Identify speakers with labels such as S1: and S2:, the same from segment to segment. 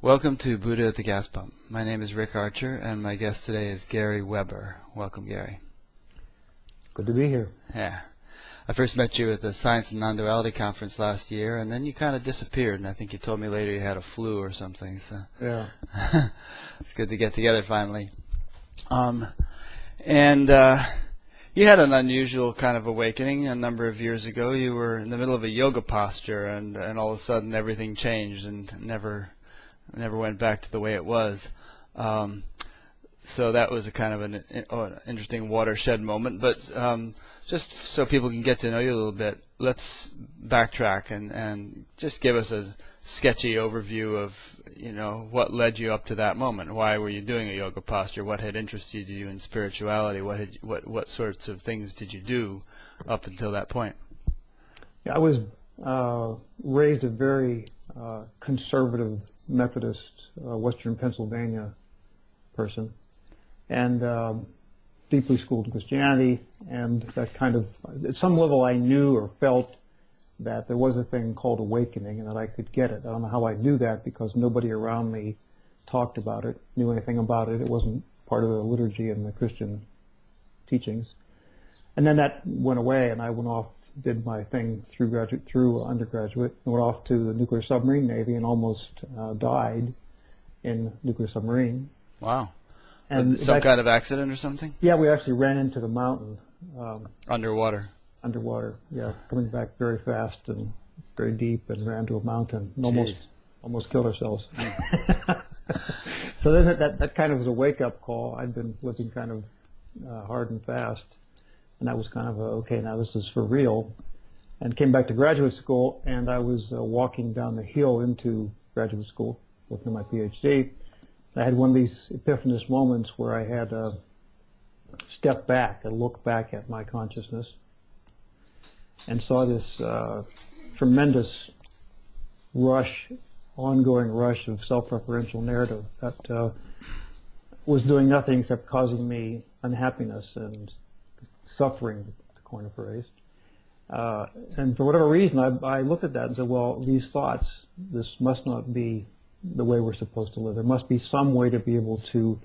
S1: Welcome to Buddha at the Gas Pump. My name is Rick Archer, and my guest today is Gary Weber. Welcome, Gary.
S2: Good to be here.
S1: Yeah. I first met you at the Science and Non-Duality Conference last year, and then you kind of disappeared, and I think you told me later you had a flu or something. So
S2: Yeah.
S1: it's good to get together finally. You had an unusual kind of awakening a number of years ago. You were in the middle of a yoga posture, and all of a sudden everything changed and never went back to the way it was. So that was a kind of an interesting watershed moment. But just so people can get to know you a little bit, let's backtrack and just give us a sketchy overview of, what led you up to that moment. Why were you doing a yoga posture? What had interested you in spirituality? What sorts of things did you do up until that point?
S2: Yeah, I was raised a very conservative Methodist, Western Pennsylvania person, and deeply schooled in Christianity, and that kind of, at some level I knew or felt that there was a thing called awakening and that I could get it. I don't know how I knew that because nobody around me talked about it, knew anything about it. It wasn't part of the liturgy and the Christian teachings. And then that went away, and I went off, did my thing through undergraduate, and went off to the nuclear submarine Navy and almost died in nuclear submarine.
S1: Wow. And some kind of accident or something?
S2: Yeah, we actually ran into the mountain.
S1: Underwater?
S2: Underwater, yeah. Coming back very fast and very deep, and ran to a mountain and almost killed ourselves. So then that kind of was a wake-up call. I'd been living kind of hard and fast, and that was kind of okay, now this is for real. And came back to graduate school, and I was walking down the hill into graduate school, working on my PhD. I had one of these epiphanous moments where I had to step back and look back at my consciousness and saw this tremendous rush, ongoing rush of self-referential narrative that was doing nothing except causing me unhappiness and suffering, to coin a phrase. And for whatever reason, I looked at that and said, well, these thoughts, this must not be the way we're supposed to live. There must be some way to be able to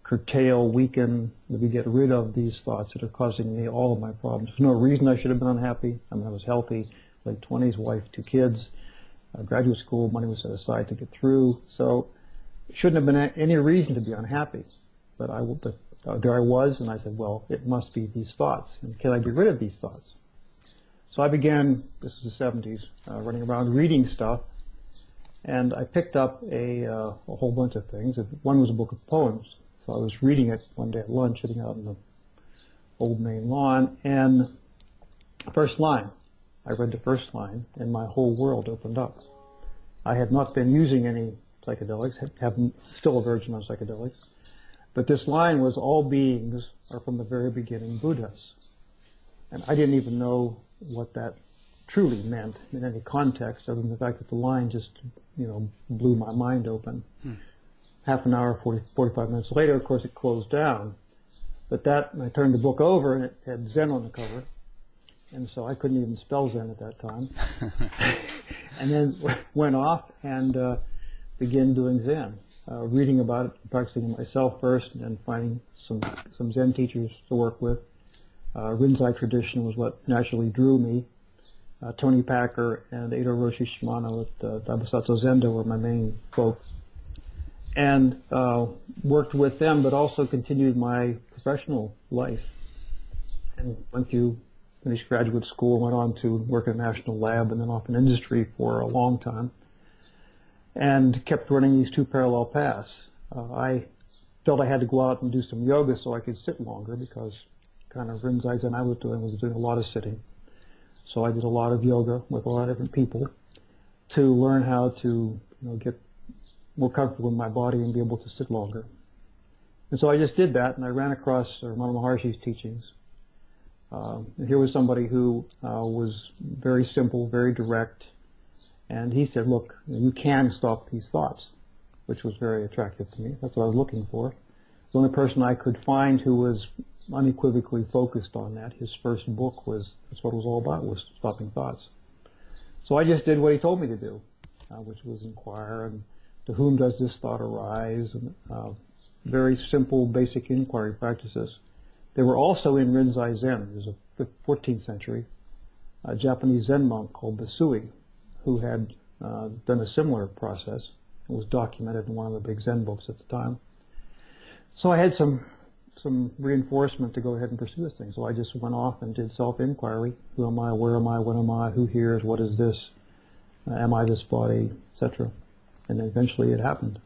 S2: curtail, weaken, maybe get rid of these thoughts that are causing me all of my problems. There's no reason I should have been unhappy. I mean, I was healthy, late 20s, wife, 2 kids, graduate school, money was set aside to get through. So shouldn't have been any reason to be unhappy. But there I was, and I said, well, it must be these thoughts. And can I get rid of these thoughts? So I began, this was the 70s, running around reading stuff. And I picked up a whole bunch of things. One was a book of poems. So I was reading it one day at lunch, sitting out on the old main lawn, and first line, I read the first line, and my whole world opened up. I had not been using any psychedelics, still a virgin on psychedelics, but this line was, all beings are from the very beginning Buddhas. And I didn't even know what that truly meant in any context, other than the fact that the line just, blew my mind open. Half an hour, 45 minutes later, of course, it closed down. But I turned the book over, and it had Zen on the cover. And so I couldn't even spell Zen at that time. And then went off and began doing Zen, reading about it, practicing it myself first, and then finding some Zen teachers to work with. Rinzai tradition was what naturally drew me. Tony Packer and Eido Roshi Shimano at Daibosatsu Zendo were my main folks. And worked with them, but also continued my professional life. And finished graduate school, went on to work at a national lab, and then off in industry for a long time. And kept running these 2 parallel paths. I felt I had to go out and do some yoga so I could sit longer, because kind of Rinzai Zen I was doing a lot of sitting. So I did a lot of yoga with a lot of different people to learn how to get more comfortable in my body and be able to sit longer. And so I just did that, and I ran across Ramana Maharshi's teachings. And here was somebody who was very simple, very direct, and he said, look, you can stop these thoughts, which was very attractive to me. That's what I was looking for. The only person I could find who was unequivocally focused on that. His first book that's what it was all about, was stopping thoughts. So I just did what he told me to do, which was inquire and to whom does this thought arise, and very simple, basic inquiry practices. They were also in Rinzai Zen. There's a 14th century Japanese Zen monk called Basui, who had done a similar process. It was documented in one of the big Zen books at the time. So I had some reinforcement to go ahead and pursue this thing. So I just went off and did self-inquiry. Who am I? Where am I? What am I? Who hears? What is this? Am I this body? Etc. And eventually it happened.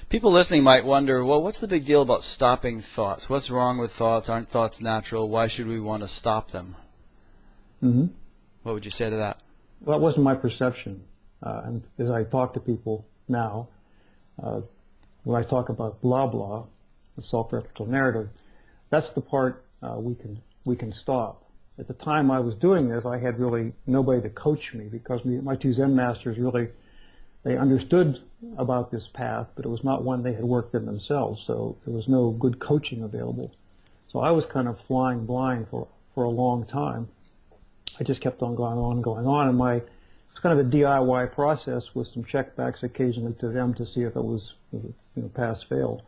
S1: People listening might wonder, well, what's the big deal about stopping thoughts? What's wrong with thoughts? Aren't thoughts natural? Why should we want to stop them?
S2: Mm-hmm.
S1: What would you say to that?
S2: Well, it wasn't my perception. And as I talk to people now, when I talk about blah blah, the self-referential narrative, that's the part we can stop. At the time I was doing this, I had really nobody to coach me, because my two Zen masters really, they understood about this path, but it was not one they had worked in themselves, so there was no good coaching available. So I was kind of flying blind for a long time. I just kept on going on, and it's kind of a DIY process with some checkbacks occasionally to them to see if it was, pass failed.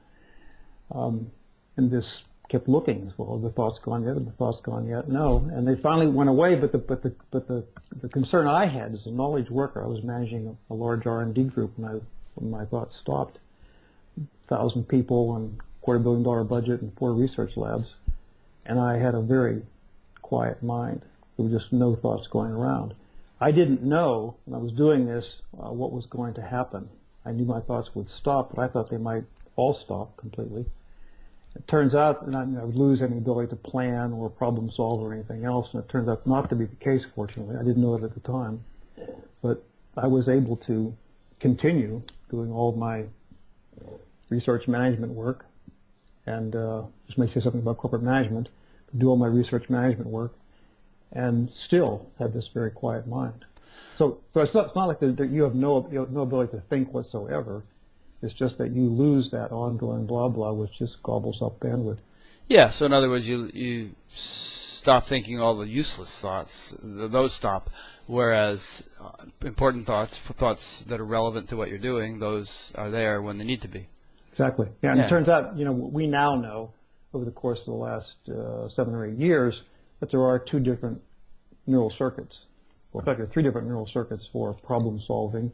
S2: And this kept looking. Well, the thought's gone yet? Have the thoughts gone yet? No. And they finally went away. But the concern I had as a knowledge worker, I was managing a large R&D group when my thoughts stopped. 1,000 people and $250 million budget and 4 research labs, and I had a very quiet mind. There were just no thoughts going around. I didn't know when I was doing this what was going to happen. I knew my thoughts would stop, but I thought they might all stop completely. It turns out that I would lose any ability to plan or problem solve or anything else, and it turns out not to be the case, fortunately. I didn't know it at the time. But I was able to continue doing all of my research management work, and this may say something about corporate management, do all my research management work, and still have this very quiet mind. So it's not like that you have no ability to think whatsoever. It's just that you lose that ongoing blah blah, which just gobbles up bandwidth.
S1: Yeah. So in other words, you stop thinking all the useless thoughts; those stop. Whereas important thoughts that are relevant to what you're doing, those are there when they need to be.
S2: Exactly. Yeah. And it turns out, we now know over the course of the last 7 or 8 years that there are 2 different neural circuits. Well, in fact, there are 3 different neural circuits for problem solving,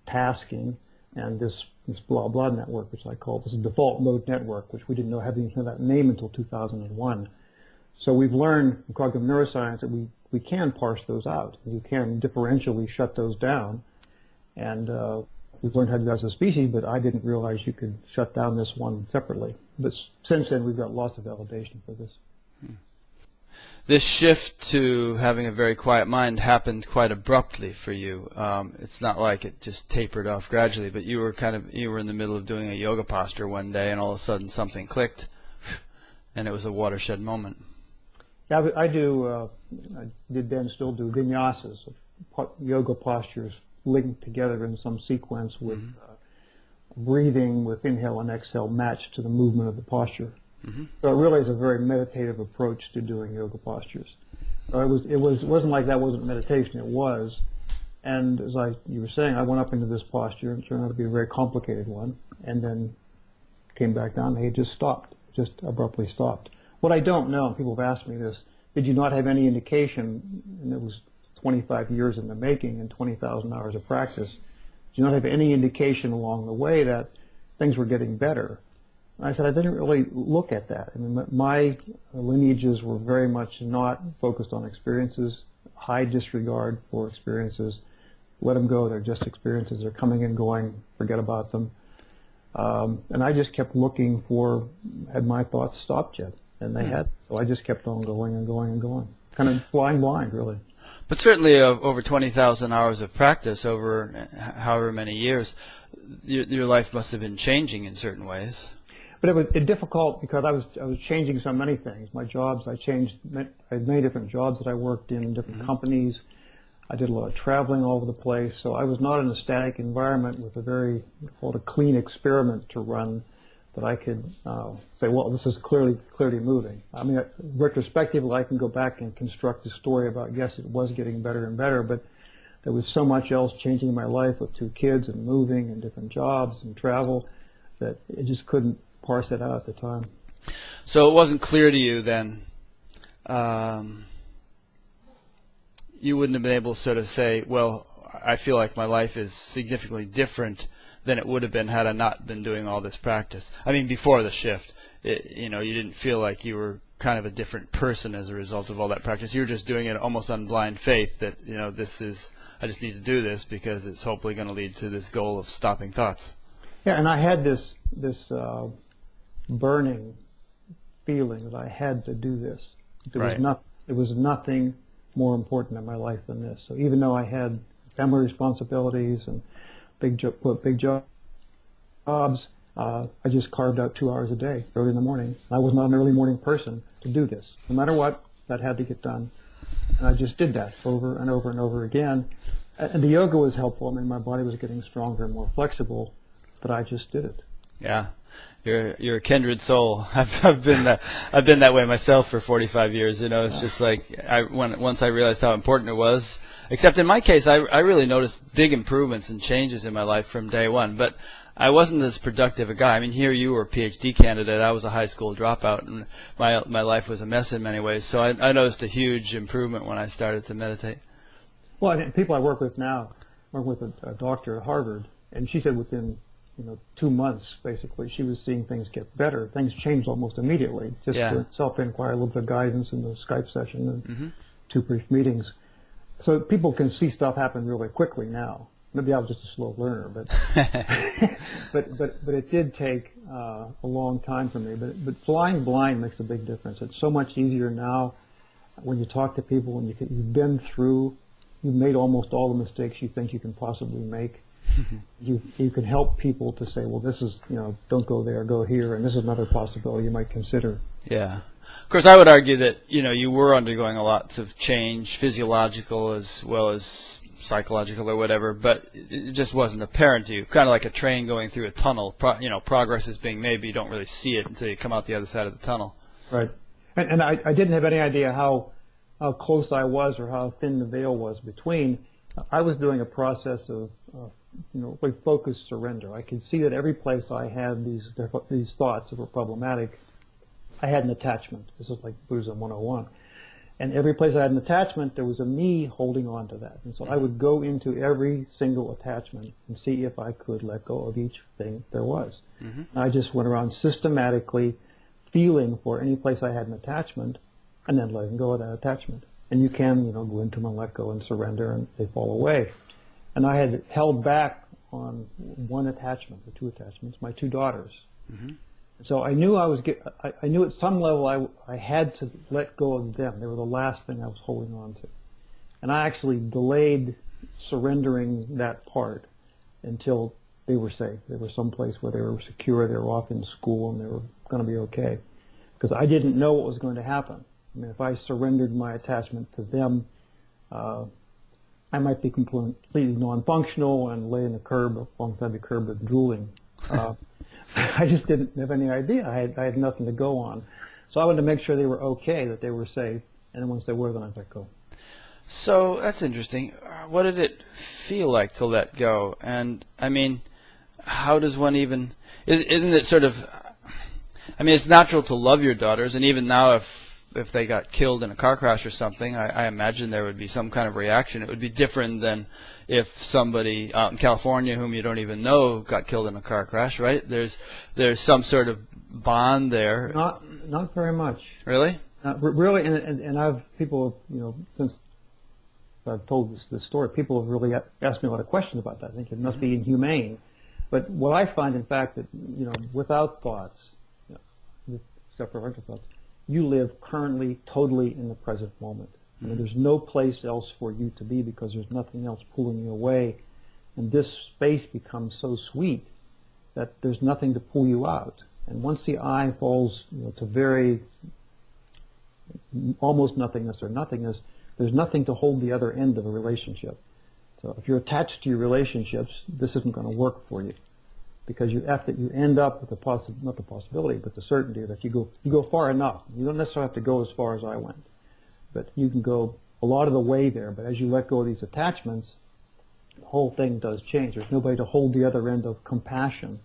S2: tasking, and this blah blah network, which I call this default mode network, which we didn't know had even that name until 2001. So we've learned in cognitive neuroscience that we can parse those out. You can differentially shut those down, and we've learned how to do that as a species, but I didn't realize you could shut down this one separately. But since then, we've got lots of validation for this.
S1: This shift to having a very quiet mind happened quite abruptly for you. It's not like it just tapered off gradually, but you were in the middle of doing a yoga posture one day, and all of a sudden something clicked, and it was a watershed moment.
S2: Yeah, I did then still do vinyasas, yoga postures linked together in some sequence with breathing, with inhale and exhale matched to the movement of the posture. Mm-hmm. So it really is a very meditative approach to doing yoga postures. So it wasn't like that wasn't meditation. It was, and as you were saying, I went up into this posture and it turned out to be a very complicated one, and then came back down. And it just stopped, just abruptly stopped. What I don't know, and people have asked me this, did you not have any indication? And it was 25 years in the making and 20,000 hours of practice. Did you not have any indication along the way that things were getting better? I said, I didn't really look at that. I mean, my lineages were very much not focused on experiences, high disregard for experiences. Let them go. They're just experiences. They're coming and going. Forget about them. And I just kept looking for, had my thoughts stopped yet? And they had. So I just kept on going and going and going. Kind of flying blind, really.
S1: But certainly over 20,000 hours of practice over however many years, your life must have been changing in certain ways.
S2: But it was difficult because I was changing so many things. My jobs, I had many different jobs that I worked in different companies. I did a lot of traveling all over the place. So I was not in a static environment with a very, called a clean experiment to run that I could say, well, this is clearly moving. I mean, retrospectively, I can go back and construct a story about, yes, it was getting better and better, but there was so much else changing in my life with 2 kids and moving and different jobs and travel that I just couldn't parse it out at the time.
S1: So it wasn't clear to you then, you wouldn't have been able to sort of say, well, I feel like my life is significantly different than it would have been had I not been doing all this practice. I mean, before the shift, you didn't feel like you were kind of a different person as a result of all that practice. You were just doing it almost on blind faith that, I just need to do this because it's hopefully going to lead to this goal of stopping thoughts.
S2: Yeah, and I had this burning feeling that I had to do this. There was nothing more important in my life than this. So even though I had family responsibilities and big jobs, I just carved out 2 hours a day, early in the morning. I was not an early morning person to do this. No matter what, that had to get done. And I just did that over and over and over again. And the yoga was helpful. I mean, my body was getting stronger and more flexible, but I just did it.
S1: Yeah, you're a kindred soul. I've been that way myself for 45 years. It's just like once I realized how important it was. Except in my case, I really noticed big improvements and changes in my life from day one. But I wasn't as productive a guy. I mean, here you were a PhD candidate. I was a high school dropout, and my life was a mess in many ways. So I noticed a huge improvement when I started to meditate.
S2: Well, I mean, people I work with now, I work with a doctor at Harvard, and she said within 2 months, basically, she was seeing things get better. Things changed almost immediately. Just self-inquiry, a little bit of guidance in the Skype session, and 2 brief meetings. So people can see stuff happen really quickly now. Maybe I was just a slow learner, but but it did take a long time for me. But flying blind makes a big difference. It's so much easier now when you talk to people, when you've been through, you've made almost all the mistakes you think you can possibly make. You can help people to say, well, this is, don't go there, go here, and this is another possibility you might consider.
S1: Yeah. Of course, I would argue that, you were undergoing a lot of change, physiological as well as psychological or whatever, but it just wasn't apparent to you. Kind of like a train going through a tunnel. Progress is being made, but you don't really see it until you come out the other side of the tunnel.
S2: Right. And I didn't have any idea how close I was or how thin the veil was between. I was doing a process of like focused surrender. I could see that every place I had these thoughts that were problematic, I had an attachment. This is like Buddhism 101. And every place I had an attachment, there was a me holding on to that. And so I would go into every single attachment and see if I could let go of each thing there was. Mm-hmm. And I just went around systematically feeling for any place I had an attachment and then letting go of that attachment. And you can, go into them and let go and surrender, and they fall away. And I had held back on one attachment, or 2 attachments, my 2 daughters. Mm-hmm. So I knew I knew at some level I had to let go of them. They were the last thing I was holding on to. And I actually delayed surrendering that part until they were safe. They were someplace where they were secure, they were off in school, and they were going to be okay. Because I didn't know what was going to happen. I mean, if I surrendered my attachment to them, I might be completely non-functional and lay in the curb, alongside the curb with drooling. I just didn't have any idea. I had nothing to go on. So I wanted to make sure they were okay, that they were safe, and then once they were, then I let go.
S1: So that's interesting. What did it feel like to let go? And, I mean, how does one even... Isn't it sort of... I mean, it's natural to love your daughters, and even now if they got killed in a car crash or something, I imagine there would be some kind of reaction. It would be different than if somebody out in California whom you don't even know got killed in a car crash, right? There's some sort of bond there.
S2: Not very much.
S1: Really?
S2: Really, and I've people, since I've told this story, people have really asked me a lot of questions about that. I think it must be inhumane. But what I find, in fact, that, without thoughts, except for mental thoughts, you live currently totally in the present moment. I mean, there's no place else for you to be because there's nothing else pulling you away. And this space becomes so sweet that there's nothing to pull you out. And once the eye falls to very almost nothingness or nothingness, there's nothing to hold the other end of a relationship. So if you're attached to your relationships, this isn't going to work for you. Because you end up with not the possibility, but the certainty that you go far enough. You don't necessarily have to go as far as I went, but you can go a lot of the way there. But as you let go of these attachments, the whole thing does change. There's nobody to hold the other end of compassion.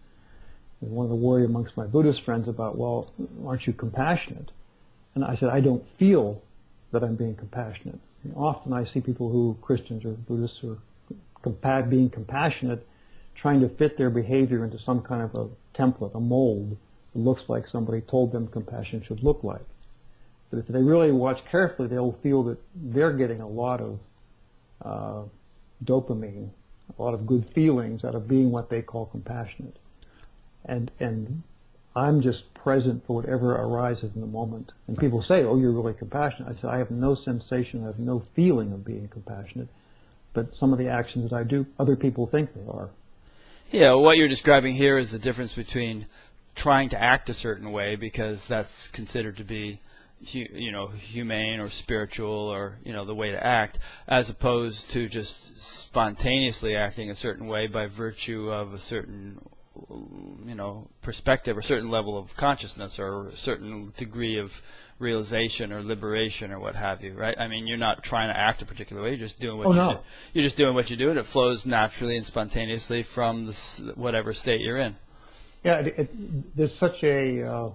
S2: There's one of the worry amongst my Buddhist friends about, well, aren't you compassionate? And I said, I don't feel that I'm being compassionate. And often I see people who, Christians or Buddhists, who are being compassionate, trying to fit their behavior into some kind of a template, a mold that looks like somebody told them compassion should look like. But if they really watch carefully, they'll feel that they're getting a lot of dopamine, a lot of good feelings out of being what they call compassionate. And I'm just present for whatever arises in the moment. And people say, oh, you're really compassionate. I say, I have no sensation, I have no feeling of being compassionate. But some of the actions that I do, other people think they are.
S1: Yeah, what you're describing here is the difference between trying to act a certain way because that's considered to be, humane or spiritual or, the way to act, as opposed to just spontaneously acting a certain way by virtue of a certain, perspective or certain level of consciousness or a certain degree of realization or liberation or what have you, right? I mean, you're not trying to act a particular way. You're just doing what you do. You're just doing what you do, and it flows naturally and spontaneously from whatever state you're in.
S2: Yeah, there's such a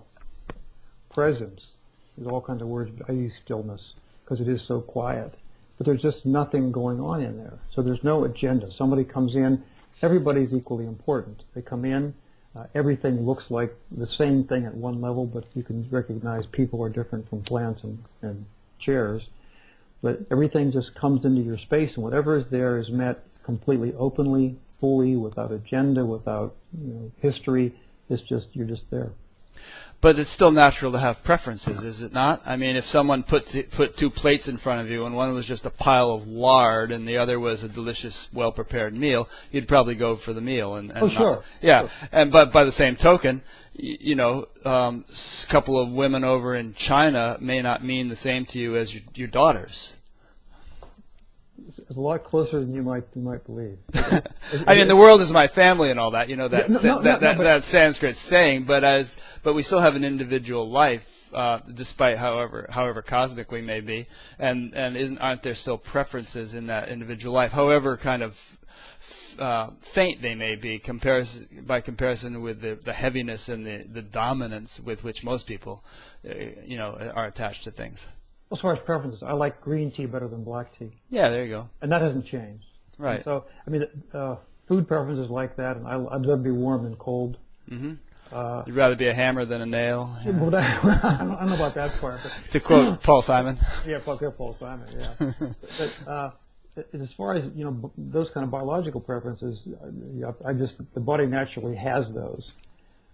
S2: presence. There's all kinds of words. I use stillness because it is so quiet. But there's just nothing going on in there. So there's no agenda. Somebody comes in. Everybody's equally important. They come in. Everything looks like the same thing at one level, but you can recognize people are different from plants and chairs. But everything just comes into your space, and whatever is there is met completely openly, fully, without agenda, without history. It's just, you're just there.
S1: But it's still natural to have preferences, is it not? I mean, if someone put two plates in front of you and one was just a pile of lard and the other was a delicious, well-prepared meal, you'd probably go for the meal. And
S2: sure.
S1: Yeah, sure. But by the same token, a couple of women over in China may not mean the same to you as your daughters.
S2: It's a lot closer than you might believe.
S1: I mean, the world is my family and all that. That Sanskrit saying. But we still have an individual life, despite however cosmic we may be, and aren't there still preferences in that individual life, however kind of faint they may be, by comparison with the heaviness and the dominance with which most people, are attached to things.
S2: As far as preferences, I like green tea better than black tea.
S1: Yeah, there you go.
S2: And that hasn't changed.
S1: Right.
S2: And so, I mean, food preferences like that, and I'd rather be warm than cold.
S1: Mm-hmm. You'd rather be a hammer than a nail. Yeah.
S2: Well, I don't know about that part. But
S1: to quote Paul Simon.
S2: Yeah, Paul Simon. Yeah. But as far as those kind of biological preferences, the body naturally has those.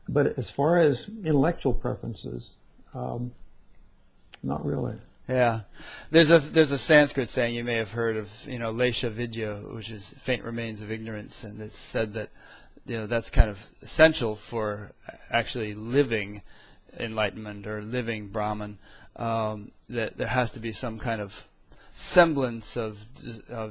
S2: But as far as intellectual preferences, not really.
S1: Yeah, there's a Sanskrit saying you may have heard of, Lesha Vidya, which is faint remains of ignorance, and it's said that, that's kind of essential for actually living enlightenment or living Brahman. That there has to be some kind of semblance of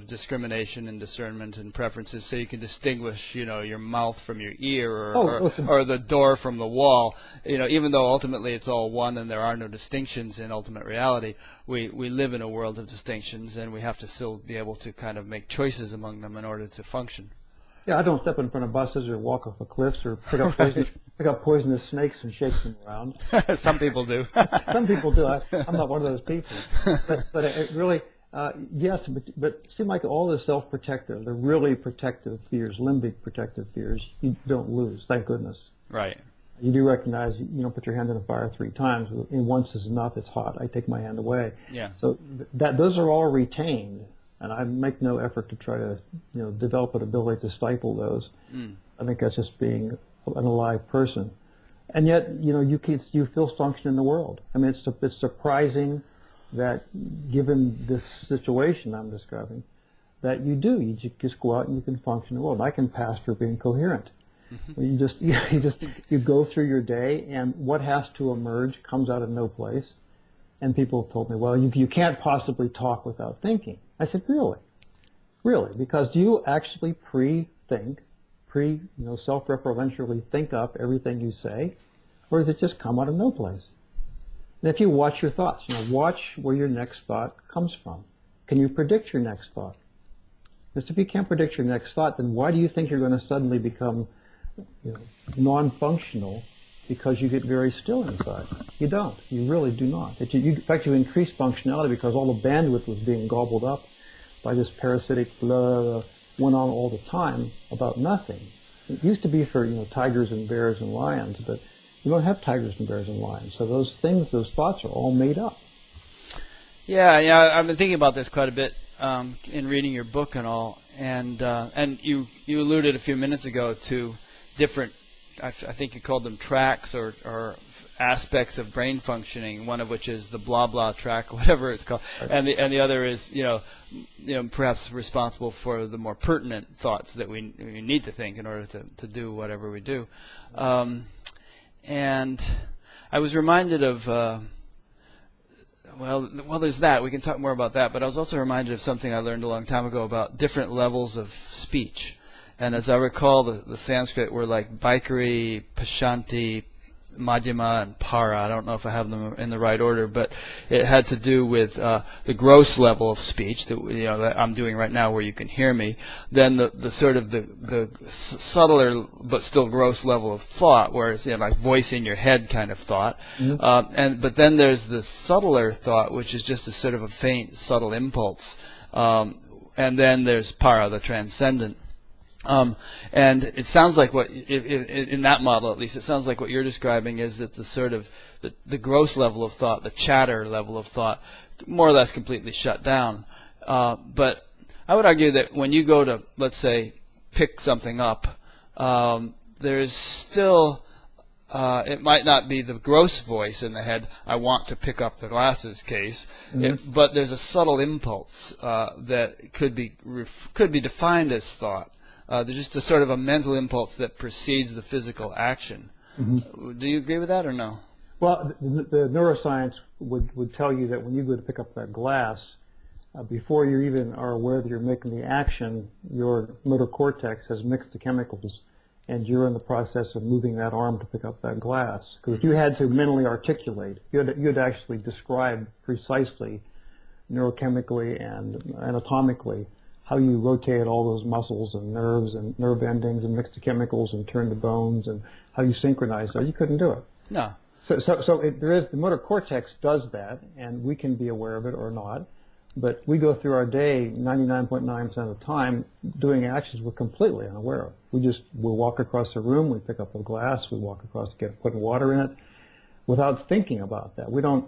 S1: discrimination and discernment and preferences, so you can distinguish, your mouth from your ear, or the door from the wall. Even though ultimately it's all one and there are no distinctions in ultimate reality, we live in a world of distinctions, and we have to still be able to kind of make choices among them in order to function.
S2: Yeah, I don't step in front of buses or walk off of cliffs or pick up poisonous snakes and shake them around.
S1: Some people do.
S2: Some people do. I'm not one of those people. But it really, yes, but it seems like all the self-protective, the really protective fears, limbic protective fears, you don't lose, thank goodness.
S1: Right.
S2: You do recognize you don't put your hand in the fire 3 times. And once is enough, it's hot. I take my hand away. Yeah. So those are all retained. And I make no effort to try to, develop an ability to stifle those. I think that's just being an alive person. And yet, you feel function in the world. I mean, it's surprising that, given this situation I'm describing, that you just go out and you can function in the world. And I can pass for being coherent. Mm-hmm. You go through your day, and what has to emerge comes out of no place. And people have told me, well, you can't possibly talk without thinking. I said, really? Really? Because do you actually pre-think, self-referentially think up everything you say? Or does it just come out of no place? And if you watch your thoughts, watch where your next thought comes from. Can you predict your next thought? Because if you can't predict your next thought, then why do you think you're going to suddenly become non-functional because you get very still inside? You don't. You really do not. In fact, you increase functionality because all the bandwidth was being gobbled up by this parasitic blah went on all the time about nothing. It used to be for tigers and bears and lions, but you don't have tigers and bears and lions. So those things, those thoughts are all made up.
S1: Yeah, I've been thinking about this quite a bit in reading your book and all, and you alluded a few minutes ago to different, I think you called them tracks or aspects of brain functioning. One of which is the blah blah track, whatever it's called, right. and the other is perhaps responsible for the more pertinent thoughts that we need to think in order to do whatever we do. And I was reminded of well, there's that. We can talk more about that. But I was also reminded of something I learned a long time ago about different levels of speech. And as I recall, the Sanskrit were like Baikari, Pashanti, Madhyama, and Para. I don't know if I have them in the right order, but it had to do with the gross level of speech that that I'm doing right now, where you can hear me. Then the sort of the subtler but still gross level of thought, where it's like voice in your head kind of thought. Mm-hmm. But then there's the subtler thought, which is just a sort of a faint, subtle impulse. And then there's Para, the transcendent. And it sounds like in that model, at least, it sounds like what you're describing is that the sort of the gross level of thought, the chatter level of thought, more or less completely shut down. But I would argue that when you go to, let's say, pick something up, there's still, it might not be the gross voice in the head, I want to pick up the glasses case, mm-hmm. But there's a subtle impulse that could be defined as thought. There's just a sort of a mental impulse that precedes the physical action. Mm-hmm. Do you agree with that or no?
S2: Well, the neuroscience would tell you that when you go to pick up that glass, before you even are aware that you're making the action, your motor cortex has mixed the chemicals, and you're in the process of moving that arm to pick up that glass. Because if you had to mentally articulate, you had to actually describe precisely, neurochemically and anatomically, how you rotate all those muscles and nerves and nerve endings and mix the chemicals and turn the bones, and how you synchronize that. You couldn't do it.
S1: No.
S2: So the motor cortex does that, and we can be aware of it or not. But we go through our day 99.9% of the time doing actions we're completely unaware of. We'll walk across the room, we pick up a glass, we walk across, put water in it, without thinking about that. We don't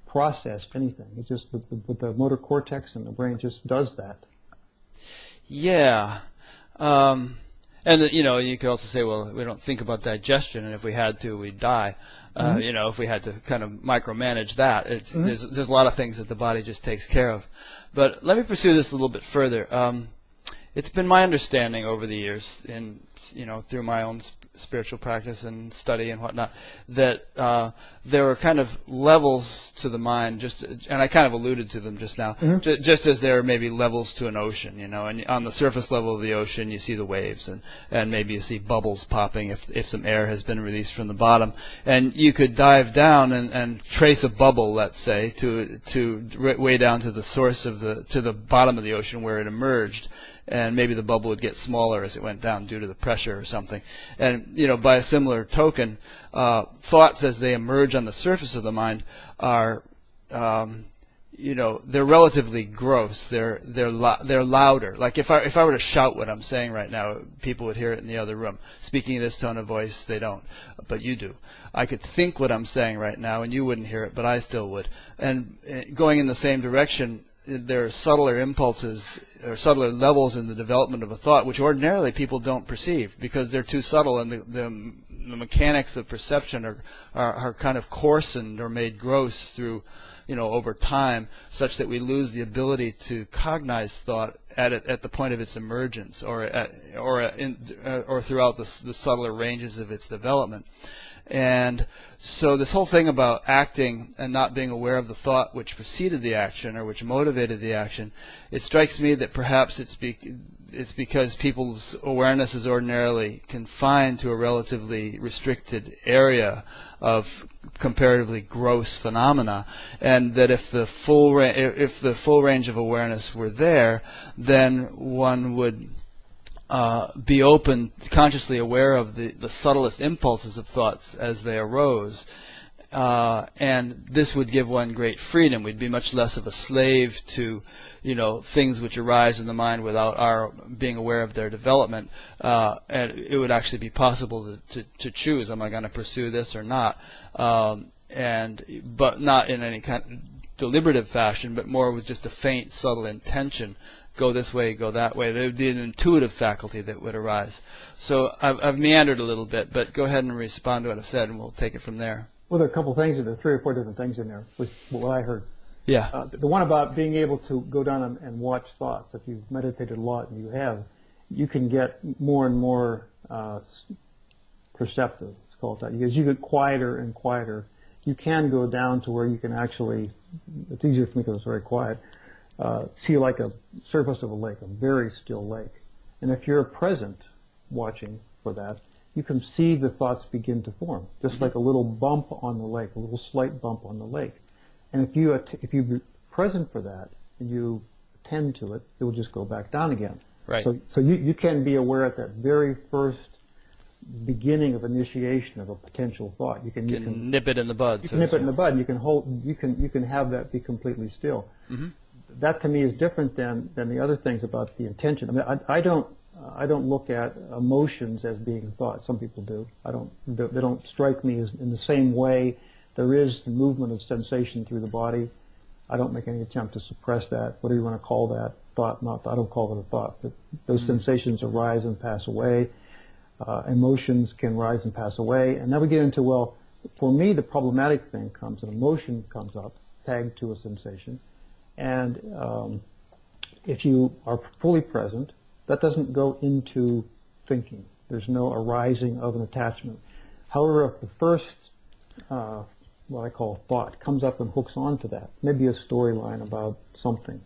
S2: process anything. It's just the motor cortex and the brain just does that.
S1: Yeah. And you could also say, well, we don't think about digestion, and if we had to, we'd die. Mm-hmm. If we had to kind of micromanage that, mm-hmm. there's a lot of things that the body just takes care of. But let me pursue this a little bit further. It's been my understanding over the years, through my own spiritual practice and study and whatnot, that there are kind of levels to the mind, and I kind of alluded to them just now, mm-hmm. Just as there are maybe levels to an ocean, and on the surface level of the ocean you see the waves, and maybe you see bubbles popping if some air has been released from the bottom, and you could dive down and trace a bubble, let's say, to way down to the source to the bottom of the ocean where it emerged. And maybe the bubble would get smaller as it went down due to the pressure or something. And, by a similar token, thoughts as they emerge on the surface of the mind are, they're relatively gross. They're louder. Like if I were to shout what I'm saying right now, people would hear it in the other room. Speaking in this tone of voice, they don't, but you do. I could think what I'm saying right now, and you wouldn't hear it, but I still would. And going in the same direction, there are subtler impulses or subtler levels in the development of a thought which ordinarily people don't perceive because they're too subtle, and the mechanics of perception are kind of coarsened or made gross through over time, such that we lose the ability to cognize thought at the point of its emergence or throughout the subtler ranges of its development. And so this whole thing about acting and not being aware of the thought which preceded the action or which motivated the action, it strikes me that perhaps it's because people's awareness is ordinarily confined to a relatively restricted area of comparatively gross phenomena, and that if the full range of awareness were there, then one would be open, consciously aware of the subtlest impulses of thoughts as they arose. And this would give one great freedom. We'd be much less of a slave to, things which arise in the mind without our being aware of their development. And it would actually be possible to choose, am I going to pursue this or not? But not in any kind of deliberative fashion, but more with just a faint, subtle intention. Go this way, go that way. There would be an intuitive faculty that would arise. So I've meandered a little bit, but go ahead and respond to what I've said, and we'll take it from there.
S2: Well, there are a couple things in there, 3 or 4 different things in there, with what I heard.
S1: Yeah.
S2: The one about being able to go down and watch thoughts. If you've meditated a lot, and you can get more and more perceptive, let's call it that. As you get quieter and quieter, you can go down to where you can actually, it's easier for me because it's very quiet, see like a surface of a lake, a very still lake. And if you're present watching for that, you can see the thoughts begin to form, just like a little bump on the lake, a little slight bump on the lake. And if you're present for that and you attend to it, it will just go back down again.
S1: Right.
S2: So you can be aware at that very first beginning of initiation of a potential thought. You can
S1: nip it in the bud.
S2: You can nip it in the bud. You can have that be completely still. Mm-hmm. That to me is different than the other things about the intention. I mean, I don't look at emotions as being thought. Some people do. They don't strike me as in the same way. There is the movement of sensation through the body. I don't make any attempt to suppress that. Whatever you want to call that, thought, not thought. I don't call it a thought. But those sensations arise and pass away. Emotions can rise and pass away. And then we get into, well, for me, the problematic thing comes, an emotion comes up, tagged to a sensation. And if you are fully present, that doesn't go into thinking. There's no arising of an attachment. However, if the first, what I call thought, comes up and hooks onto that, maybe a storyline about something,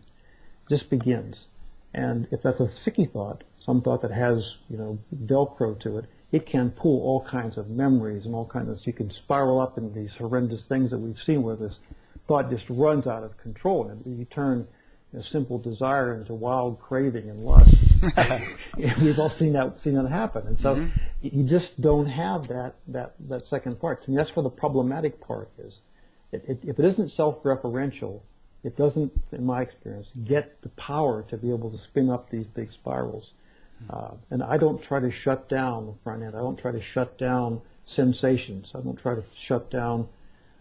S2: just begins. And if that's a sticky thought, some thought that has, Velcro to it, it can pull all kinds of memories and all kinds of, so you can spiral up into these horrendous things that we've seen where this thought just runs out of control, and you turn a simple desire into wild craving and lust. We've all seen that happen, and so you just don't have that second part. To me, that's where the problematic part is. If it isn't self-referential, it doesn't, in my experience, get the power to be able to spin up these big spirals. And I don't try to shut down the front end. I don't try to shut down sensations. I don't try to shut down.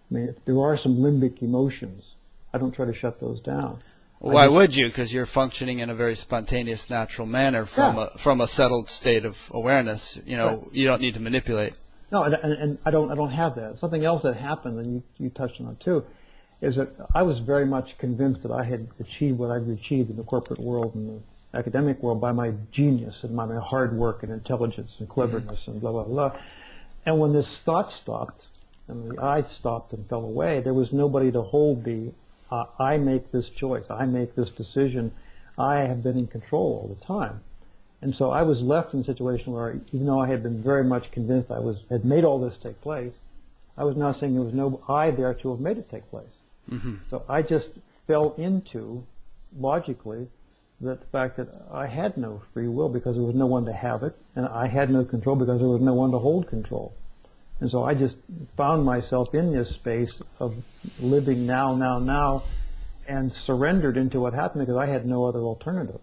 S2: I mean, if there are some limbic emotions, I don't try to shut those down.
S1: Why would you? Because you're functioning in a very spontaneous, natural manner from a settled state of awareness. You don't need to manipulate.
S2: No, and I don't have that. Something else that happened, and you touched on it too, is that I was very much convinced that I had achieved what I'd achieved in the corporate world and the academic world by my genius and my hard work and intelligence and cleverness and blah, blah, blah. And when this thought stopped and the I stopped and fell away, there was nobody to hold the I make this choice, I make this decision, I have been in control all the time. And so I was left in a situation where, even though I had been very much convinced had made all this take place, I was now saying there was no I there to have made it take place. Mm-hmm. So I just fell into, logically, the fact that I had no free will because there was no one to have it, and I had no control because there was no one to hold control. And so I just found myself in this space of living now, and surrendered into what happened because I had no other alternative.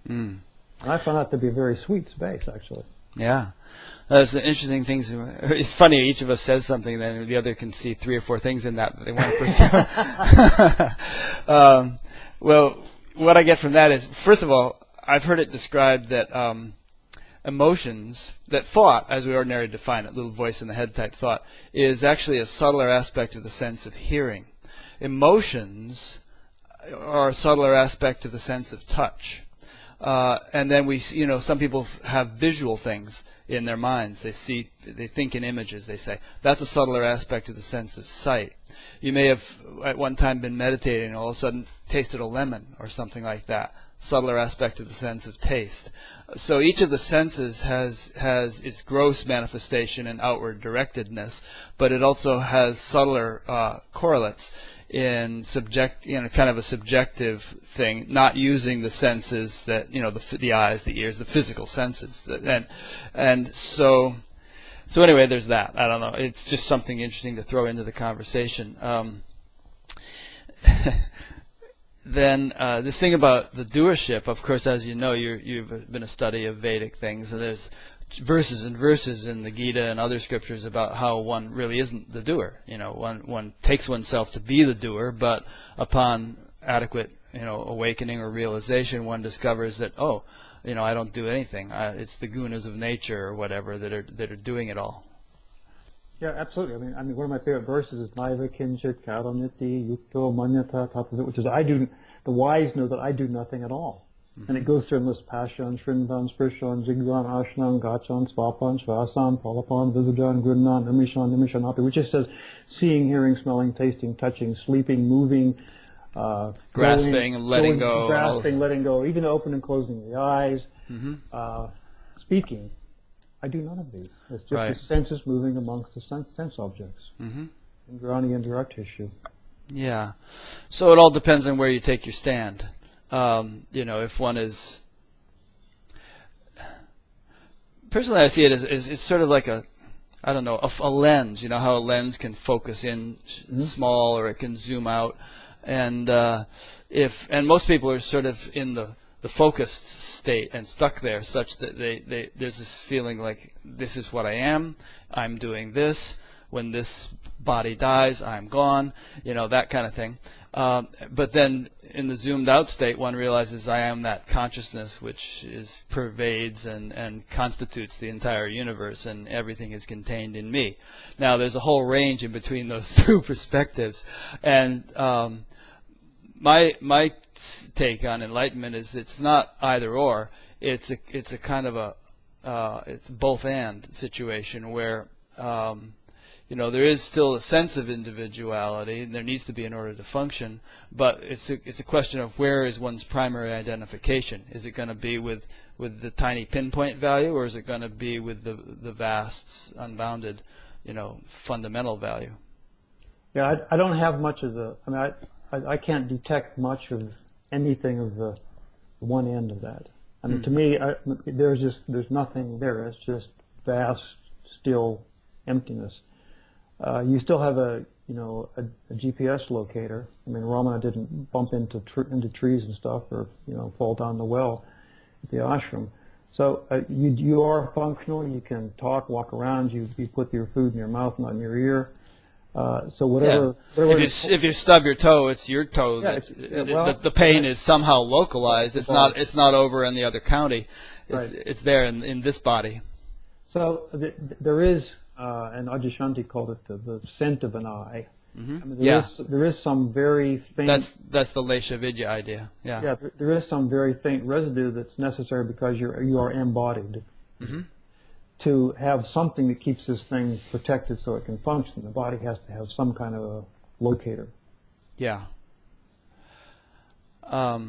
S2: Mm. And I found that to be a very sweet space, actually.
S1: Yeah. That's an interesting thing. It's funny, each of us says something, then the other can see 3 or 4 things in that they want to pursue. Well, what I get from that is, first of all, I've heard it described that emotions, that thought, as we ordinarily define it, little voice in the head type thought, is actually a subtler aspect of the sense of hearing. Emotions are a subtler aspect of the sense of touch. And then some people have visual things in their minds. They think in images. They say that's a subtler aspect of the sense of sight. You may have at one time been meditating and all of a sudden tasted a lemon or something like that. Subtler aspect of the sense of taste. So each of the senses has its gross manifestation and outward directedness, but it also has subtler correlates in kind of a subjective thing, not using the senses that the eyes, the ears, the physical senses, and so anyway, there's that. I don't know. It's just something interesting to throw into the conversation. Then this thing about the doership, of course, as you know, you've been a study of Vedic things, and there's verses and verses in the Gita and other scriptures about how one really isn't the doer. One takes oneself to be the doer, but upon adequate, awakening or realization, one discovers that, I don't do anything. It's the gunas of nature or whatever that are doing it all.
S2: Yeah, absolutely. I mean, one of my favorite verses is Naiva Kinchit Karaniti Yukto Manyata Tattva, which is the wise know that I do nothing at all. Mm-hmm. And it goes through and lists Pashan, Shrinvan, Sprishan, Jigvan, Ashnan, Gachan, Svapan, Shvasan, Palapan, Visajan, Gurnan, Nimishan, Nimishanapi, which just says seeing, hearing, smelling, tasting, touching, sleeping, moving,
S1: grasping, and letting go.
S2: Grasping, letting go, even opening and closing the eyes, speaking. I do none of these. It's just the senses moving amongst the sense objects. Mm-hmm. Indrani and direct tissue.
S1: Yeah. So it all depends on where you take your stand. If one is... Personally, I see it as it's sort of like a lens. You know how a lens can focus in small or it can zoom out. And most people are sort of in the focused state and stuck there, such that there's this feeling like this is what I am. I'm doing this. When this body dies, I'm gone. That kind of thing. But then in the zoomed out state, one realizes I am that consciousness which pervades and constitutes the entire universe, and everything is contained in me. Now, there's a whole range in between those two perspectives, and my take on enlightenment is it's not either or. It's a kind of it's both and situation where there is still a sense of individuality, and there needs to be in order to function. But it's a question of where is one's primary identification. Is it going to be with the tiny pinpoint value, or is it going to be with the vast, unbounded, fundamental value?
S2: Yeah, I don't have much of the. I mean, I can't detect much of anything of the one end of that. I mean, to me, there's nothing there. It's just vast, still emptiness. You still have a GPS locator. I mean, Ramana didn't bump into trees and stuff, or fall down the well at the ashram. So you are functional. You can talk, walk around. You put your food in your mouth, not in your ear. So whatever.
S1: If you stub your toe, it's your toe. Yeah, the pain is somehow localized. It's not over in the other county. It's there in this body.
S2: So there is, and Adyashanti called it the scent of an eye. Mm-hmm. I mean, there is some very faint.
S1: That's the Lesha Vidya idea. Yeah.
S2: Yeah, there is some very faint residue that's necessary because you are embodied. Mm-hmm. To have something that keeps this thing protected so it can function, the body has to have some kind of a locator.
S1: Yeah. I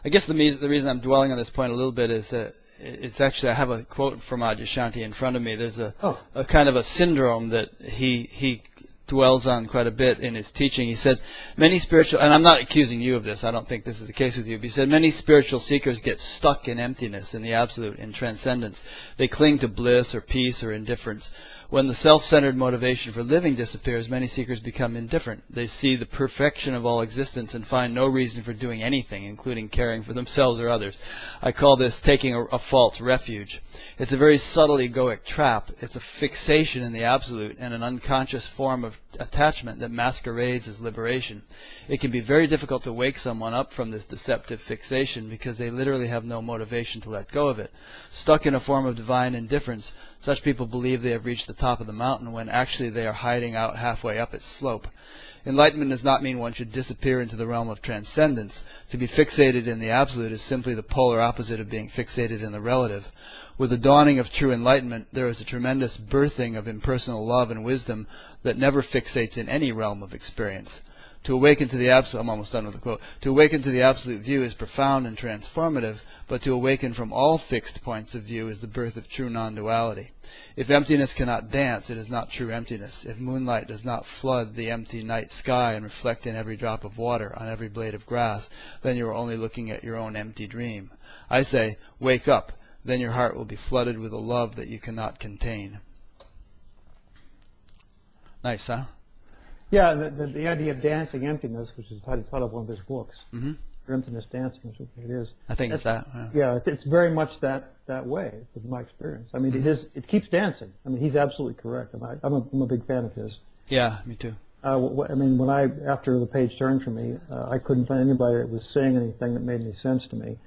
S1: guess the reason I'm dwelling on this point a little bit is that it's actually, I have a quote from Adyashanti in front of me. There's a kind of a syndrome that he dwells on quite a bit in his teaching. He said, many spiritual, and I'm not accusing you of this, I don't think this is the case with you, but he said, many spiritual seekers get stuck in emptiness, in the absolute, in transcendence. They cling to bliss or peace or indifference. When the self-centered motivation for living disappears, many seekers become indifferent. They see the perfection of all existence and find no reason for doing anything, including caring for themselves or others. I call this taking a false refuge. It's a very subtle egoic trap. It's a fixation in the absolute and an unconscious form of of attachment that masquerades as liberation. It can be very difficult to wake someone up from this deceptive fixation because they literally have no motivation to let go of it. Stuck in a form of divine indifference, such people believe they have reached the top of the mountain when actually they are hiding out halfway up its slope. Enlightenment does not mean one should disappear into the realm of transcendence. To be fixated in the absolute is simply the polar opposite of being fixated in the relative. With the dawning of true enlightenment, there is a tremendous birthing of impersonal love and wisdom that never fixates in any realm of experience. To awaken to the absolute, I'm almost done with the quote. To awaken to the absolute view is profound and transformative, but to awaken from all fixed points of view is the birth of true non-duality. If emptiness cannot dance, it is not true emptiness. If moonlight does not flood the empty night sky and reflect in every drop of water, on every blade of grass, then you are only looking at your own empty dream. I say, wake up. Then your heart will be flooded with a love that you cannot contain. Nice, huh?
S2: Yeah, the idea of dancing emptiness, which is the title of one of his books, Emptiness Dancing, is what it is.
S1: I think it's that.
S2: Yeah, it's very much that way, with my experience. I mean, it keeps dancing. I mean, he's absolutely correct. I'm a big fan of his.
S1: Yeah, me too.
S2: I mean, after the page turned for me, I couldn't find anybody that was saying anything that made any sense to me,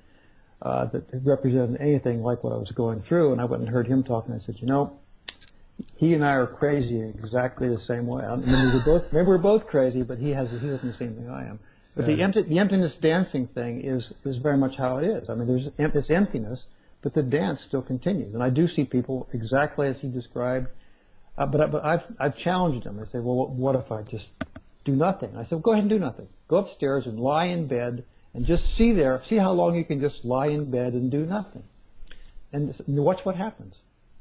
S2: that represented anything like what I was going through. And I went and heard him talk, and I said, he and I are crazy in exactly the same way. I mean, maybe we're both crazy, but he doesn't the same thing I am. But the emptiness dancing thing is very much how it is. I mean, it's emptiness, but the dance still continues. And I do see people exactly as he described. But I've challenged them. I say, well, what if I just do nothing? I said, well, go ahead and do nothing. Go upstairs and lie in bed and just see how long you can just lie in bed and do nothing. And watch what happens.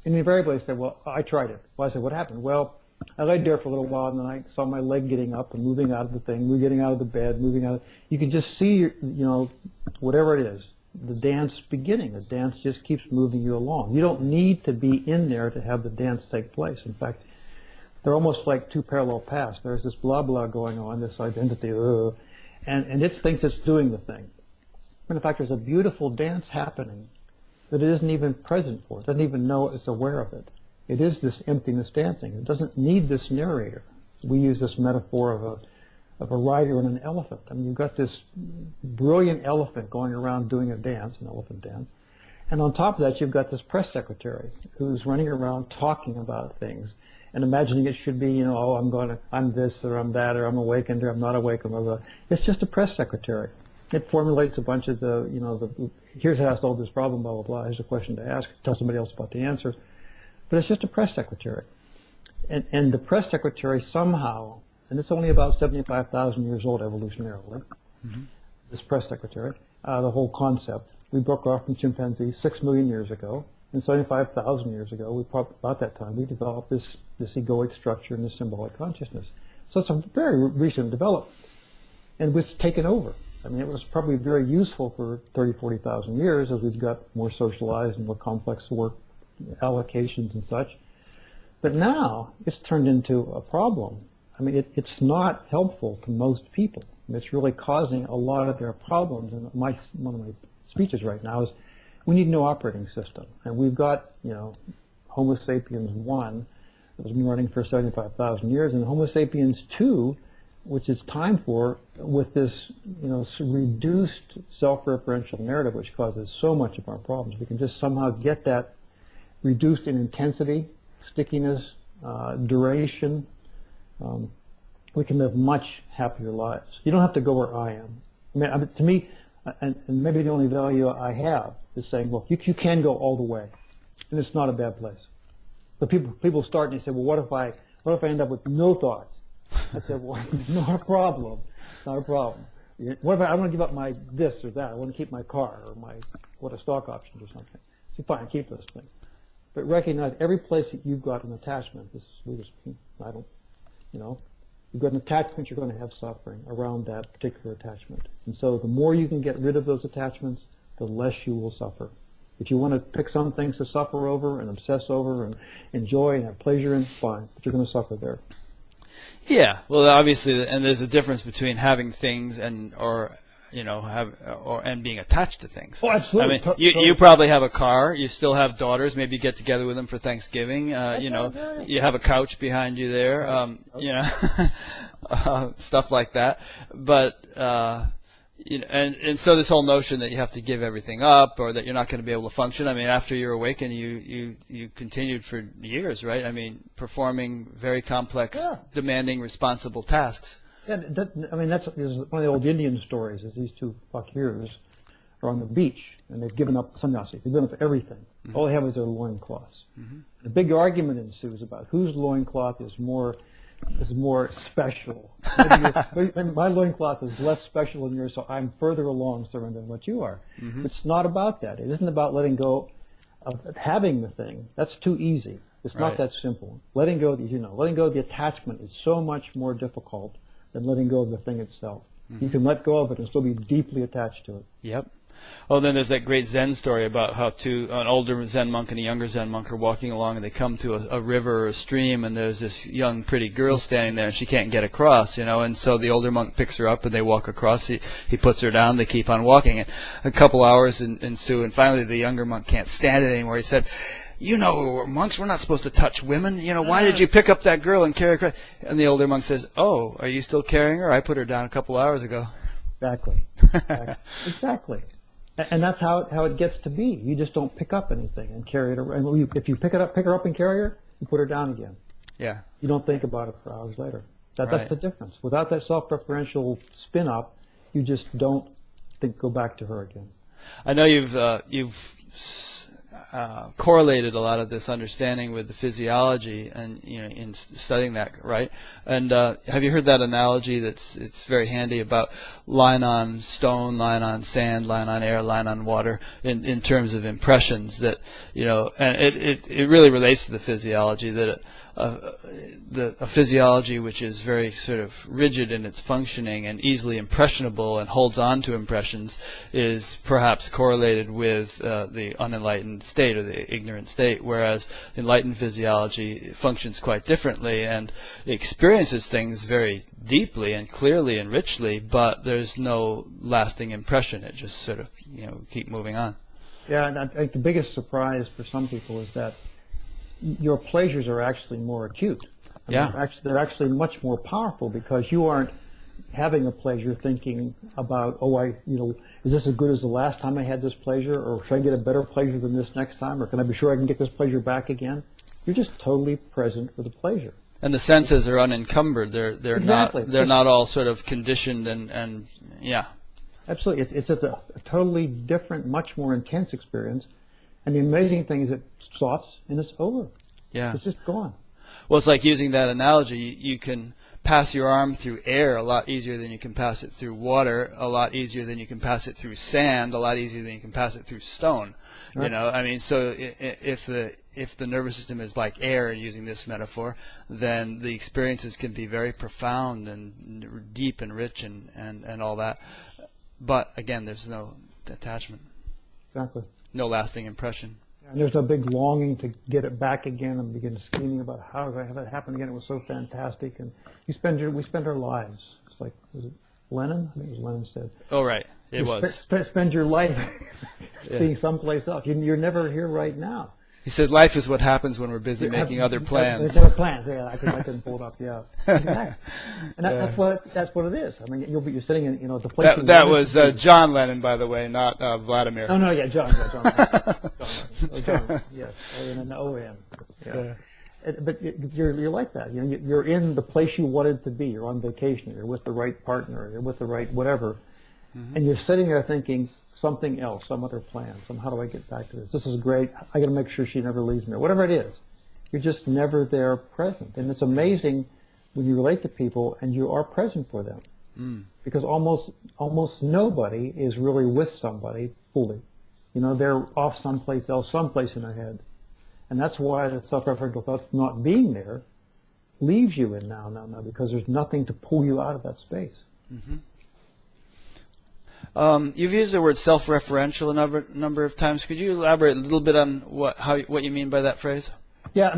S2: And invariably I said, well, I tried it. Well, I said, what happened? Well, I laid there for a little while, and then I saw my leg getting up and moving out of the thing, getting out of the bed, moving out. You can just see, whatever it is, the dance beginning. The dance just keeps moving you along. You don't need to be in there to have the dance take place. In fact, they're almost like two parallel paths. There's this blah, blah going on, this identity, and it thinks it's doing the thing. And in fact, there's a beautiful dance happening that it isn't even present for. It doesn't even know it's aware of it. It is this emptiness dancing. It doesn't need this narrator. We use this metaphor of a rider and an elephant. I mean, you've got this brilliant elephant going around doing a dance, an elephant dance, and on top of that, you've got this press secretary who's running around talking about things and imagining it should be, I'm this or I'm that or I'm awakened or I'm not awakened. Blah, blah. It's just a press secretary. It formulates a bunch of here's how to solve this problem, blah, blah, blah. Here's a question to ask. Tell somebody else about the answer. But it's just a press secretary. And the press secretary somehow, and it's only about 75,000 years old evolutionarily, this press secretary, the whole concept. We broke off from chimpanzees 6 million years ago, and 75,000 years ago, about that time, we developed this egoic structure and this symbolic consciousness. So it's a very recent development, and it's taken over. I mean, it was probably very useful for 30, 40,000 years as we've got more socialized and more complex work allocations and such. But now it's turned into a problem. I mean, it's not helpful to most people. I mean, it's really causing a lot of their problems. And one of my speeches right now is we need a new operating system. And we've got, Homo sapiens 1 that was been running for 75,000 years, and Homo sapiens 2, which it's time for, with this, reduced self-referential narrative, which causes so much of our problems. We can just somehow get that reduced in intensity, stickiness, duration. We can live much happier lives. You don't have to go where I am. I mean to me, and maybe the only value I have is saying, look, you can go all the way, and it's not a bad place. But people start and they say, well, what if I end up with no thoughts? I said, well, it's not a problem. It's not a problem. What if I want to give up my this or that? I want to keep my car or a stock option or something. So fine, keep those things. But recognize every place that you've got an attachment. You've got an attachment, you're going to have suffering around that particular attachment. And so the more you can get rid of those attachments, the less you will suffer. If you want to pick some things to suffer over and obsess over and enjoy and have pleasure in, fine, but you're going to suffer there.
S1: Yeah, well, obviously, and there's a difference between having things or and being attached to things.
S2: Oh, absolutely.
S1: I mean, you probably have a car. You still have daughters. Maybe get together with them for Thanksgiving. You have a couch behind you there. Stuff like that. But and so this whole notion that you have to give everything up or that you're not going to be able to function. I mean, after you're awakened, you continued for years, right? I mean, performing very complex, demanding, responsible tasks.
S2: Yeah, that's one of the old Indian stories. Is these two fakirs are on the beach and they've given up sannyasi. They've given up everything. Mm-hmm. All they have is their loincloths. Mm-hmm. The big argument ensues about whose loincloth is more special. My loincloth is less special than yours, so I'm further along, Seren, than what you are. Mm-hmm. It's not about that. It isn't about letting go of having the thing. That's too easy. It's not that simple. Letting go of the attachment is so much more difficult than letting go of the thing itself. Mm-hmm. You can let go of it and still be deeply attached to it.
S1: Yep. Oh, then there's that great Zen story about how an older Zen monk and a younger Zen monk are walking along, and they come to a river or a stream, and there's this young, pretty girl standing there, and she can't get across, and so the older monk picks her up, and they walk across. He puts her down. They keep on walking. And a couple hours ensue, and finally the younger monk can't stand it anymore. He said, monks, we're not supposed to touch women. Why did you pick up that girl and carry her across? And the older monk says, oh, are you still carrying her? I put her down a couple hours ago.
S2: Exactly. Exactly. And that's how it gets to be. You just don't pick up anything and carry it around. If you pick her up and carry her, you put her down again.
S1: Yeah.
S2: You don't think about it for hours later. That's the difference. Without that self-referential spin-up, you just don't go back to her again.
S1: I know you've correlated a lot of this understanding with the physiology, and in studying that, right? And have you heard that analogy? It's very handy about lying on stone, lying on sand, lying on air, lying on water, in terms of impressions. That and it really relates to the physiology, that a physiology which is very sort of rigid in its functioning and easily impressionable and holds on to impressions is perhaps correlated with the unenlightened state or the ignorant state, whereas enlightened physiology functions quite differently and experiences things very deeply and clearly and richly, but there's no lasting impression. It just sort of keep moving on.
S2: Yeah, and I think the biggest surprise for some people is that your pleasures are actually more acute. They're actually much more powerful because you aren't having a pleasure thinking about, is this as good as the last time I had this pleasure, or should I get a better pleasure than this next time, or can I be sure I can get this pleasure back again? You're just totally present for the pleasure.
S1: And the senses are unencumbered. They're not all sort of conditioned and yeah.
S2: Absolutely. It's a totally different, much more intense experience. And the amazing thing is it stops and it's over.
S1: Yeah.
S2: It's just gone.
S1: Well, it's like using that analogy. You can pass your arm through air a lot easier than you can pass it through water, a lot easier than you can pass it through sand, a lot easier than you can pass it through stone. Right. So if the nervous system is like air, using this metaphor, then the experiences can be very profound and deep and rich and all that. But again, there's no attachment.
S2: Exactly.
S1: No lasting impression.
S2: And there's no big longing to get it back again and begin scheming about how do I have it happen again. It was so fantastic. And we spend our lives. It's like, was it Lenin? I think it was Lenin said.
S1: Oh, right. It was.
S2: Spend your life being someplace else. You're never here right now.
S1: He said life is what happens when we're busy making other plans.
S2: Other plans, yeah. I couldn't pull it up, yeah. Exactly. And that's what it is. I mean, you're sitting in, the place.
S1: That was John Lennon, by the way, not Vladimir.
S2: Oh, no, yeah, John. John, yes. O-N. Yeah. But you're like that. You're in the place you wanted to be. You're on vacation. You're with the right partner. You're with the right whatever. Mm-hmm. And you're sitting there thinking, something else, some other plan, how do I get back to this? This is great. I got to make sure she never leaves me, or whatever it is. You're just never there present. And it's amazing when you relate to people and you are present for them. Because almost nobody is really with somebody fully. They're off someplace else, someplace in their head. And that's why the self-referential thought not being there leaves you in now, because there's nothing to pull you out of that space.
S1: Mm-hmm. You've used the word self-referential a number of times. Could you elaborate a little bit on what you mean by that phrase?
S2: Yeah,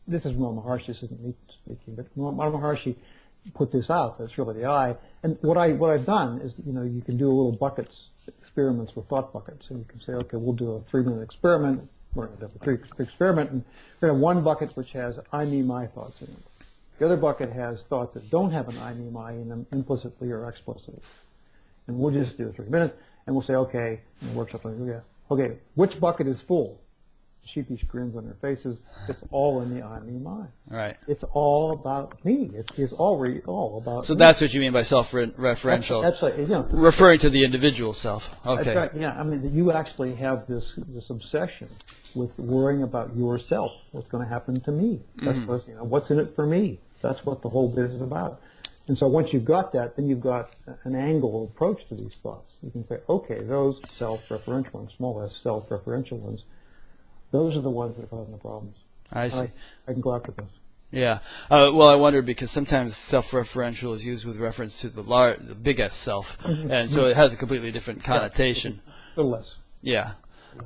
S2: this is Ramana Maharshi, this isn't me speaking, but Ramana Maharshi put this out. That's really the I. And what I've done is, you can do a little buckets experiments with thought buckets, and you can say, okay, we'll do a 3-minute experiment. We're going to do a 3 experiment, and we're going to have one bucket which has I, me, my thoughts in it. The other bucket has thoughts that don't have an I, me, my in them implicitly or explicitly. And we'll just do 3 minutes, and we'll say, okay, in the workshop, okay, which bucket is full? Sheepish grins on their faces. It's all in the I, me, my.
S1: Right.
S2: It's all about me. It's already all about
S1: So
S2: me.
S1: that's what you mean by self-referential.
S2: That's right.
S1: Referring to the individual self. Okay.
S2: That's right. Yeah. I mean, you actually have this obsession with worrying about yourself. What's going to happen to me? That's what's in it for me. That's what the whole bit is about. And so once you've got that, then you've got an angle approach to these thoughts. You can say, okay, those self-referential ones, small s self-referential ones, those are the ones that are causing the problems.
S1: I see.
S2: I can go after those.
S1: Yeah. Well, I wonder because sometimes self-referential is used with reference to the big S self, and so it has a completely different connotation.
S2: A little less.
S1: Yeah.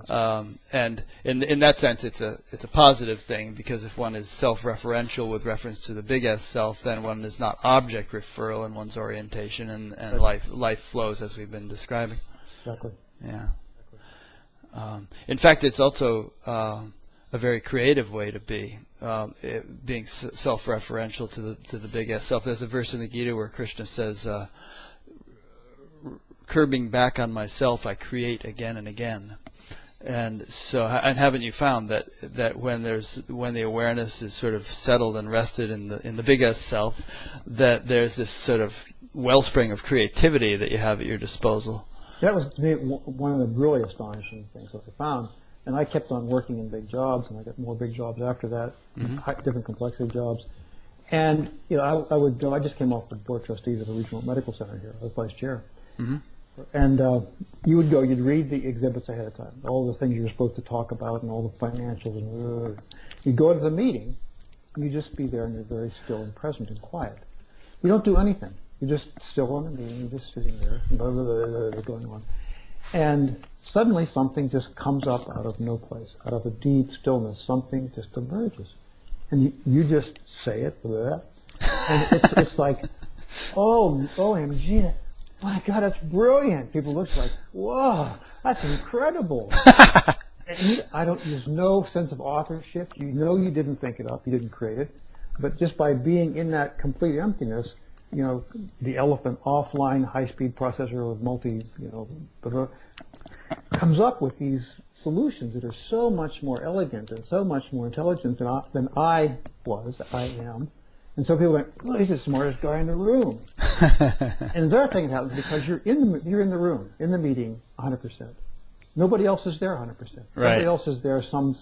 S1: And in that sense, it's a positive thing because if one is self-referential with reference to the big S self, then one is not object referral in one's orientation, and life flows as we've been describing.
S2: Exactly.
S1: Yeah. In fact, it's also a very creative way to be, being self-referential to the big S self. There's a verse in the Gita where Krishna says, "Curbing back on myself, I create again and again." And so, and haven't you found that when the awareness is sort of settled and rested in the big S self, that there's this sort of wellspring of creativity that you have at your disposal.
S2: That was, to me, one of the really astonishing things that I found. And I kept on working in big jobs, and I got more big jobs after that, different complexity jobs. And, I would go, I just came off the board of trustees at a regional medical center here. I was vice chair. And you would go, you'd read the exhibits ahead of time, all the things you were supposed to talk about and all the financials. And you'd go to the meeting, and you'd just be there, and you're very still and present and quiet. You don't do anything. You're just still on the meeting, you're just sitting there, going on. And suddenly something just comes up out of no place, out of a deep stillness, something just emerges. And you just say it, and it's like, oh, OMG, my God, that's brilliant. People look like, whoa, that's incredible. And there's no sense of authorship. You didn't think it up, you didn't create it. But just by being in that complete emptiness, the elephant offline high-speed processor with comes up with these solutions that are so much more elegant and so much more intelligent than I am. And so people went, well, he's the smartest guy in the room. And the other thing that happens, because you're in the room, in the meeting, 100%. Nobody else is there 100%.
S1: Right.
S2: Somebody else is there some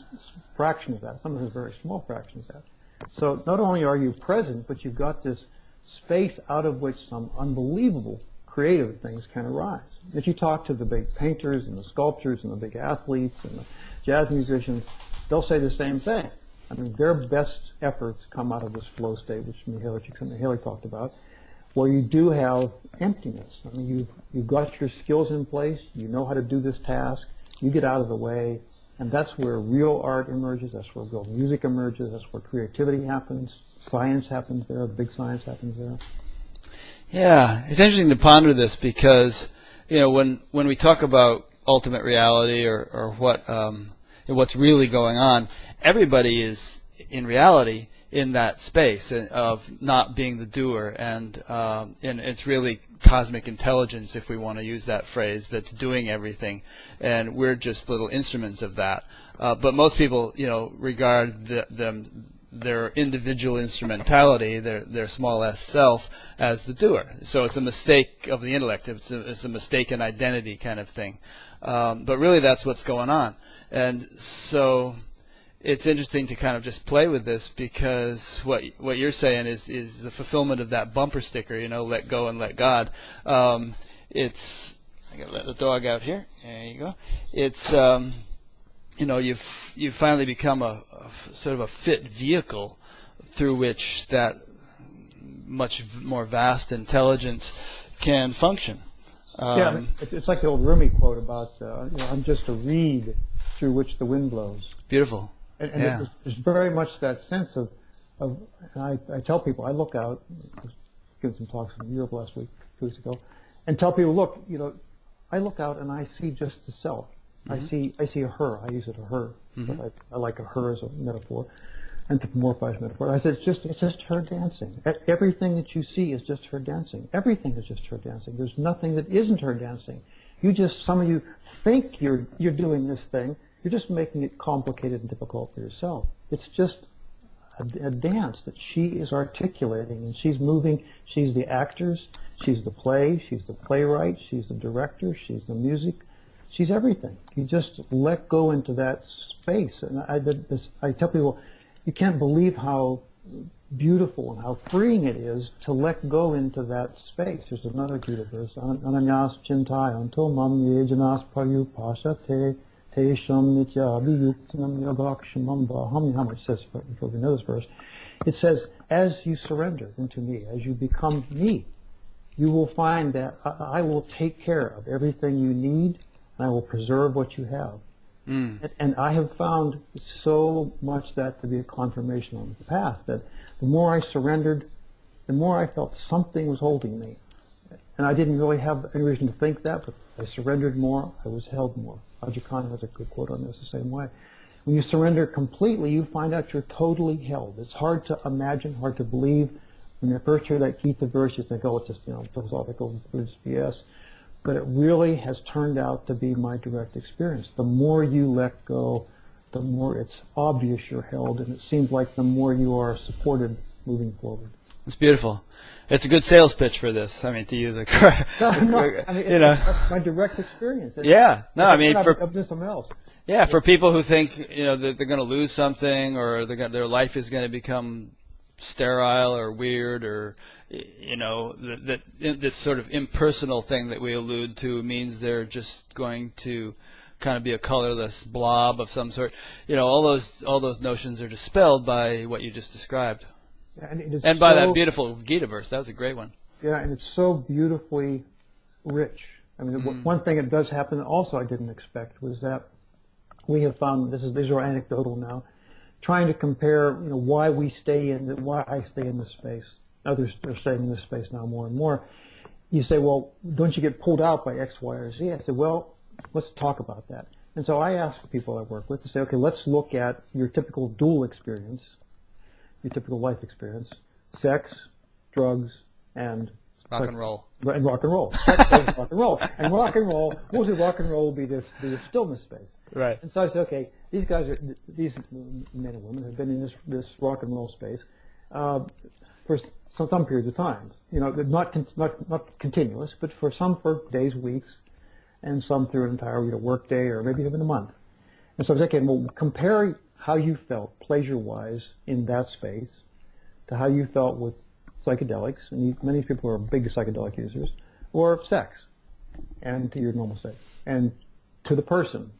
S2: fraction of that. Some of it is a very small fraction of that. So not only are you present, but you've got this space out of which some unbelievable creative things can arise. If you talk to the big painters and the sculptors and the big athletes and the jazz musicians, they'll say the same thing. I mean, their best efforts come out of this flow state, which Mihaly talked about, where you do have emptiness. I mean, you've got your skills in place, you know how to do this task, you get out of the way, and that's where real art emerges, that's where real music emerges, that's where creativity happens, science happens there, big science happens there.
S1: Yeah, it's interesting to ponder this because, when we talk about ultimate reality or what's really going on, everybody is in reality in that space of not being the doer, and it's really cosmic intelligence, if we want to use that phrase, that's doing everything, and we're just little instruments of that. But most people, regard their individual instrumentality, their small s self, as the doer. So it's a mistake of the intellect. It's a mistaken identity kind of thing. But really, that's what's going on, and so it's interesting to kind of just play with this, because what you're saying is the fulfillment of that bumper sticker, let go and let God. I gotta let the dog out here. There you go. It's you've finally become a sort of a fit vehicle through which that much more vast intelligence can function.
S2: It's like the old Rumi quote about I'm just a reed through which the wind blows.
S1: Beautiful.
S2: And there's very much that sense of and I tell people, I look out giving some talks in Europe last week, 2 weeks ago, and tell people, look, I look out and I see just the self. I see a her. I use it a her, but I like a her as a metaphor, anthropomorphized metaphor. I said it's just her dancing. Everything that you see is just her dancing. Everything is just her dancing. There's nothing that isn't her dancing. Some of you think you're doing this thing. You're just making it complicated and difficult for yourself. It's just a dance that she is articulating, and she's moving. She's the actors. She's the play. She's the playwright. She's the director. She's the music. She's everything. You just let go into that space. And I tell people, you can't believe how beautiful and how freeing it is to let go into that space. There's another Gita verse, Ananyas Chintayanto Mam Yejanas Payupasate Tesham Nitya Abhiyuktinam Yogakshamam Vaham. How much says before we know this verse? It says, as you surrender into me, as you become me, you will find that I will take care of everything you need, and I will preserve what you have. And I have found so much that to be a confirmation on the path, that the more I surrendered, the more I felt something was holding me. And I didn't really have any reason to think that, but I surrendered more, I was held more. Ajay Khan has a good quote on this the same way. When you surrender completely, you find out you're totally held. It's hard to imagine, hard to believe. When you first hear that Gita verse, you think, oh, it's just, philosophical, Buddhist BS. But it really has turned out to be my direct experience. The more you let go, the more it's obvious you're held, and it seems like the more you are supported moving forward.
S1: It's beautiful. It's a good sales pitch for this. I mean, to use a
S2: it's my direct experience.
S1: For
S2: something else.
S1: Yeah, for people who think that they're going to lose something, or their life is going to become sterile or weird, or that this sort of impersonal thing that we allude to means they're just going to kind of be a colorless blob of some sort. All those notions are dispelled by what you just described. And by that beautiful Gita verse. That was a great one.
S2: Yeah, and it's so beautifully rich. I mean, one thing that does happen also I didn't expect was that we have found, these are anecdotal now, trying to compare, why I stay in this space. Others are staying in this space now more and more. You say, well, don't you get pulled out by X, Y, or Z? I said, well, let's talk about that. And so I ask people I work with to say, okay, let's look at your typical dual experience, your typical life experience: sex, drugs, and
S1: rock and roll.
S2: And rock and roll. Sex, drugs, rock and roll. And rock and roll, mostly rock and roll will be the stillness space.
S1: Right.
S2: And so I said, okay, these men and women have been in this rock and roll space for some periods of time. Not continuous, but for days, weeks, and some through an entire work day, or maybe even a month. And so I said, okay, well, compare how you felt pleasure-wise in that space to how you felt with psychedelics, and many people are big psychedelic users, or sex, and to your normal state, and to the person.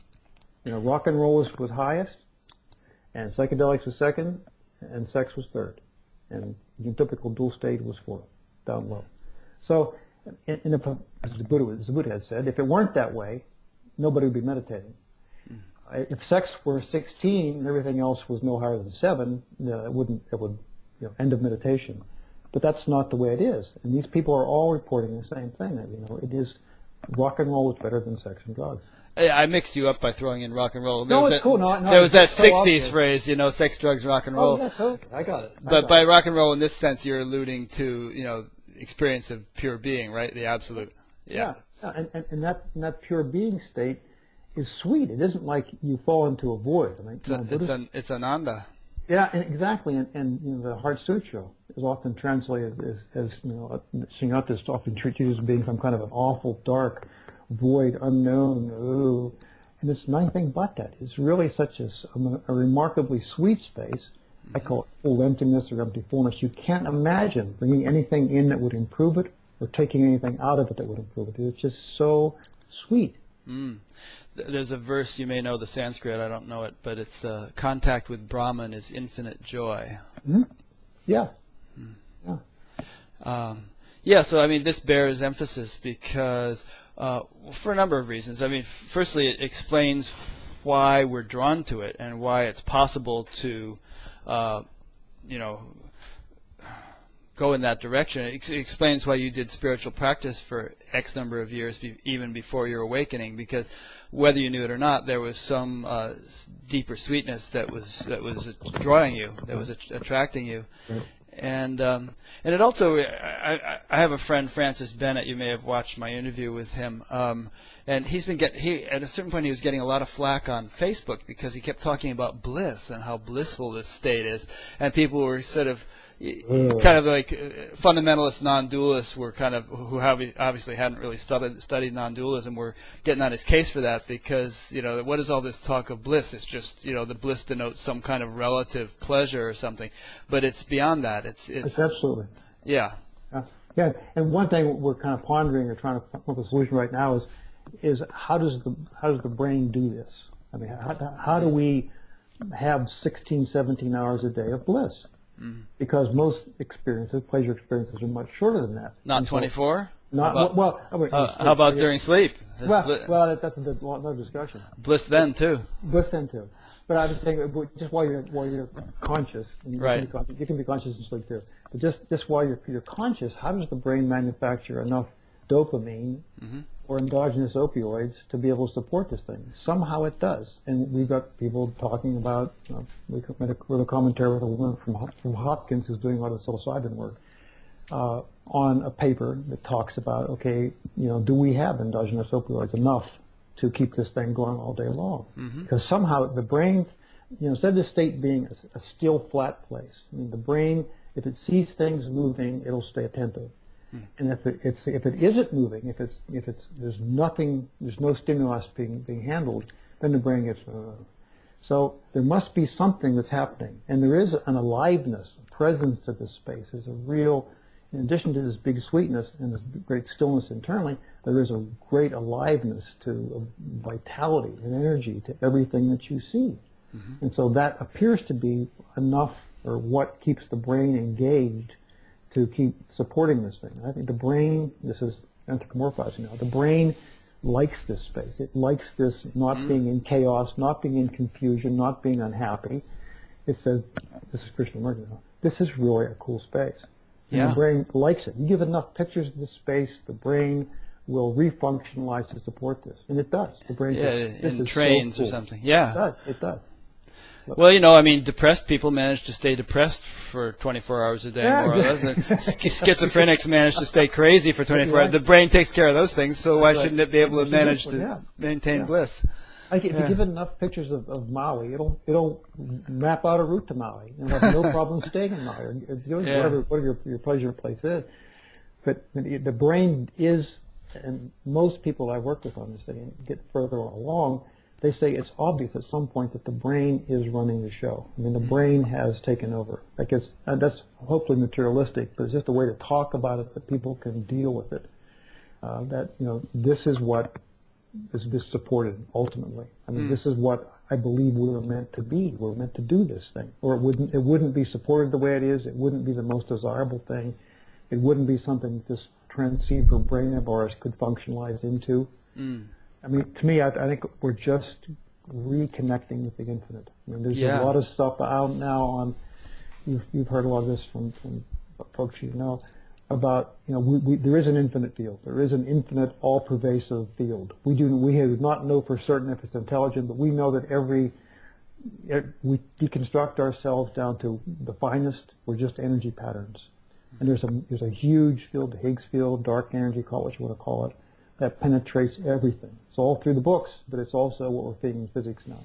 S2: Rock and roll was highest, and psychedelics was second, and sex was third, and your typical dual state was fourth, down low. So, as the Buddha had said, if it weren't that way, nobody would be meditating. If sex were 16 and everything else was no higher than 7, it would end of meditation. But that's not the way it is. And these people are all reporting the same thing. That, it is rock and roll is better than sex and drugs.
S1: I mixed you up by throwing in rock and roll.
S2: There was cool.
S1: There was that 60s phrase, sex, drugs, rock and roll.
S2: Oh, yeah, totally. I got it.
S1: But by rock and roll, in this sense, you're alluding to, experience of pure being, right? The absolute. Yeah.
S2: And that pure being state is sweet. It isn't like you fall into a void.
S1: It's ananda.
S2: Yeah, exactly. And the Heart Sutra is often translated as Shinata is often treated as being some kind of an awful, dark, void, unknown. Ooh. And it's nothing but that. It's really such a remarkably sweet space. I call it full emptiness or empty fullness. You can't imagine bringing anything in that would improve it, or taking anything out of it that would improve it. It's just so sweet.
S1: There's a verse, you may know the Sanskrit, I don't know it, but it's contact with Brahman is infinite joy.
S2: Mm-hmm. Yeah.
S1: Yeah, so this bears emphasis because for a number of reasons. Firstly, it explains why we're drawn to it and why it's possible to, go in that direction. It explains why you did spiritual practice for X number of years, even before your awakening, because whether you knew it or not, there was some deeper sweetness that was drawing you, that was attracting you. And it also, I have a friend, Francis Bennett. You may have watched my interview with him. And he's been at a certain point he was getting a lot of flack on Facebook because he kept talking about bliss and how blissful this state is, and people were sort of kind of like fundamentalist non-dualists were kind of, who obviously hadn't really studied non-dualism, were getting on his case for that because, you know, what is all this talk of bliss? It's just, you know, the bliss denotes some kind of relative pleasure or something, but it's beyond that. It's
S2: absolutely.
S1: Yeah.
S2: Yeah, and one thing we're kind of pondering or trying to come up with a solution right now is how does the brain do this? I mean, how do we have 16, 17 hours a day of bliss? Mm-hmm. Because most experiences, pleasure experiences, are much shorter than that.
S1: Not 24?
S2: How
S1: about during sleep?
S2: Well, that's another discussion.
S1: Bliss then too.
S2: Bliss then too. But I was saying, just while you're conscious, and
S1: right?
S2: You can be conscious in sleep too. But just while you're conscious, how does the brain manufacture enough dopamine or endogenous opioids to be able to support this thing? Somehow it does. And we've got people talking about, we wrote a commentary with a woman from Hopkins who's doing a lot of psilocybin work on a paper that talks about, okay, do we have endogenous opioids enough to keep this thing going all day long? Because somehow the brain, instead of the state being a still, flat place, I mean, the brain, if it sees things moving, it'll stay attentive. And if it isn't moving, there's no stimulus being handled, then the brain gets. So there must be something that's happening, and there is an aliveness, a presence to this space. There's a real, in addition to this big sweetness and this great stillness internally, there is a great aliveness to vitality and energy to everything that you see. And so that appears to be enough, or what keeps the brain engaged to keep supporting this thing. I think the brain, this is anthropomorphizing now, the brain likes this space. It likes this not being in chaos, not being in confusion, not being unhappy. It says, this is Krishna Murthy now, this is really a cool space. And the brain likes it. You give enough pictures of this space, the brain will refunctionalize to support this. And it does. The brain says, this
S1: in
S2: is
S1: trains
S2: so cool.
S1: or something. Yeah.
S2: It does.
S1: Well, depressed people manage to stay depressed for 24 hours a day, more or less. Schizophrenics manage to stay crazy for 24 hours. The brain takes care of those things, so why shouldn't it be able to manage to maintain bliss?
S2: Like if you give it enough pictures of Maui, it'll map out a route to Maui. You'll have no problem staying in Maui, whatever your pleasure place is. But the brain is, and most people I work with on this thing get further along, they say it's obvious at some point that the brain is running the show. I mean, the brain has taken over. That's hopefully materialistic, but it's just a way to talk about it that people can deal with it. This is what is supported ultimately. I mean, this is what I believe we were meant to be. We're meant to do this thing, or it wouldn't be supported the way it is. It wouldn't be the most desirable thing. It wouldn't be something this transceiver brain of ours could functionalize into. I mean, to me, I think we're just reconnecting with the infinite. I mean, there's a lot of stuff out now on, you've heard a lot of this from folks about, there is an infinite field. There is an infinite, all-pervasive field. We do not know for certain if it's intelligent, but we know that we deconstruct ourselves down to the finest. We're just energy patterns. And there's a huge field, the Higgs field, dark energy, call it what you want to call it, that penetrates everything. It's all through the books, but it's also what we're feeding in physics now.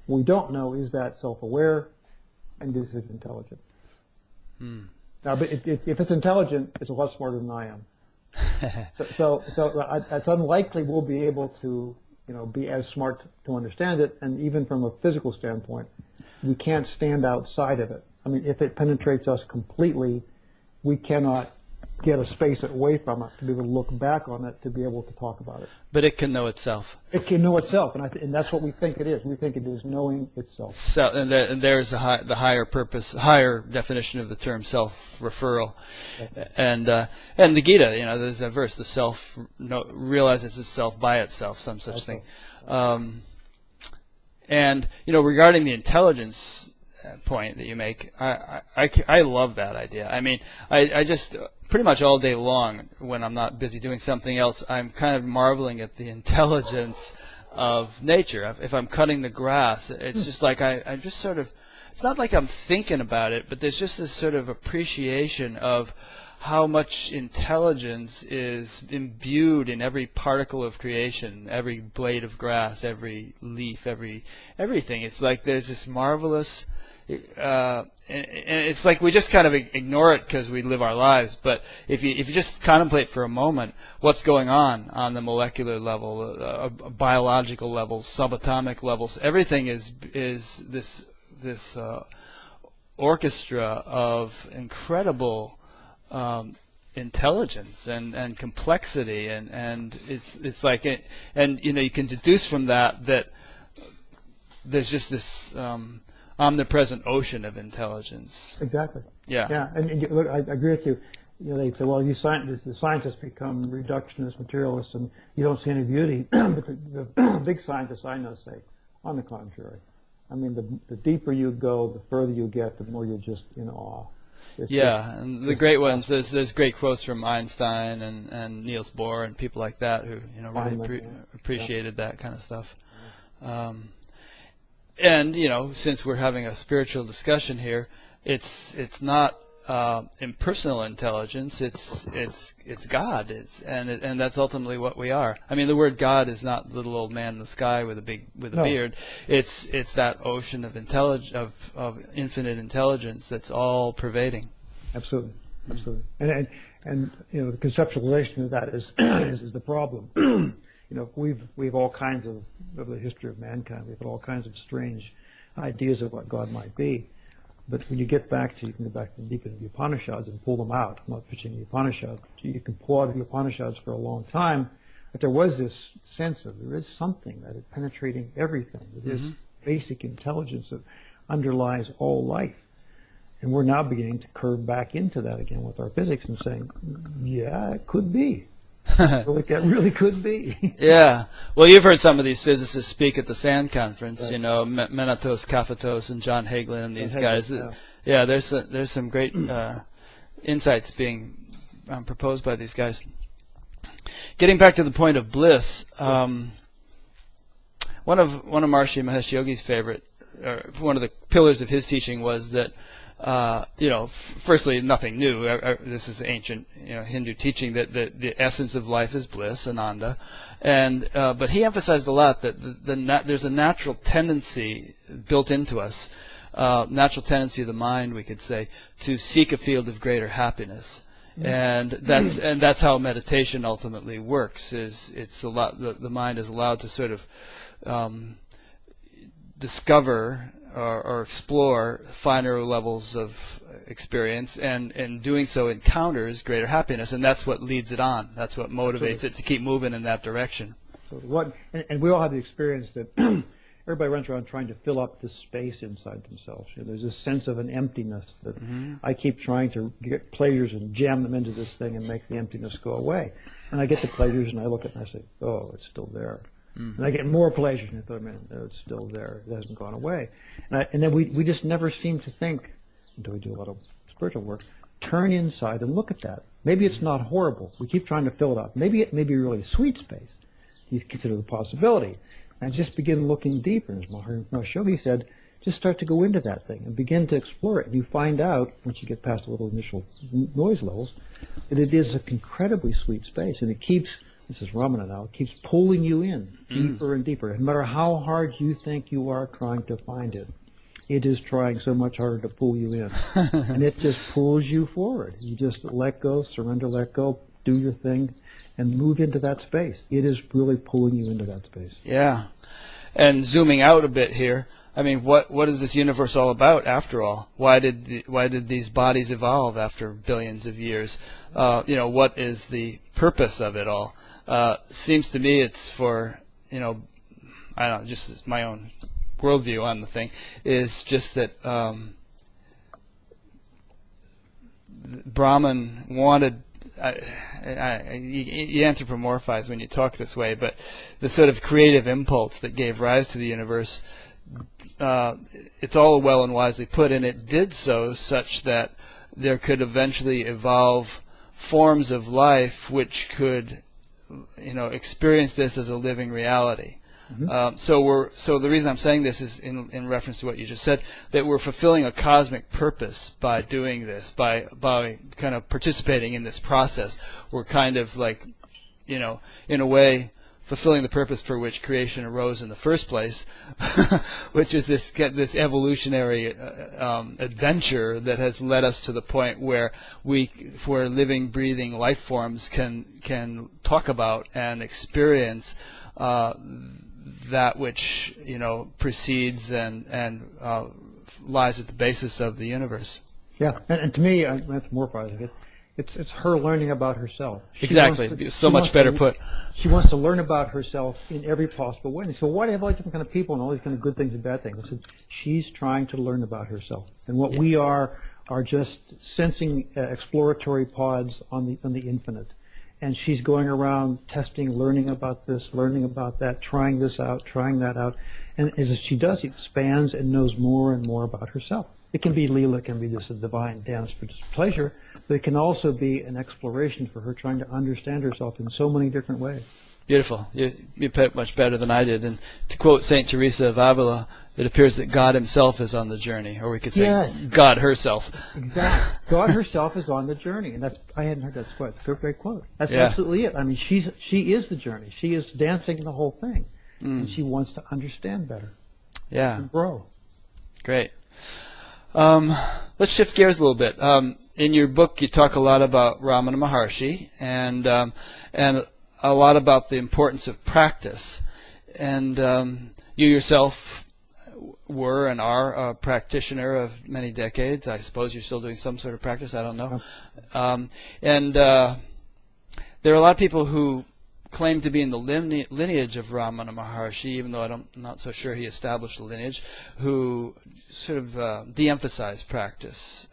S2: What we don't know is that self-aware and is it intelligent. Now, but if it's intelligent, it's a lot smarter than I am. so it's unlikely we'll be able to, be as smart to understand it. And even from a physical standpoint, we can't stand outside of it. I mean, if it penetrates us completely, we cannot get a space away from it to be able to look back on it, to be able to talk about it.
S1: But it can know itself.
S2: It can know itself, and that's what we think it is. We think it is knowing itself.
S1: So, and there's the higher purpose, higher definition of the term self-referral. Okay. And the Gita, there's a verse, the self realizes itself by itself, some such thing. And regarding the intelligence point that you make. I love that idea. I mean, I just pretty much all day long when I'm not busy doing something else, I'm kind of marveling at the intelligence of nature. If I'm cutting the grass, it's just like I'm just sort of, it's not like I'm thinking about it, but there's just this sort of appreciation of how much intelligence is imbued in every particle of creation, every blade of grass, every leaf, everything. It's like there's this marvelous, and it's like we just kind of ignore it because we live our lives. But if you just contemplate for a moment what's going on the molecular level, biological levels, subatomic levels, everything is this orchestra of incredible intelligence and complexity, and it's like it, and you can deduce from that there's just this omnipresent ocean of intelligence.
S2: Exactly.
S1: Yeah.
S2: Yeah, and look, I agree with you. They say, well, the scientists become reductionist, materialists, and you don't see any beauty. But the big scientists I know say, on the contrary. I mean, the deeper you go, the further you get, the more you're just in awe.
S1: And the great ones. There's great quotes from Einstein and Niels Bohr and people like that who really appreciated that kind of stuff. And since we're having a spiritual discussion here, it's not impersonal intelligence. It's God. And that's ultimately what we are. I mean, the word God is not the little old man in the sky with a beard. It's that ocean of of infinite intelligence that's all pervading.
S2: Absolutely. And the conceptualization of that is the problem. We've all kinds of the history of mankind. We've got all kinds of strange ideas of what God might be. But when you can go back to deep into the Upanishads and pull them out. I'm not pitching the Upanishads. You can pull out the Upanishads for a long time, but there was this sense of there is something that is penetrating everything. This basic intelligence that underlies all life. And we're now beginning to curve back into that again with our physics and saying, yeah, it could be. That really could be.
S1: Yeah. Well, you've heard some of these physicists speak at the SAND conference. Right. Menatos Kafatos and John Hagelin and these guys. Yeah. There's some great insights being proposed by these guys. Getting back to the point of bliss, one of Maharishi Mahesh Yogi's favorite, one of the pillars of his teaching was that. Firstly, nothing new. This is ancient, Hindu teaching that the essence of life is bliss, ananda, but he emphasized a lot that there's a natural tendency built into us, natural tendency of the mind, we could say, to seek a field of greater happiness, and that's how meditation ultimately works. It's a lot. The mind is allowed to sort of discover. Or explore finer levels of experience, and in doing so encounters greater happiness, and that's what leads it on. That's what motivates it to keep moving in that direction.
S2: And we all have the experience that everybody runs around trying to fill up this space inside themselves. There's this sense of an emptiness that I keep trying to get pleasures and jam them into this thing and make the emptiness go away. And I get the pleasures and I look at it and I say, oh, it's still there. And I get more pleasure, and I thought, man, it's still there. It hasn't gone away. And then we just never seem to think, until we do a lot of spiritual work, turn inside and look at that. Maybe it's not horrible. We keep trying to fill it up. Maybe it may be really a sweet space. You consider the possibility. And just begin looking deeper. As Maharishi Yogi said, just start to go into that thing and begin to explore it. And you find out, once you get past the little initial noise levels, that it is an incredibly sweet space. And it keeps... This is Ramana now. It keeps pulling you in deeper and deeper. No matter how hard you think you are trying to find it, it is trying so much harder to pull you in. And it just pulls you forward. You just let go, surrender, let go, do your thing, and move into that space. It is really pulling you into that space.
S1: Yeah. And zooming out a bit here, I mean, what is this universe all about after all? Why did these bodies evolve after billions of years? What is the purpose of it all? Seems to me it's for, I don't know, just my own worldview on the thing, is just that Brahman wanted, you anthropomorphize when you talk this way, but the sort of creative impulse that gave rise to the universe it's all well and wisely put, and it did so such that there could eventually evolve forms of life which could, experience this as a living reality.
S2: Mm-hmm.
S1: So the reason I'm saying this is in reference to what you just said, that we're fulfilling a cosmic purpose by doing this, by kind of participating in this process. We're kind of like, in a way, fulfilling the purpose for which creation arose in the first place, which is this evolutionary adventure that has led us to the point where living, breathing life forms can talk about and experience that which precedes and lies at the basis of the universe.
S2: Yeah, and to me, that's more positive. It's her learning about herself.
S1: Exactly. So much better put.
S2: She wants to learn about herself in every possible way. And so why do you have all these different kind of people and all these kind of good things and bad things? She's trying to learn about herself. And what we are just sensing exploratory pods on the infinite. And she's going around testing, learning about this, learning about that, trying this out, trying that out. And as she does, she expands and knows more and more about herself. It can be Leela, it can be just a divine dance for just pleasure, but it can also be an exploration for her trying to understand herself in so many different ways.
S1: Beautiful. You put it much better than I did. And to quote St. Teresa of Avila, it appears that God himself is on the journey, or we could say
S2: yes.
S1: God herself.
S2: Exactly. God herself is on the journey, and I hadn't heard that quote. It's a great quote. That's absolutely it. I mean, she is the journey. She is dancing the whole thing, and she wants to understand better.
S1: Yeah.
S2: And grow.
S1: Great. Let's shift gears a little bit. In your book, you talk a lot about Ramana Maharshi and a lot about the importance of practice. And you yourself were and are a practitioner of many decades. I suppose you're still doing some sort of practice. I don't know. And there are a lot of people who claim to be in the lineage of Ramana Maharshi, even though I'm not so sure he established the lineage, who sort of de-emphasize practice,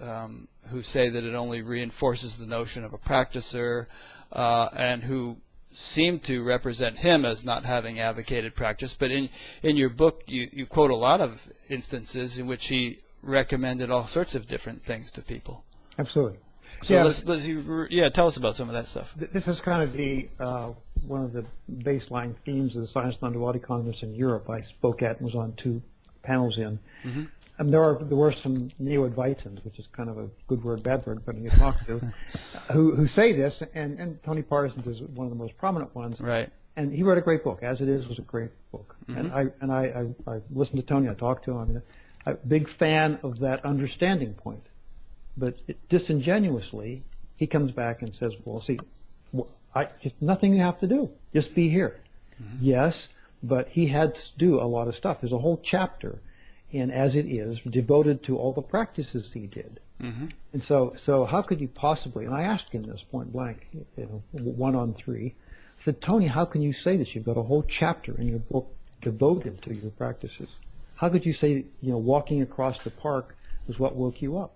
S1: who say that it only reinforces the notion of a practicer, and who seem to represent him as not having advocated practice. But in your book, you quote a lot of instances in which he recommended all sorts of different things to people.
S2: Absolutely.
S1: So tell us about some of that stuff.
S2: This is kind of the one of the baseline themes of the Science and Underbody Congress in Europe. I spoke at and was on 2 panels in. Mm-hmm. And there were some neo-Advaitins, which is kind of a good word, bad word, depending who you talk to, who say this, and Tony Parsons is one of the most prominent ones.
S1: Right.
S2: And he wrote a great book. As It Is was a great book. Mm-hmm. And I listened to Tony. I talked to him. I mean, I'm a big fan of that understanding point. But disingenuously, he comes back and says, well, see, it's nothing you have to do. Just be here. Mm-hmm. Yes, but he had to do a lot of stuff. There's a whole chapter in As It Is devoted to all the practices he did. Mm-hmm. And so how could you possibly, and I asked him this point blank, 1 on 3, I said, Tony, how can you say this? You've got a whole chapter in your book devoted to your practices. How could you say, walking across the park was what woke you up?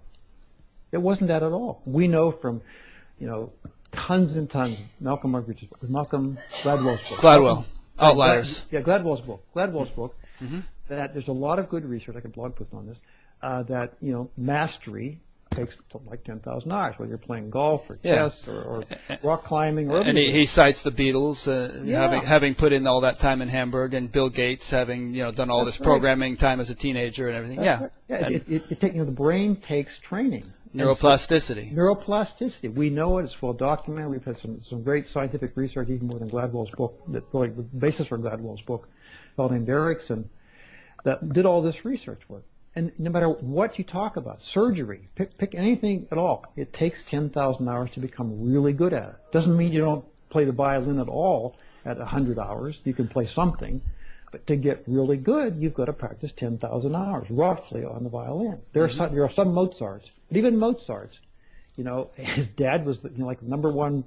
S2: It wasn't that at all. We know from, tons and tons, Malcolm Gladwell's book.
S1: Gladwell, Outliers.
S2: Gladwell's book, mm-hmm. that there's a lot of good research, I can blog post on this, that, mastery takes like 10,000 hours, whether you're playing golf or chess or rock climbing. Or
S1: and he cites the Beatles having put in all that time in Hamburg, and Bill Gates having done all this programming time as a teenager and everything.
S2: Right. Yeah, the brain takes training.
S1: Neuroplasticity.
S2: We know it. It's well documented. We've had some great scientific research, even more than Gladwell's book, that really the basis for Gladwell's book, a fellow named Erickson, that did all this research work. And no matter what you talk about, surgery, pick anything at all, it takes 10,000 hours to become really good at it. Doesn't mean you don't play the violin at all at 100 hours. You can play something. But to get really good, you've got to practice 10,000 hours, roughly, on the violin. There are some Mozarts, but even Mozart's, his dad was like number one,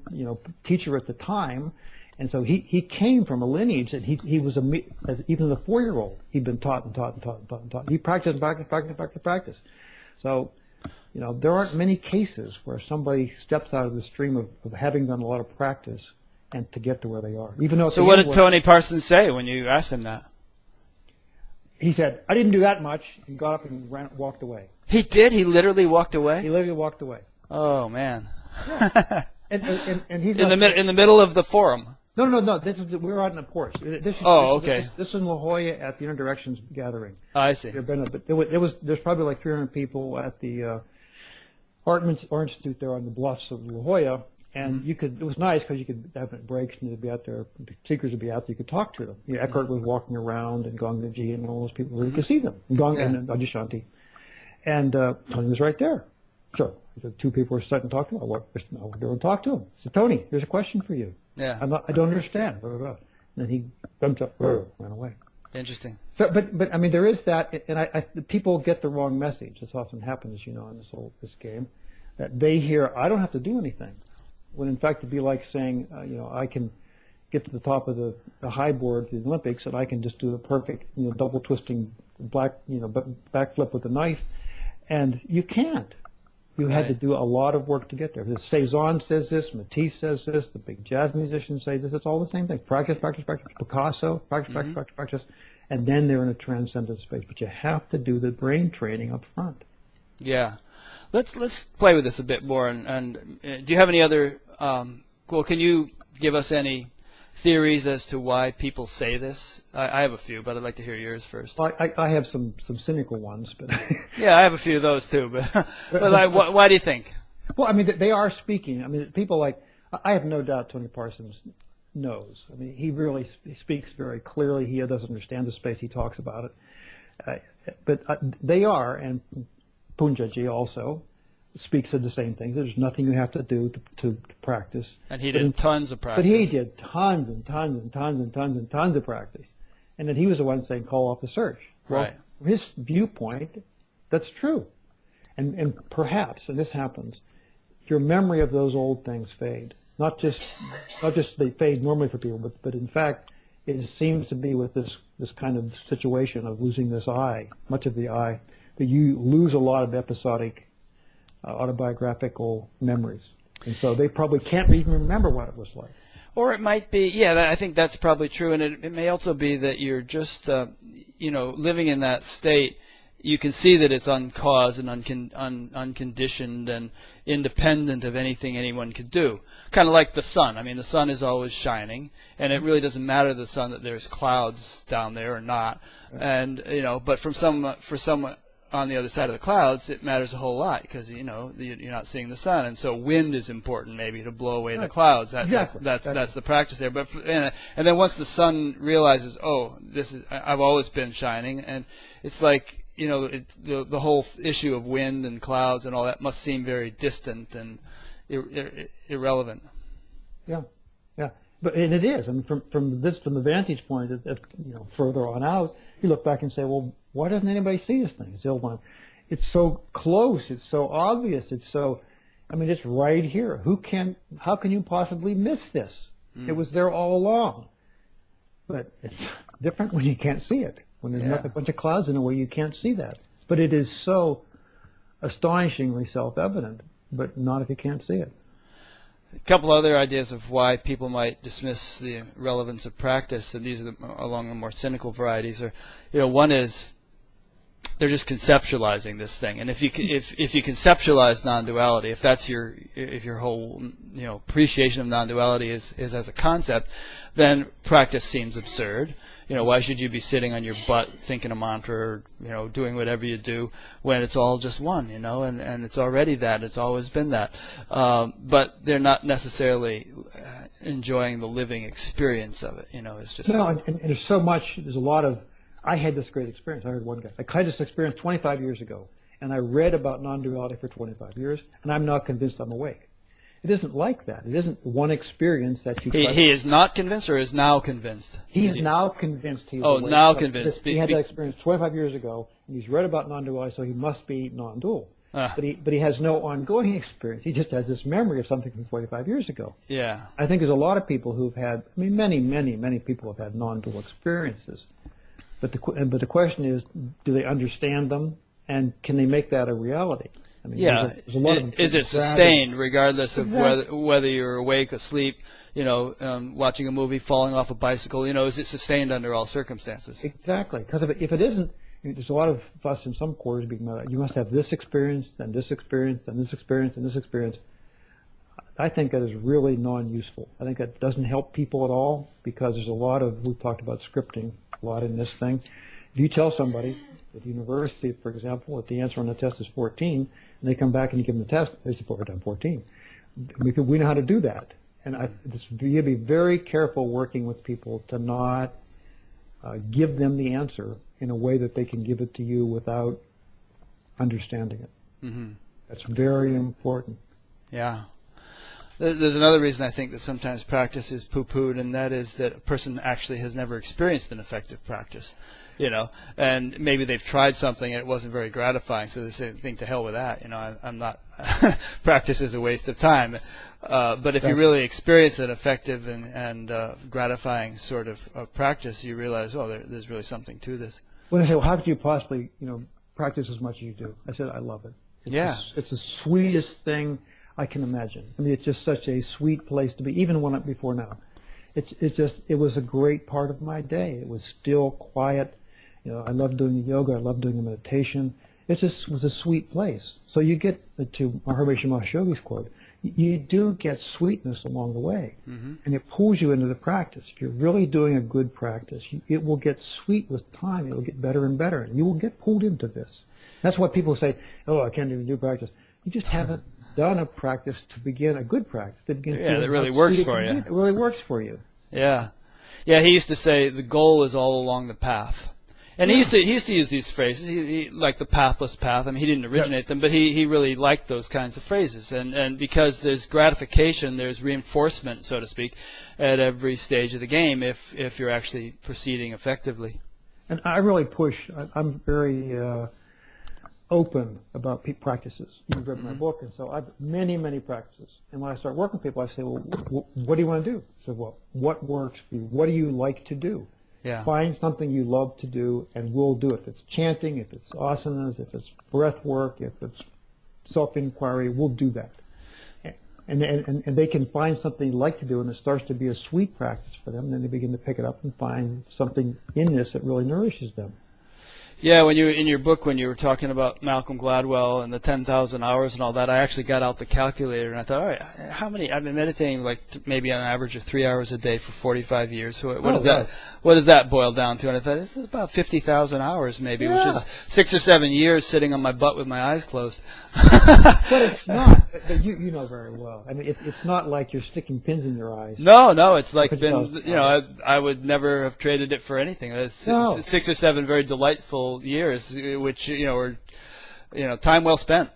S2: teacher at the time, and so he came from a lineage that he was even as a 4-year-old, he'd been taught and taught and taught and taught and taught. He practiced and practiced. So, there aren't many cases where somebody steps out of the stream of having done a lot of practice and to get to where they are. Even though.
S1: So what did Tony Parsons say when you asked him that?
S2: he said, I didn't do that much. He got up and walked away.
S1: He did? He literally walked away?
S2: He literally walked away.
S1: Oh, man.
S2: Yeah. and he's
S1: in the middle of the forum?
S2: No. We were out on the porch. This is in La Jolla at the Interdirections gathering.
S1: Oh, I see.
S2: There's probably like 300 people at the Art Institute there on the bluffs of La Jolla. And it was nice because you could have breaks and they'd be out there, the speakers would be out there, you could talk to them. Eckhart was walking around and Gangaji and all those people, you could see them, and Adyashanti. And Tony was right there. So the two people were sitting and talking about what they were talking to him. I said, Tony, here's a question for you.
S1: Yeah.
S2: I don't understand. Blah, blah, blah. And then he jumped up, ran away.
S1: Interesting.
S2: So, but I mean, there is that, and people get the wrong message. This often happens, in this game, that they hear, I don't have to do anything. When in fact it'd be like saying, I can get to the top of the high board to the Olympics and I can just do the perfect, double twisting backflip with a knife, and you can't. You had to do a lot of work to get there. Cezanne says this, Matisse says this, the big jazz musicians say this. It's all the same thing. Practice. Picasso, practice. And then they're in a transcendent space. But you have to do the brain training up front.
S1: Yeah. Let's play with this a bit more. And do you have any other? Can you give us any theories as to why people say this? I have a few, but I'd like to hear yours first.
S2: I have some cynical ones, but
S1: yeah, I have a few of those too. But why do you think?
S2: Well, I mean, they are speaking. I mean, people I have no doubt Tony Parsons knows. I mean, he speaks very clearly. He doesn't understand the space. He talks about it. But they are, and Punjaji also speaks of the same things. There's nothing you have to do to practice.
S1: And he did tons of practice.
S2: But he did tons and tons and tons and tons and tons of practice. And then he was the one saying, call off the search. Well,
S1: right. From
S2: his viewpoint, that's true. And perhaps, and this happens, your memory of those old things fade. Not just they fade normally for people, but in fact, it seems to be with this kind of situation of losing this eye, much of the eye, that you lose a lot of episodic autobiographical memories. And so they probably can't even remember what it was like.
S1: Or it might be, I think that's probably true. And it may also be that you're just, living in that state. You can see that it's uncaused and unconditioned and independent of anything anyone could do. Kind of like the sun. I mean, the sun is always shining, and it really doesn't matter to the sun that there's clouds down there or not. Right. And but for someone on the other side of the clouds, it matters a whole lot because you're not seeing the sun, and so wind is important maybe to blow away the clouds. That's the practice there. But and then once the sun realizes, I've always been shining, and it's like the whole issue of wind and clouds and all that must seem very distant and irrelevant. Yeah.
S2: But and it is. I mean, from the vantage point, further on out, you look back and say, well, why doesn't anybody see this thing? It's so close. It's so obvious. It's right here. How can you possibly miss this? It was there all along. But it's different when you can't see it. When there's not a bunch of clouds in a way, you can't see that. But it is so astonishingly self-evident, but not if you can't see it.
S1: A couple other ideas of why people might dismiss the relevance of practice, and these are along the more cynical varieties. One is they're just conceptualizing this thing, and if you conceptualize non-duality, if that's your whole appreciation of non-duality is as a concept, then practice seems absurd. Why should you be sitting on your butt thinking a mantra or, doing whatever you do when it's all just one, and it's already that. It's always been that. But they're not necessarily enjoying the living experience of it. It's just...
S2: No, and there's so much, there's a lot of... I had this great experience. I heard one guy. I had this experience 25 years ago, and I read about non-duality for 25 years, and I'm now convinced I'm awake. It isn't like that. It isn't one experience that you...
S1: He is not convinced or is now convinced?
S2: He is now convinced he's
S1: awake. Oh, now convinced.
S2: He had that experience 25 years ago, and he's read about non-duality, so he must be non-dual. But he has no ongoing experience. He just has this memory of something from 45 years ago.
S1: Yeah.
S2: I think there's a lot of people who've had... many, many, many people have had non-dual experiences. But the question is, do they understand them, and can they make that a reality? I mean,
S1: Yeah.
S2: there's a lot of
S1: Is it sustained regardless of
S2: Exactly.
S1: whether you're awake, asleep, watching a movie, falling off a bicycle? Is it sustained under all circumstances?
S2: Exactly. Because if it isn't, there's a lot of fuss in some quarters being made. You must have this experience, and this experience, and this experience, and this experience. I think that is really non-useful. I think that doesn't help people at all because there's a lot of, we've talked about scripting a lot in this thing. If you tell somebody at university, for example, that the answer on the test is 14, and they come back and you give them the test, they say, I'm 14. We know how to do that. And you be very careful working with people to not give them the answer in a way that they can give it to you without understanding it. Mm-hmm. That's very important.
S1: Yeah. There's another reason I think that sometimes practice is poo-pooed, and that is that a person actually has never experienced an effective practice, and maybe they've tried something and it wasn't very gratifying, so they say, think to hell with that, I'm not, practice is a waste of time. But if you really experience an effective and gratifying sort of practice, you realize, there's really something to this.
S2: When I say, how could you possibly, practice as much as you do? I said, I love it. It's the sweetest thing I can imagine. I mean, it's just such a sweet place to be, even before now. It was a great part of my day. It was still quiet. I loved doing the yoga. I loved doing the meditation. It just was a sweet place. So you get, to Maharishi Mahesh Yogi's quote, you do get sweetness along the way. Mm-hmm. And it pulls you into the practice. If you're really doing a good practice, it will get sweet with time. It will get better and better. And you will get pulled into this. That's why people say, I can't even do practice. You just haven't done a practice to begin, a good practice. To begin
S1: that really works for you.
S2: It really works for you.
S1: Yeah. Yeah, he used to say the goal is all along the path. And he used to use these phrases, he like the pathless path. I mean, he didn't originate them, but he really liked those kinds of phrases. And because there's gratification, there's reinforcement, so to speak, at every stage of the game if you're actually proceeding effectively.
S2: And I really push, I'm very open about practices. You've read my book, and so I've many practices. And when I start working with people, I say, well, what do you want to do? So, what works for you? What do you like to do?
S1: Yeah.
S2: Find something you love to do, and we'll do it. If it's chanting, if it's asanas, if it's breath work, if it's self-inquiry, we'll do that. And they can find something they like to do, and it starts to be a sweet practice for them. And then they begin to pick it up and find something in this that really nourishes them.
S1: Yeah, in your book, when you were talking about Malcolm Gladwell and the 10,000 hours and all that, I actually got out the calculator and I thought, all right, how many? I've been meditating maybe on an average of 3 hours a day for 45 years. So what does that boil down to? And I thought this is about 50,000 hours maybe, which is 6 or 7 years sitting on my butt with my eyes closed.
S2: But it's not. You know very well. I mean, it's not like you're sticking pins in your eyes.
S1: No, it's like I would never have traded it for anything. It's 6 or 7 very delightful years, which are time well spent.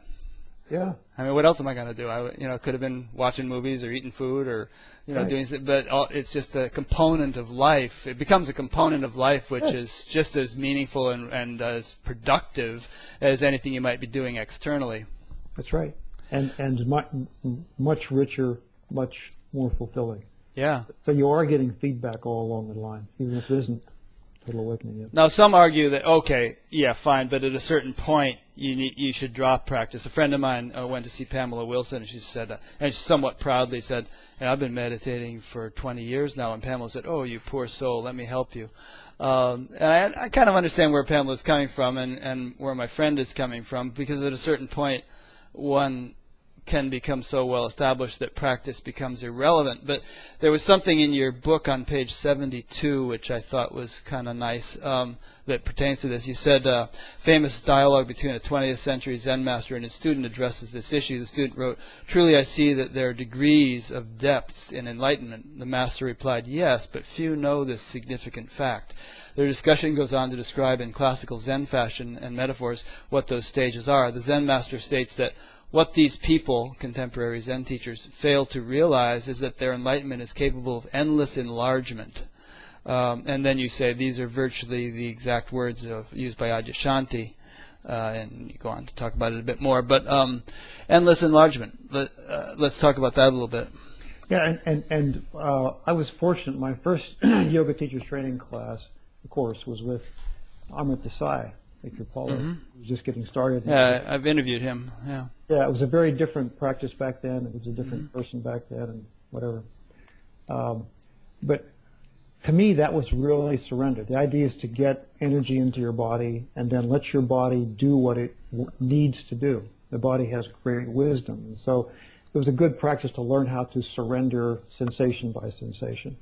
S2: Yeah.
S1: I mean, what else am I going to do? I could have been watching movies or eating food or doing, but it's just a component of life. It becomes a component of life which is just as meaningful and as productive as anything you might be doing externally. That's
S2: right, and much richer, much more fulfilling.
S1: Yeah.
S2: So you are getting feedback all along the line, even if it isn't total awakening yet.
S1: Now, some argue that fine, but at a certain point you should drop practice. A friend of mine went to see Pamela Wilson, and she said, and she somewhat proudly said, "I've been meditating for 20 years now." And Pamela said, "Oh, you poor soul, let me help you." And I kind of understand where Pamela's coming from and where my friend is coming from, because at a certain point, one can become so well established that practice becomes irrelevant. But there was something in your book on page 72 which I thought was kind of nice that pertains to this. You said, famous dialogue between a 20th century Zen master and his student addresses this issue. The student wrote, "Truly I see that there are degrees of depths in enlightenment." The master replied, "Yes, but few know this significant fact." Their discussion goes on to describe in classical Zen fashion and metaphors what those stages are. The Zen master states that what these people, contemporary Zen teachers, fail to realize is that their enlightenment is capable of endless enlargement. And then you say these are virtually the exact words used by Adyashanti, and you go on to talk about it a bit more. But endless enlargement. Let's talk about that a little bit.
S2: Yeah, and I was fortunate. My first yoga teachers training class, of course, was with Amrit Desai. if you follow. He was just getting started.
S1: Yeah, I've interviewed him. Yeah.
S2: Yeah, it was a very different practice back then. It was a different person back then, and whatever. But to me, that was really surrender. The idea is to get energy into your body and then let your body do what it needs to do. The body has great wisdom. And so it was a good practice to learn how to surrender sensation by sensation.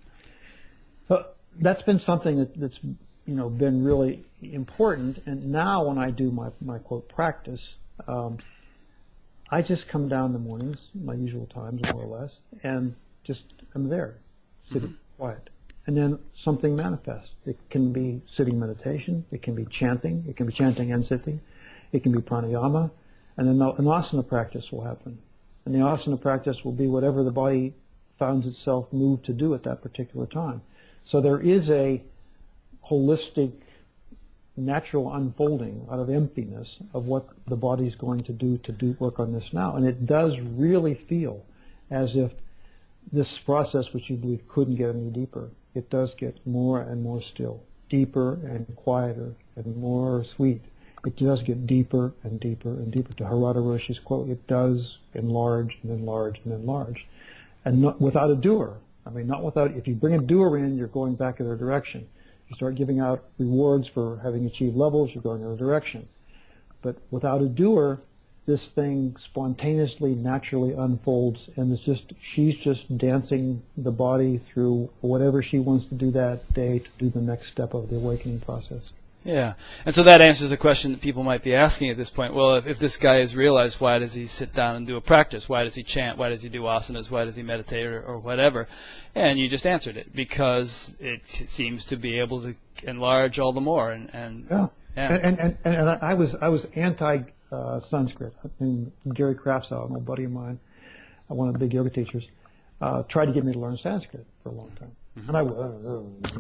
S2: So that's been something that's been really important. And now when I do my quote practice, I just come down in the mornings, my usual times more or less, and just I'm there, sitting quiet. And then something manifests. It can be sitting meditation, it can be chanting and sitting, it can be pranayama, and then an asana practice will happen. And the asana practice will be whatever the body finds itself moved to do at that particular time. So there is a holistic, natural unfolding out of emptiness of what the body's going to do work on this now. And it does really feel as if this process, which you believe couldn't get any deeper, it does get more and more still, deeper and quieter and more sweet. It does get deeper and deeper and deeper. To Harada Roshi's quote, it does enlarge and enlarge and enlarge. And not without a doer. I mean, not without, if you bring a doer in, you're going back in their direction. You start giving out rewards for having achieved levels, you're going in a direction. But without a doer, this thing spontaneously, naturally unfolds, and she's just dancing the body through whatever she wants to do that day to do the next step of the awakening process.
S1: Yeah, and so that answers the question that people might be asking at this point. Well, if this guy has realized, why does he sit down and do a practice? Why does he chant? Why does he do asanas? Why does he meditate or whatever? And you just answered it, because it seems to be able to enlarge all the more. And
S2: I was anti Sanskrit. I mean, Gary Kraftsau, an old buddy of mine, one of the big yoga teachers, tried to get me to learn Sanskrit for a long time. And I went,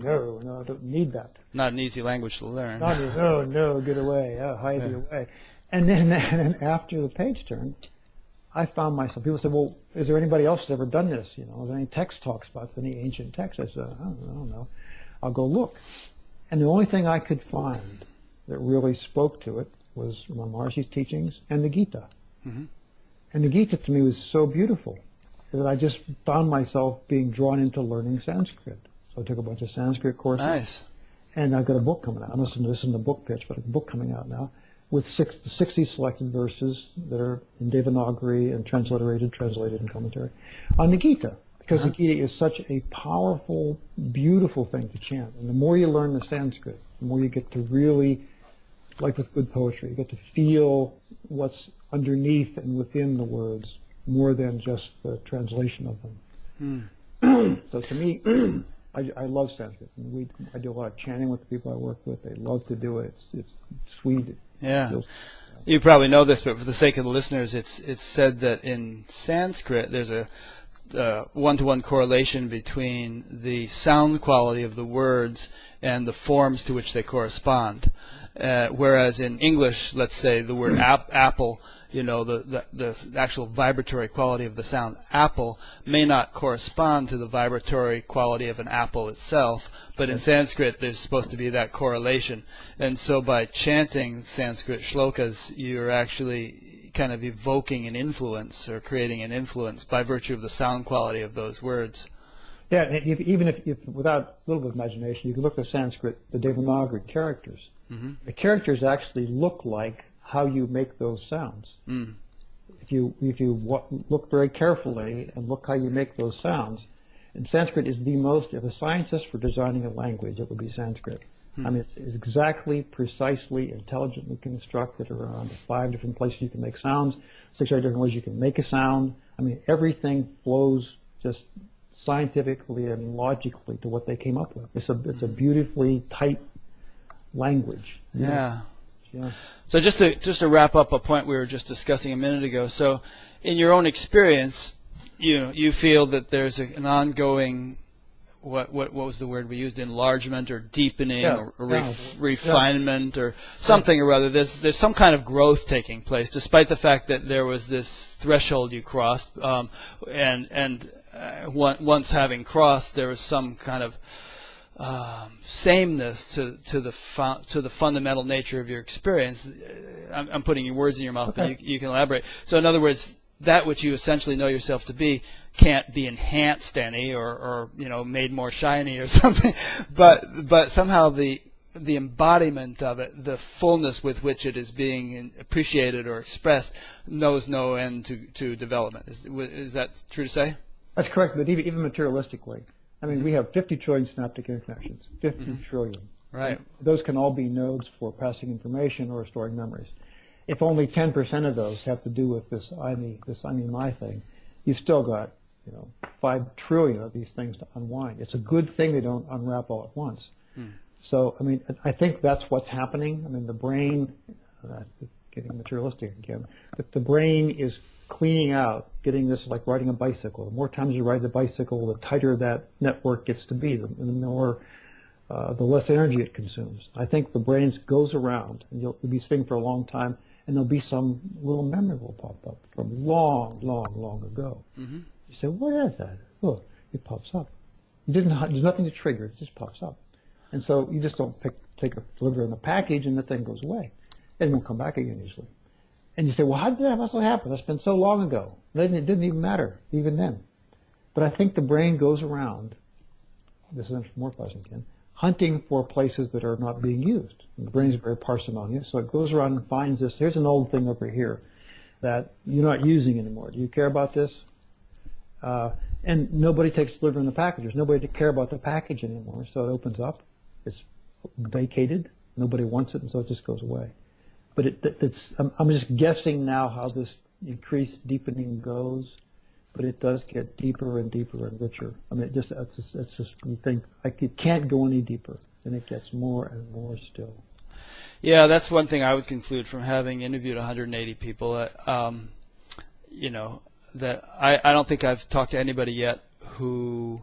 S2: no, I don't need that.
S1: Not an easy language to learn.
S2: No, get away, hide me away. And then after the page turn, I found myself, people said, well, is there anybody else that's ever done this? Is there any text talks about any ancient text? I said, I don't know. I'll go look. And the only thing I could find that really spoke to it was Maharishi teachings and the Gita. And the Gita to me was so beautiful that I just found myself being drawn into learning Sanskrit. So I took a bunch of Sanskrit courses.
S1: Nice. And
S2: I've got a book coming out. This isn't a book pitch, but a book coming out now with 60 selected verses that are in Devanagari and translated in commentary on the Gita. Because the Gita is such a powerful, beautiful thing to chant. And the more you learn the Sanskrit, the more you get to really, like with good poetry, you get to feel what's underneath and within the words, more than just the translation of them. So to me, I love Sanskrit. And I do a lot of chanting with the people I work with. They love to do it. It's sweet.
S1: Yeah. You probably know this, but for the sake of the listeners, it's said that in Sanskrit there's a one-to-one correlation between the sound quality of the words and the forms to which they correspond. Whereas in English, let's say the word apple, the actual vibratory quality of the sound apple may not correspond to the vibratory quality of an apple itself, but in Sanskrit there's supposed to be that correlation. And so by chanting Sanskrit shlokas, you're actually kind of evoking an influence or creating an influence by virtue of the sound quality of those words.
S2: Yeah, and even if without a little bit of imagination, you can look at Sanskrit, the Devanagari characters. The characters actually look like how you make those sounds. If you look very carefully and look how you make those sounds, and Sanskrit is the most, if a scientist were designing a language, it would be Sanskrit. I mean, it's exactly, precisely, intelligently constructed around 5 different places you can make sounds, 6 or 8 different ways you can make a sound. I mean, everything flows just scientifically and logically to what they came up with. It's a beautifully tight language.
S1: Yeah. So just to wrap up a point we were just discussing a minute ago. So, in your own experience, you feel that there's an ongoing, what was the word we used? Enlargement or deepening or refinement or something or other. There's some kind of growth taking place, despite the fact that there was this threshold you crossed, and once having crossed, there was some kind of sameness to the fundamental nature of your experience. I'm putting your words in your mouth,
S2: Okay.
S1: but you can elaborate. So in other words, that which you essentially know yourself to be can't be enhanced any or made more shiny or something, but somehow the embodiment of it, the fullness with which it is being appreciated or expressed, knows no end to development. Is that true to say?
S2: That's correct, but even materialistically. I mean, we have 50 trillion synaptic interconnections, 50 trillion.
S1: Right.
S2: And those can all be nodes for passing information or storing memories. If only 10% of those have to do with this I, me, my thing, you've still got 5 trillion of these things to unwind. It's a good thing they don't unwrap all at once. So, I mean, I think that's what's happening. I mean, the brain, getting materialistic again, but the brain is cleaning out, getting this like riding a bicycle. The more times you ride the bicycle, the tighter that network gets to be, the more, the less energy it consumes. I think the brain goes around, and you'll be sitting for a long time, and there'll be some little memory will pop up from long, long, long ago. You say, what is that? Oh, it pops up. There's nothing to trigger, it just pops up. And so you just don't deliver in a package and the thing goes away. It won't come back again usually. And you say, well, how did that also happen? That's been so long ago. It didn't even matter, even then. But I think the brain goes around, this is more pleasant again, hunting for places that are not being used. And the brain is very parsimonious, so it goes around and finds this, here's an old thing over here that you're not using anymore. Do you care about this? And nobody takes delivery in the packages. Nobody to care about the package anymore, so it opens up. It's vacated. Nobody wants it, and so it just goes away. But I'm just guessing now how this increased deepening goes, but it does get deeper and deeper and richer. I mean, it's just you think it can't go any deeper, and it gets more and more still.
S1: Yeah, that's one thing I would conclude from having interviewed 180 people. That I don't think I've talked to anybody yet who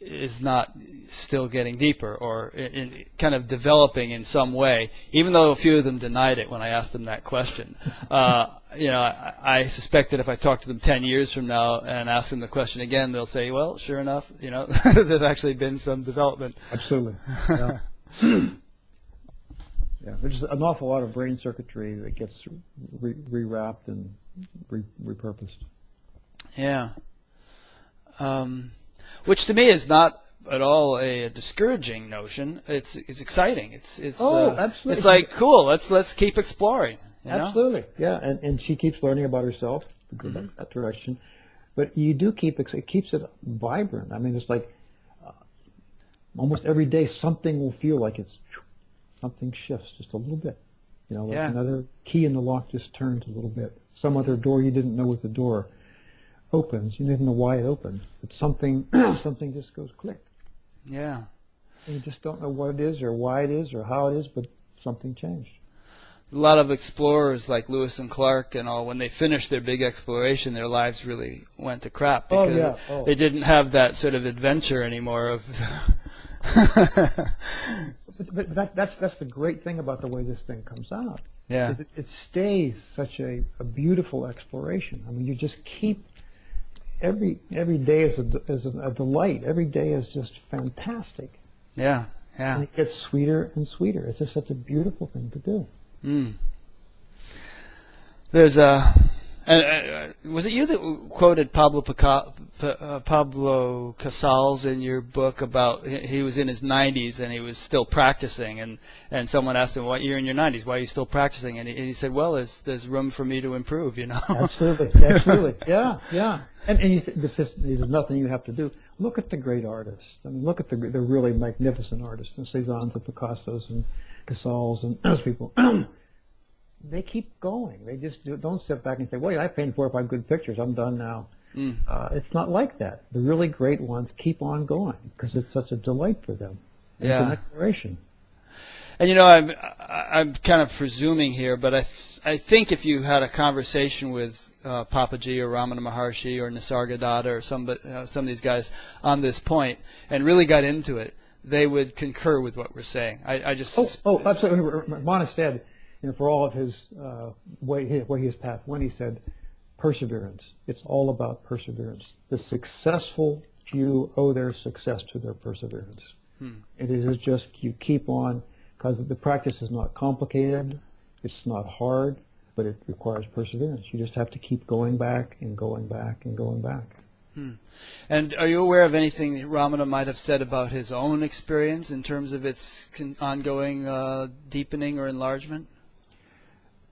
S1: is not still getting deeper or in kind of developing in some way, even though a few of them denied it when I asked them that question. I suspect that if I talk to them 10 years from now and ask them the question again, they'll say, well, sure enough, there's actually been some development.
S2: Absolutely. Yeah. Yeah, there's just an awful lot of brain circuitry that gets rewrapped and repurposed.
S1: Yeah. Which to me is not at all a discouraging notion. It's exciting. It's
S2: absolutely.
S1: It's like cool. Let's keep exploring.
S2: Absolutely. Yeah, and she keeps learning about herself to go back that direction. But you do it keeps it vibrant. I mean, it's like almost every day something will feel like something shifts just a little bit. Like another key in the lock just turns a little bit. Some other door you didn't know was the door opens. You didn't know why it opened. But something just goes click.
S1: Yeah.
S2: And you just don't know what it is or why it is or how it is, but something changed.
S1: A lot of explorers like Lewis and Clark and all, when they finished their big exploration, their lives really went to crap because they didn't have that sort of adventure anymore.
S2: But that's the great thing about the way this thing comes out.
S1: Yeah.
S2: It stays such a beautiful exploration. I mean, you just keep every day is a delight. Every day is just fantastic.
S1: Yeah, yeah.
S2: And it gets sweeter and sweeter. It's just such a beautiful thing to do.
S1: There's was it you that quoted Pablo Casals in your book about he was in his 90s and he was still practicing, and someone asked him, what year in your 90s, why are you still practicing? And he said, well, there's room for me to improve,
S2: Absolutely. Yeah. And you said, there's nothing you have to do. Look at the great artists. I mean, look at the really magnificent artists, and Cézannes and Picassos and Casals and those people. They keep going. They just don't sit back and say, well, I painted 4 or 5 good pictures. I'm done now. It's not like that. The really great ones keep on going because it's such a delight for them. It's an exploration.
S1: And I'm kind of presuming here, but I think if you had a conversation with Papaji or Ramana Maharshi or Nisargadatta or some of these guys on this point and really got into it, they would concur with what we're saying. I just
S2: absolutely. Ramana said, for all of his way his path went, he said, perseverance. It's all about perseverance. The successful you owe their success to their perseverance. It is just you keep on, because the practice is not complicated, it's not hard, but it requires perseverance. You just have to keep going back and going back and going back.
S1: And are you aware of anything that Ramana might have said about his own experience in terms of its ongoing deepening or enlargement?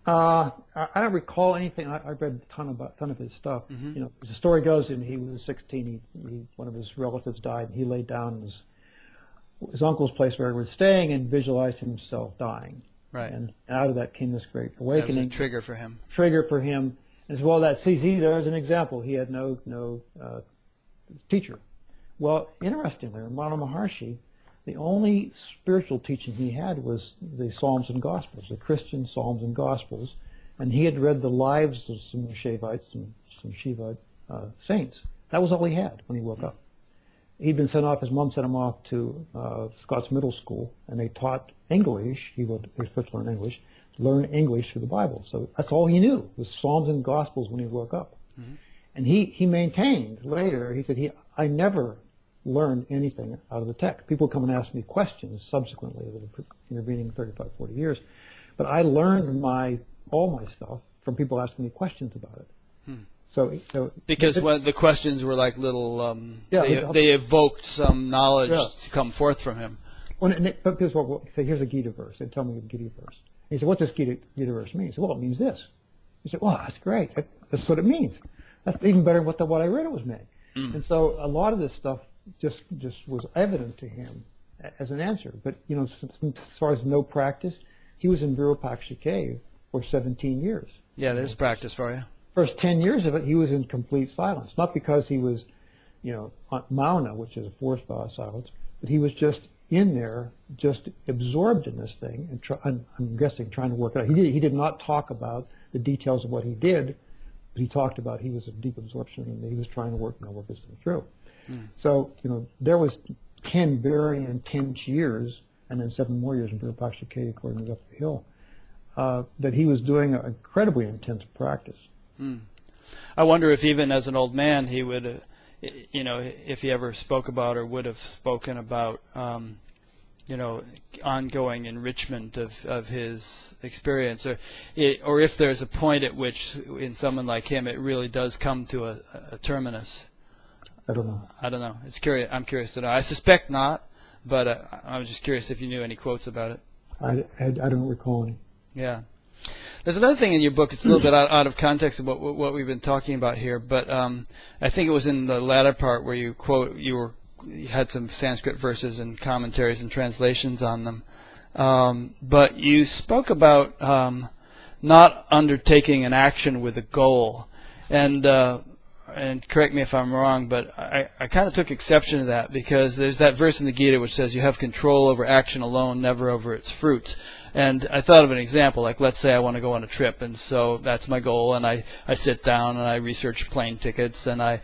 S2: I don't recall anything. I read a ton of his stuff. You know, the story goes, and he was 16. One of his relatives died, and he laid down in his uncle's place where he was staying and visualized himself dying.
S1: Right.
S2: And out of that came this great awakening.
S1: That was a trigger for him.
S2: As well, there's an example. He had no teacher. Well, interestingly, Ramana Maharshi, the only spiritual teaching he had was the Psalms and Gospels, the Christian Psalms and Gospels, and he had read the lives of some Shaivites and some Shiva saints. That was all he had when he woke up. He'd been sent off, his mom sent him off to Scots Middle School, and they taught English. He was supposed to learn English through the Bible. So that's all he knew, was Psalms and Gospels when he woke up. And he maintained later, he said, I never learned anything out of the text. People come and ask me questions subsequently, intervening 35, 40 years. But I learned all my stuff from people asking me questions about it. So
S1: because the questions were like little, they evoked some knowledge to come forth from him.
S2: But people will say, here's a Gita verse. They tell me a Gita verse. He said, what's this Gita verse mean? He said, well, it means this. He said, well, that's great. That's what it means. That's even better than what I read it was meant. And so a lot of this stuff just was evident to him as an answer. But, you know, as far as no practice, he was in Virupaksha cave for 17 years.
S1: Yeah, there's practice for you.
S2: First 10 years of it, he was in complete silence. Not because he was, you know, mauna, which is a forced silence, but he was just in there, just absorbed in this thing, and I'm guessing trying to work it out. He did not talk about the details of what he did, but he talked about he was in deep absorption and he was trying to work this thing through. So, you know, there was 10 very intense years, and then 7 more years in Virupaksha cave according to up the hill, that he was doing an incredibly intense practice.
S1: I wonder if even as an old man he would, you know, if he ever spoke about or would have spoken about, you know, ongoing enrichment of his experience, or if there's a point at which in someone like him it really does come to a terminus.
S2: I don't know.
S1: It's curious. I'm curious to know. I suspect not, but I was just curious if you knew any quotes about it.
S2: I don't recall any.
S1: Yeah. There's another thing in your book. It's a little bit out of context of what we've been talking about here, but I think it was in the latter part where you had some Sanskrit verses and commentaries and translations on them. But you spoke about not undertaking an action with a goal, and correct me if I'm wrong, but I kind of took exception to that, because there's that verse in the Gita which says you have control over action alone, never over its fruits. And I thought of an example, like let's say I want to go on a trip, and so that's my goal, and I sit down and I research plane tickets, and I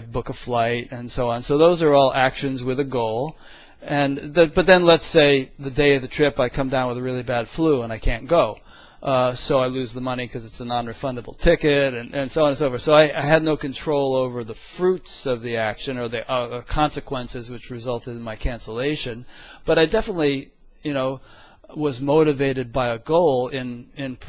S1: book a flight and so on. So those are all actions with a goal. But then let's say the day of the trip I come down with a really bad flu and I can't go. So I lose the money because it's a non-refundable ticket, and so on and so forth. So I had no control over the fruits of the action or the consequences which resulted in my cancellation. But I definitely, was motivated by a goal in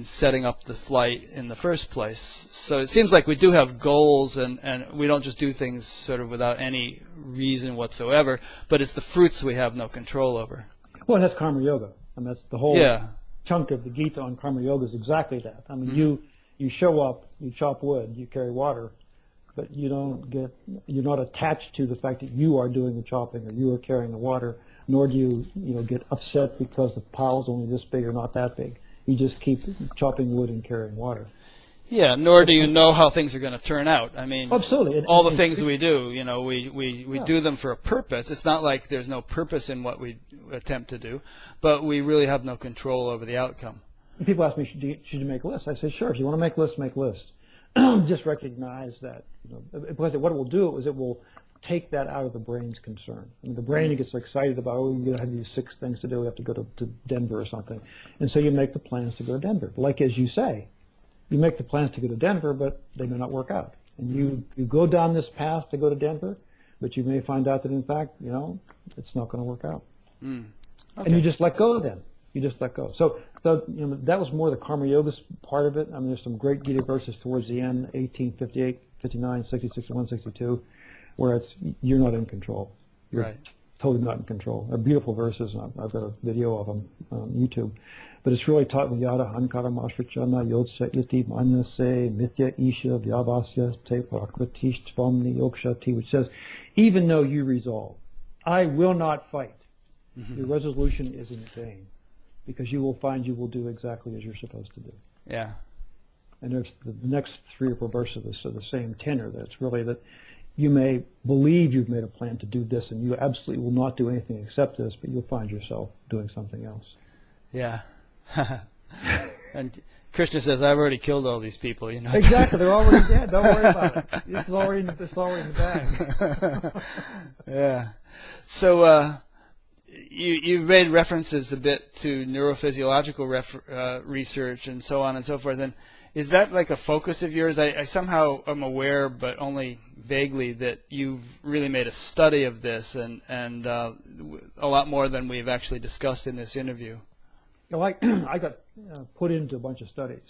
S1: setting up the flight in the first place. So it seems like we do have goals, and we don't just do things sort of without any reason whatsoever, but it's the fruits we have no control over.
S2: Well, and that's karma yoga. I mean, that's the whole chunk of the Gita on karma yoga is exactly that. I mean, you show up, you chop wood, you carry water, but you're not attached to the fact that you are doing the chopping or you are carrying the water, nor do you get upset because the pile is only this big or not that big. You just keep chopping wood and carrying water.
S1: Yeah, nor do you know how things are going to turn out. I mean,
S2: absolutely.
S1: All the things we do, we do them for a purpose. It's not like there's no purpose in what we attempt to do, but we really have no control over the outcome.
S2: People ask me, should you make lists? I say, sure. If you want to make lists, make lists. Just recognize that, because what it will do is it will take that out of the brain's concern. I mean, the brain gets excited about, we have these 6 things to do. We have to go to Denver or something. And so you make the plans to go to Denver. Like as you say, you make the plans to go to Denver, but they may not work out. And you go down this path to go to Denver, but you may find out that in fact, it's not going to work out. Okay. And you just let go then. You just let go. So that was more the Karma Yoga part of it. I mean, there's some great Gita verses towards the end, 18, 58, 59, 60, 61, 62, where you're not in control. You're
S1: right.
S2: Totally not in control. They're beautiful verses, and I've got a video of them on YouTube. But it's really taught me yada hankara mashrachana yodsa iti manase mitya isha vyavasya te prakritish tvamni yokshati, which says, even though you resolve, I will not fight, your resolution is in vain, because you will find you will do exactly as you're supposed to do.
S1: Yeah.
S2: And there's the next 3 or 4 verses are the same tenor. That's really that you may believe you've made a plan to do this, and you absolutely will not do anything except this, but you'll find yourself doing something else.
S1: Yeah. And Krishna says, I've already killed all these people.
S2: Exactly. They're already dead. Don't worry about it. It's already in the bag.
S1: Yeah. So you've made references a bit to neurophysiological research and so on and so forth. And is that like a focus of yours? I somehow am aware, but only vaguely, that you've really made a study of this and a lot more than we've actually discussed in this interview.
S2: I got put into a bunch of studies.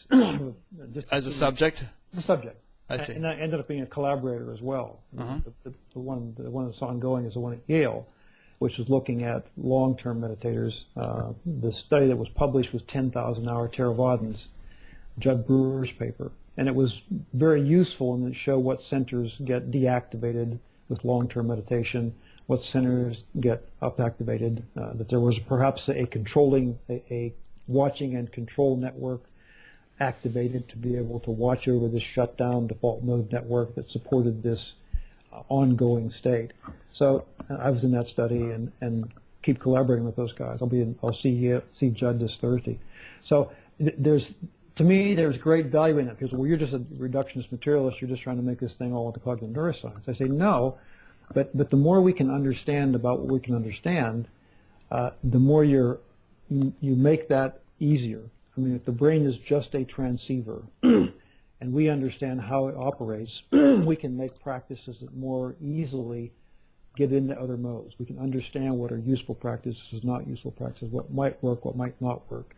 S1: As a subject?
S2: The subject.
S1: I see.
S2: And I ended up being a collaborator as well. The one that's ongoing is the one at Yale, which was looking at long-term meditators. The study that was published was 10,000-hour Theravadins, Judd Brewer's paper. And it was very useful, and it showed what centers get deactivated with long-term meditation, what centers get up-activated, that there was perhaps a watching and control network activated to be able to watch over this shutdown default mode network that supported this ongoing state. So I was in that study and keep collaborating with those guys. I'll see Judd this Thursday. So to me, there's great value in it, because you're just a reductionist materialist, you're just trying to make this thing all into cognitive neuroscience. I say no, but the more we can understand about what we can understand, the more you make that easier. I mean, if the brain is just a transceiver, and we understand how it operates, we can make practices that more easily get into other modes. We can understand what are useful practices, not useful practices, what might work, what might not work.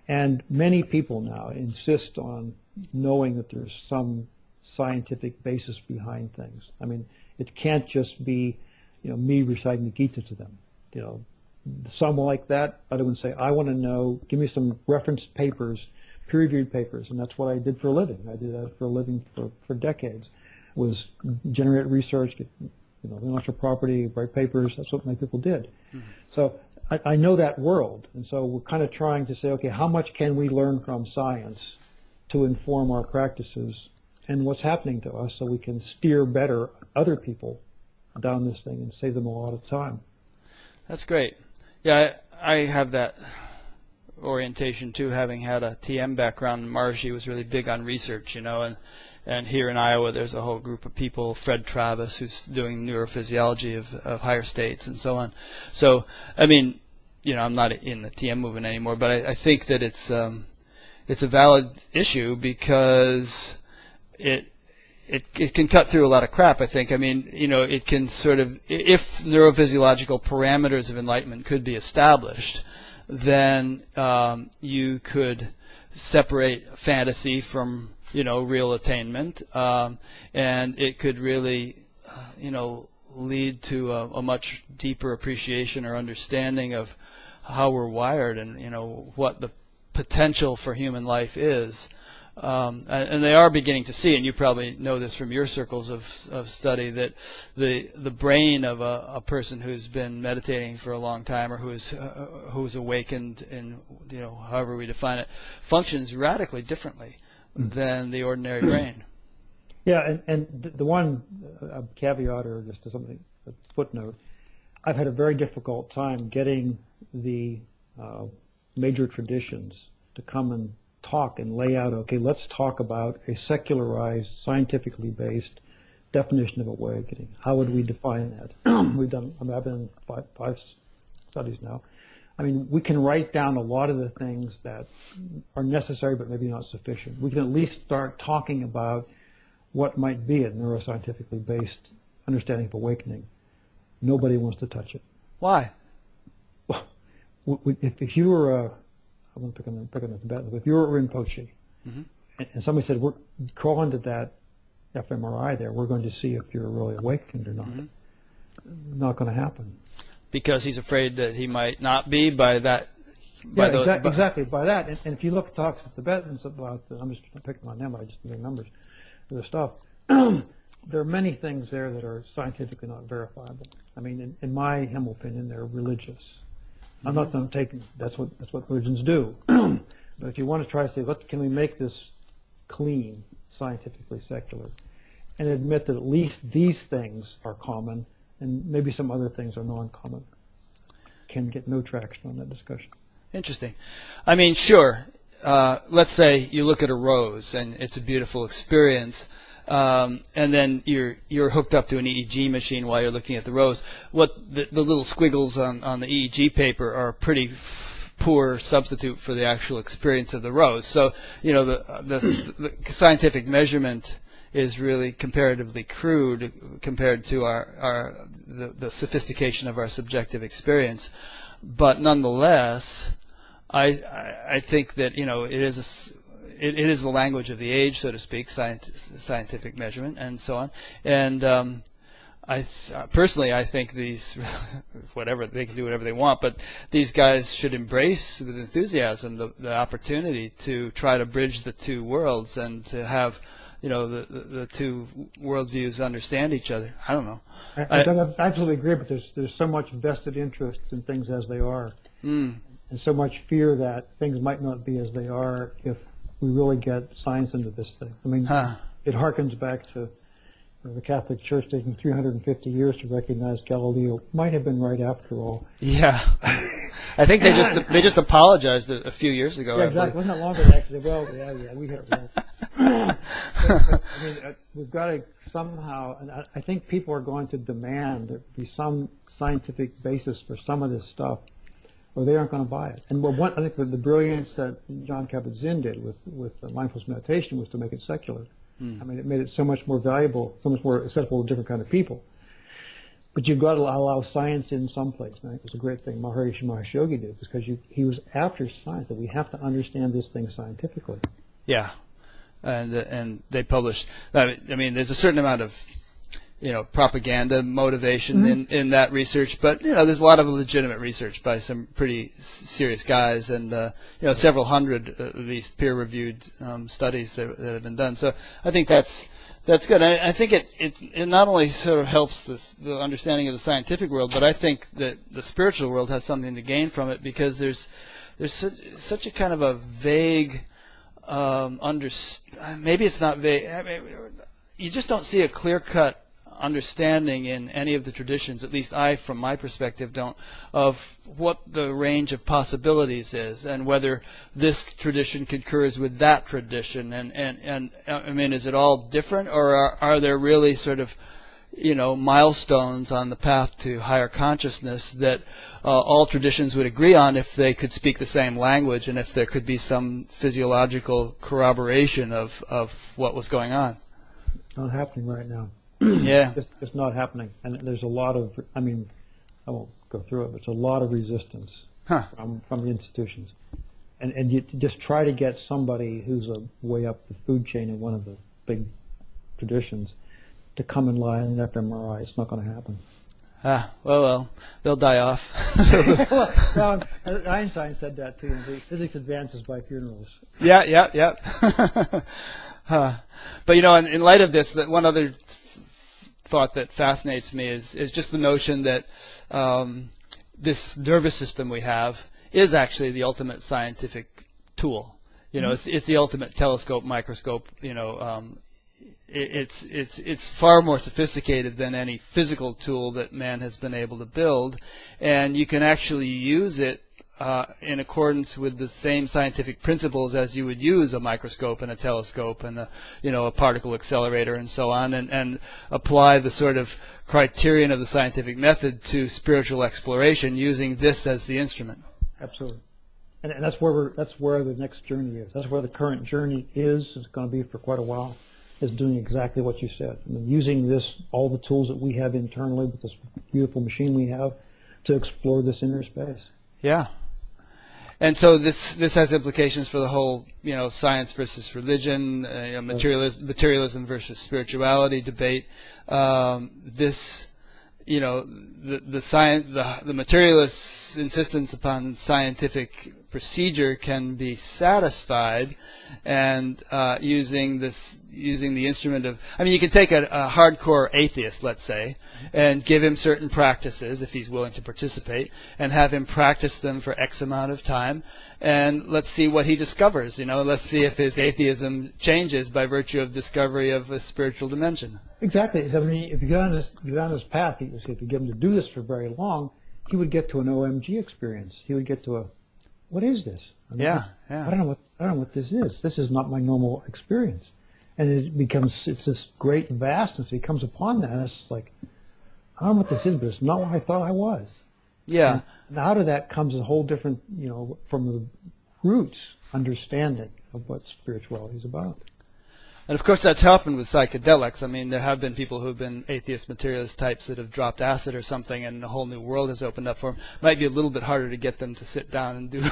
S2: And many people now insist on knowing that there's some scientific basis behind things. I mean, it can't just be, me reciting the Gita to them. Some like that. Other ones say, I want to know, give me some referenced papers, peer-reviewed papers, and that's what I did for a living. I did that for a living for decades, was generate research, get, intellectual property, write papers. That's what many people did. Mm-hmm. So I know that world, and so we're kind of trying to say, okay, how much can we learn from science to inform our practices and what's happening to us, so we can steer better other people down this thing and save them a lot of time.
S1: That's great. Yeah, I have that orientation too, having had a TM background. Maharishi was really big on research, and here in Iowa there's a whole group of people, Fred Travis, who's doing neurophysiology of higher states and so on. So, I mean, I'm not in the TM movement anymore, but I think that it's a valid issue, because it can cut through a lot of crap, I think. I mean, it can sort of, if neurophysiological parameters of enlightenment could be established, then you could separate fantasy from, real attainment, and it could really, lead to a much deeper appreciation or understanding of how we're wired and, what the potential for human life is. And they are beginning to see, and you probably know this from your circles of study, that the brain of a person who's been meditating for a long time, or who's awakened in, however we define it, functions radically differently than the ordinary brain.
S2: Yeah, and the one caveat, or just something, a footnote, I've had a very difficult time getting the major traditions to come and talk and lay out, okay, let's talk about a secularized, scientifically based definition of awakening. How would we define that? I've been in five studies now. I mean, we can write down a lot of the things that are necessary but maybe not sufficient. We can at least start talking about what might be a neuroscientifically based understanding of awakening, nobody wants to touch it.
S1: Why?
S2: If you were I'm going to pick on the Tibetans, if you were a Rinpoche, and somebody said, crawl into that fMRI there, we're going to see if you're really awakened or not. Not going to happen.
S1: Because he's afraid that he might not be by that.
S2: Exactly, by that. And if you look at talks of Tibetans about, I'm just picking on them, I just make numbers for the stuff. There are many things there that are scientifically not verifiable. I mean, in my humble opinion, they're religious. I'm not taking, that's what religions do. But if you want to try to say, can we make this clean, scientifically secular, and admit that at least these things are common, and maybe some other things are non-common, can get no traction on that discussion.
S1: Interesting. I mean, sure. Let's say you look at a rose and it's a beautiful experience, and then you're hooked up to an EEG machine while you're looking at the rose. What the little squiggles on the EEG paper are a pretty poor substitute for the actual experience of the rose. So, the scientific measurement is really comparatively crude compared to the sophistication of our subjective experience. But nonetheless, I think that it is the language of the age, so to speak, scientific measurement and so on. And personally, I think these, whatever, they can do whatever they want, but these guys should embrace with enthusiasm the opportunity to try to bridge the two worlds and to have the two worldviews understand each other. I don't know.
S2: I absolutely agree, but there's so much vested interest in things as they are, and so much fear that things might not be as they are if we really get science into this thing. I mean, it harkens back to the Catholic Church taking 350 years to recognize Galileo might have been right after all.
S1: Yeah, I think they just apologized a few years ago.
S2: Yeah, exactly. Wasn't that longer than actually? Well, yeah, we hit it right. I mean, we've got to somehow, and I think people are going to demand there be some scientific basis for some of this stuff, or they aren't going to buy it. And I think the brilliance that John Kabat-Zinn did with mindfulness meditation was to make it secular. I mean, it made it so much more valuable, so much more accessible to different kind of people. But you've got to allow science in some place. And I think it's a great thing Maharishi Mahesh Yogi did, because he was after science, that we have to understand this thing scientifically.
S1: Yeah, and they published. I mean, there's a certain amount of propaganda motivation in that research, but there's a lot of legitimate research by some pretty serious guys, and several hundred at least peer-reviewed studies that have been done. So I think that's good. I think it not only sort of helps the understanding of the scientific world, but I think that the spiritual world has something to gain from it, because there's such a kind of a vague maybe it's not vague. I mean, you just don't see a clear-cut understanding in any of the traditions, at least I, from my perspective, don't, of what the range of possibilities is, and whether this tradition concurs with that tradition, and I mean, is it all different, or are there really sort of milestones on the path to higher consciousness that all traditions would agree on if they could speak the same language, and if there could be some physiological corroboration of what was going on?
S2: Not happening right now.
S1: Yeah.
S2: It's not happening. And there's a lot of, I mean, I won't go through it, but it's a lot of resistance from the institutions. And you just try to get somebody who's way up the food chain in one of the big traditions to come and lie in an fMRI. It's not going to happen.
S1: Well, they'll die off.
S2: well, Einstein said that too. Physics advances by funerals.
S1: Yeah. But in light of this, that one other thought that fascinates me is just the notion that this nervous system we have is actually the ultimate scientific tool. It's the ultimate telescope, microscope. It's far more sophisticated than any physical tool that man has been able to build, and you can actually use it in accordance with the same scientific principles as you would use a microscope and a telescope and a particle accelerator and so on, and apply the sort of criterion of the scientific method to spiritual exploration using this as the instrument.
S2: Absolutely. And that's where the next journey is. That's where the current journey is. It's going to be for quite a while. is doing exactly what you said. I mean, using all the tools that we have internally with this beautiful machine we have to explore this inner space.
S1: Yeah. And so this has implications for the whole, science versus religion, materialism versus spirituality debate. The materialist's insistence upon scientific procedure can be satisfied, and using the instrument of, you can take a hardcore atheist, let's say, and give him certain practices if he's willing to participate, and have him practice them for X amount of time, and let's see what he discovers. Let's see if his atheism changes by virtue of discovery of a spiritual dimension.
S2: Exactly. If you go on this path, if you get him to do this for very long, he would get to an OMG experience. He would get to what is this? I don't know what this is. This is not my normal experience. And it's this great vastness. He comes upon that, and it's like, I don't know what this is, but it's not what I thought I was.
S1: Yeah.
S2: And out of that comes a whole different, from the roots, understanding of what spirituality is about.
S1: And of course that's happened with psychedelics. There have been people who have been atheist materialist types that have dropped acid or something, and a whole new world has opened up for them. Might be a little bit harder to get them to sit down and do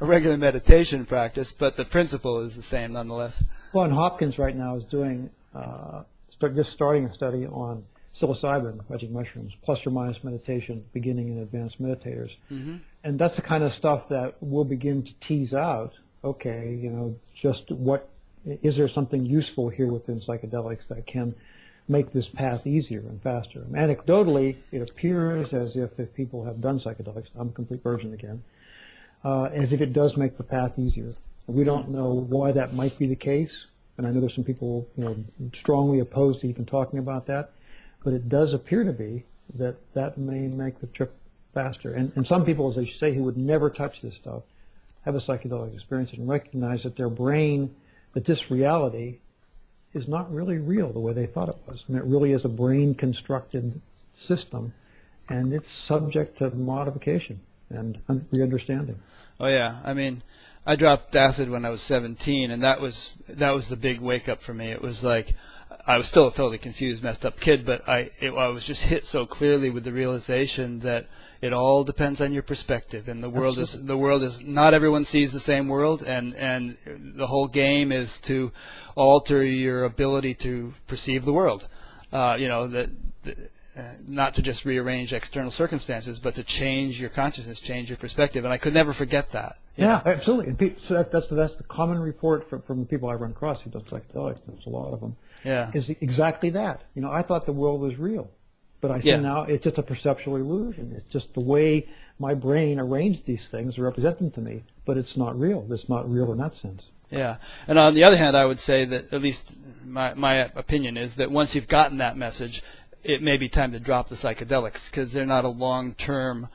S1: a regular meditation practice, but the principle is the same nonetheless.
S2: Well, and Hopkins right now is doing, just starting a study on psilocybin, magic mushrooms, plus or minus meditation, beginning and advanced meditators. Mm-hmm. And that's the kind of stuff that we'll begin to tease out. Okay, just what, is there something useful here within psychedelics that can make this path easier and faster? Anecdotally, it appears as if people have done psychedelics, I'm a complete virgin again, as if it does make the path easier. We don't know why that might be the case, and I know there's some people strongly opposed to even talking about that, but it does appear to be that may make the trip faster. And some people, as I say, who would never touch this stuff, have a psychedelic experience and recognize that their brain, that this reality is not really real the way they thought it was. And it really is a brain-constructed system, and it's subject to modification and re-understanding.
S1: Oh, yeah. I dropped acid when I was 17, and that was the big wake-up for me. It was like, I was still a totally confused, messed up kid, but I was just hit so clearly with the realization that it all depends on your perspective, and the world is not everyone sees the same world, and the whole game is to alter your ability to perceive the world. Not to just rearrange external circumstances, but to change your consciousness, change your perspective, and I could never forget that.
S2: Yeah, absolutely. And so that's the common report from the people I run across who don't psychedelics. There's a lot of them.
S1: Yeah,
S2: is exactly that. I thought the world was real, but I see now it's just a perceptual illusion. It's just the way my brain arranged these things to represent them to me, but it's not real. It's not real in that sense.
S1: Yeah, and on the other hand, I would say that, at least my opinion is that once you've gotten that message, it may be time to drop the psychedelics, because they're not a long-term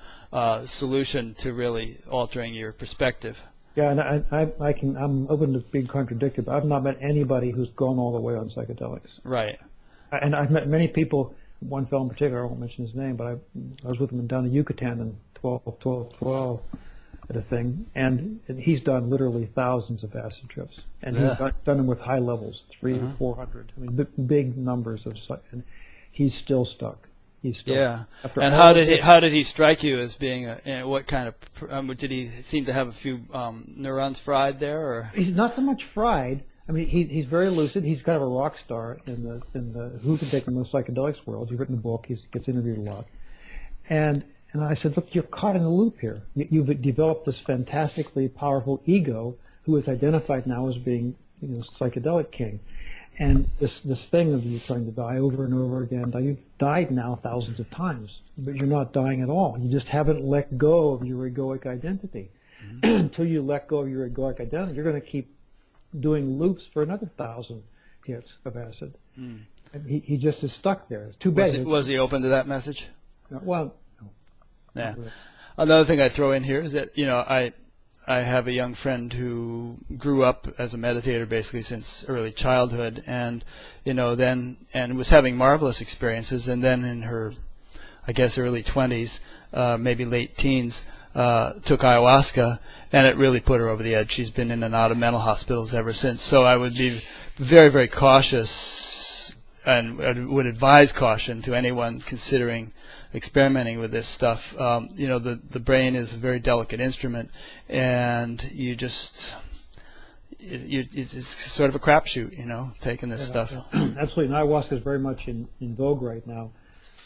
S1: solution to really altering your perspective.
S2: Yeah, and I'm open to being contradicted, but I've not met anybody who's gone all the way on psychedelics.
S1: Right.
S2: And I've met many people, one fellow in particular, I won't mention his name, but I was with him down in Yucatan in 12 at a thing, and he's done literally thousands of acid trips. And he's done them with high levels, 300, 400, big numbers and he's still stuck. He's still stuck.
S1: And how did he strike you as being what kind of did he seem to have a few neurons fried there, or? He's
S2: not so much fried. He's very lucid. He's kind of a rock star in the who can take the most psychedelics world. He's written a book. He gets interviewed a lot. And I said, look, you're caught in a loop here. You've developed this fantastically powerful ego who is identified now as being psychedelic king. And this thing of you trying to die over and over again, you've died now thousands of times, but you're not dying at all. You just haven't let go of your egoic identity. Mm-hmm. Until you let go of your egoic identity, you're going to keep doing loops for another 1,000 hits of acid. Mm. And he just is stuck there. It's too bad.
S1: Was he open to that message?
S2: Well, no.
S1: Yeah. Another thing I throw in here is that, I have a young friend who grew up as a meditator basically since early childhood, and was having marvelous experiences, and then in her, I guess, early 20s, maybe late teens, took ayahuasca, and it really put her over the edge. She's been in and out of mental hospitals ever since. So I would be very, very cautious, and I would advise caution to anyone considering experimenting with this stuff. The brain is a very delicate instrument, and it's sort of a crapshoot, taking this stuff.
S2: Absolutely, and ayahuasca is very much in vogue right now.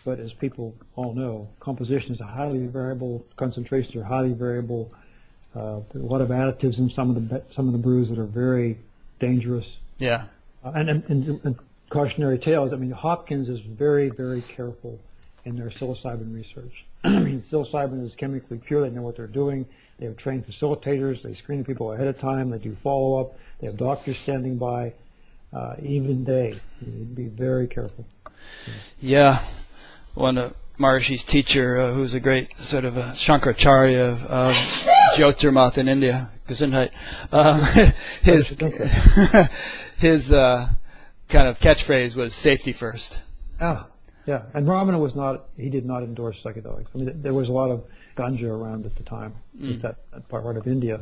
S2: But as people all know, compositions are highly variable, concentrations are highly variable. There are a lot of additives in some of the brews that are very dangerous.
S1: Yeah.
S2: And cautionary tales. I mean, Hopkins is very, very careful in their psilocybin research. Psilocybin is chemically pure. They know what they're doing. They have trained facilitators. They screen people ahead of time. They do follow-up. They have doctors standing by. Even they need to be very careful.
S1: Yeah. One of Maharishi's teacher, who's a great sort of a Shankaracharya of Jyotirmath in India, Gesundheit, his kind of catchphrase was "safety first."
S2: Ah, yeah. And Ramana he did not endorse psychedelics. I mean, there was a lot of ganja around at the time, just that part of India.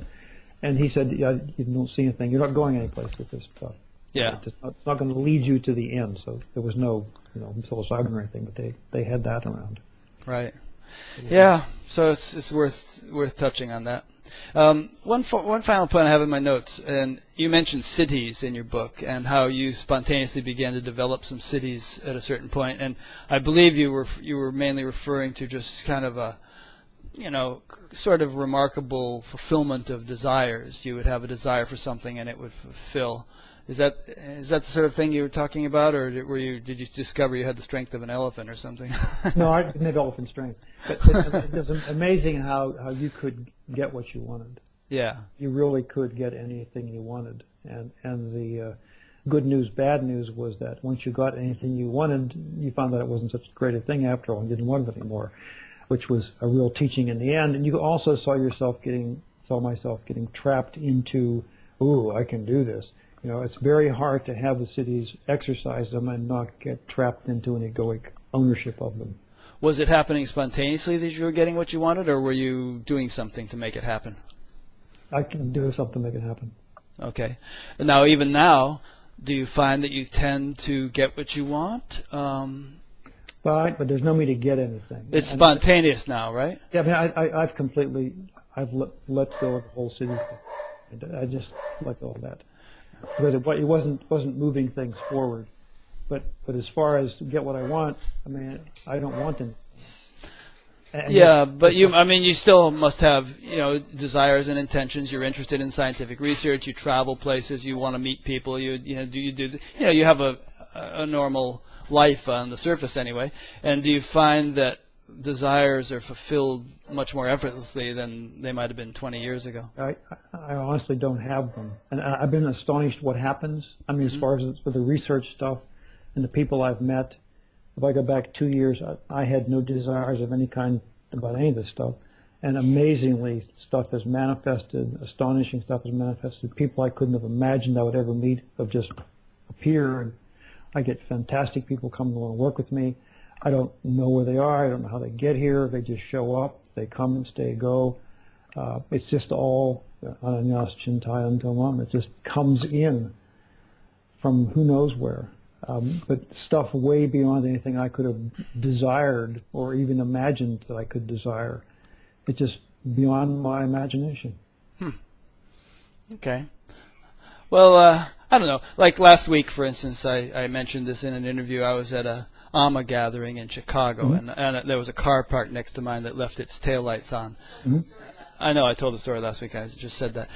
S2: And he said, yeah, you don't see anything. You're not going anyplace with this stuff.
S1: Yeah.
S2: It's not going to lead you to the end. So there was no, psilocybin or anything, but they had that around.
S1: Right. Yeah. So it's worth touching on that. One final point I have in my notes, and you mentioned cities in your book and how you spontaneously began to develop some cities at a certain point, and I believe you were mainly referring to just kind of a sort of remarkable fulfillment of desires. You would have a desire for something and it would fulfill. Is that the sort of thing you were talking about, or did you discover you had the strength of an elephant or something?
S2: No, I didn't have elephant strength. But it was amazing how you could get what you wanted.
S1: Yeah.
S2: You really could get anything you wanted. And the good news, bad news was that once you got anything you wanted, you found that it wasn't such a great a thing after all and didn't want it anymore, which was a real teaching in the end. And you also saw myself getting trapped into, ooh, I can do this. It's very hard to have the cities exercise them and not get trapped into an egoic ownership of them.
S1: Was it happening spontaneously that you were getting what you wanted, or were you doing something to make it happen?
S2: I can do something to make it happen.
S1: Okay. And now, even now, do you find that you tend to get what you want?
S2: But there's no need to get anything.
S1: It's spontaneous now, right?
S2: Yeah, I mean, I've let go of the whole city. I just let go of that. But it wasn't moving things forward. But as far as get what I want, I mean, I don't want them.
S1: But you still must have, desires and intentions. You're interested in scientific research. You travel places. You want to meet people. You have a normal life on the surface anyway. And do you find that desires are fulfilled much more effortlessly than they might have been 20 years ago?
S2: I honestly don't have them. And I've been astonished what happens. I mean, as far as for the research stuff and the people I've met, if I go back 2 years, I had no desires of any kind about any of this stuff. And amazingly, stuff has manifested, astonishing stuff has manifested. People I couldn't have imagined I would ever meet have just appear. And I get fantastic people come and want to work with me. I don't know where they are. I don't know how they get here. They just show up. They come and stay, go. It's just all ananyas chintayan tamam. It just comes in from who knows where. But stuff way beyond anything I could have desired or even imagined that I could desire. It's just beyond my imagination.
S1: Okay. Well, I don't know. Like last week, for instance, I mentioned this in an interview. I was at a Amma gathering in Chicago, and there was a car parked next to mine that left its taillights on. I know I told the story last week. I just said that.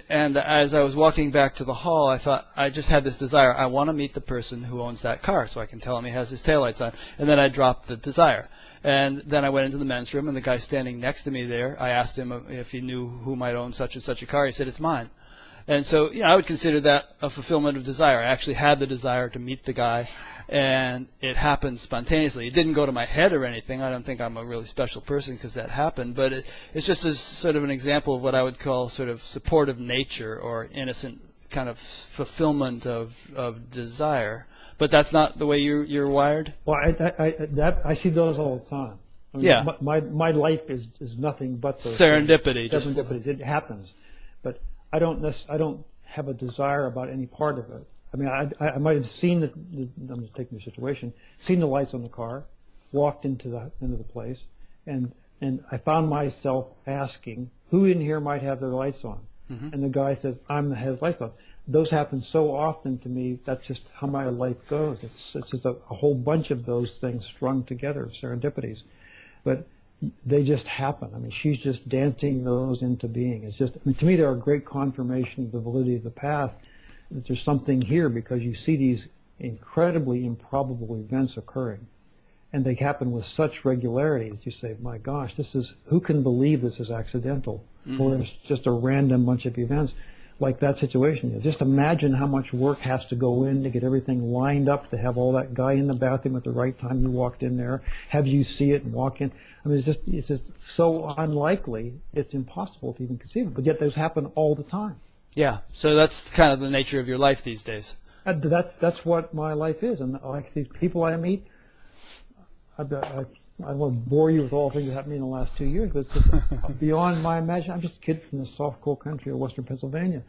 S1: And as I was walking back to the hall, I thought, I just had this desire. I want to meet the person who owns that car so I can tell him he has his taillights on. And then I dropped the desire. And then I went into the men's room, and the guy standing next to me there, I asked him if he knew who might own such and such a car. He said, it's mine. And so, I would consider that a fulfillment of desire. I actually had the desire to meet the guy, and it happened spontaneously. It didn't go to my head or anything. I don't think I'm a really special person because that happened, but it's just as sort of an example of what I would call sort of supportive nature or innocent kind of fulfillment of desire. But that's not the way you're wired?
S2: Well, I see those all the time. I mean,
S1: Yeah.
S2: My life is nothing but those
S1: Serendipity.
S2: things. Serendipity. It happens, but I don't have a desire about any part of it. I mean, I might have seen I'm just taking the situation, seen the lights on the car, walked into the place, and I found myself asking, who in here might have their lights on? Mm-hmm. And the guy says, I'm the head lights on. Those happen so often to me. That's just how my life goes. It's just a whole bunch of those things strung together, serendipities. But they just happen. I mean, she's just dancing those into being. It's just, I mean, to me, they're a great confirmation of the validity of the path, that there's something here, because you see these incredibly improbable events occurring. And they happen with such regularity that you say, my gosh, who can believe this is accidental? Mm-hmm. Or it's just a random bunch of events like that situation. Just imagine how much work has to go in to get everything lined up, to have all that guy in the bathroom at the right time you walked in there, have you see it and walk in. I mean, it's just so unlikely, it's impossible to even conceive it. But yet those happen all the time.
S1: Yeah, so that's kind of the nature of your life these days.
S2: That's what my life is. And like these people I meet, I won't bore you with all the things that happened to me in the last 2 years, but it's just beyond my imagination. I'm just a kid from the soft, cool country of western Pennsylvania,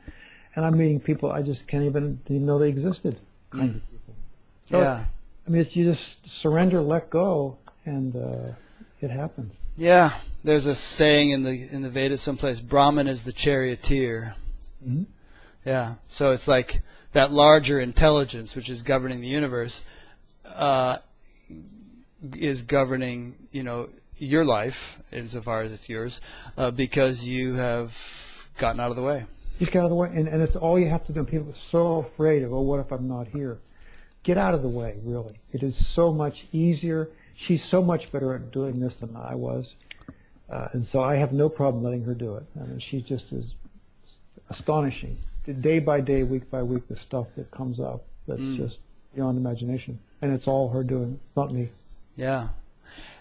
S2: and I'm meeting people I just didn't know they existed. Kind of people. So,
S1: yeah.
S2: I mean, you just surrender, let go, and it happens.
S1: Yeah. There's a saying in the Vedas someplace: Brahman is the charioteer. Mm-hmm. Yeah. So it's like that larger intelligence which is governing the universe. Is governing, your life insofar as it's yours, because you have gotten out of the way.
S2: Just get out of the way, and it's all you have to do. People are so afraid of, what if I'm not here? Get out of the way, really. It is so much easier. She's so much better at doing this than I was, and so I have no problem letting her do it. I mean, she just is astonishing. Day by day, week by week, the stuff that comes up that's just beyond imagination, and it's all her doing, not me.
S1: Yeah.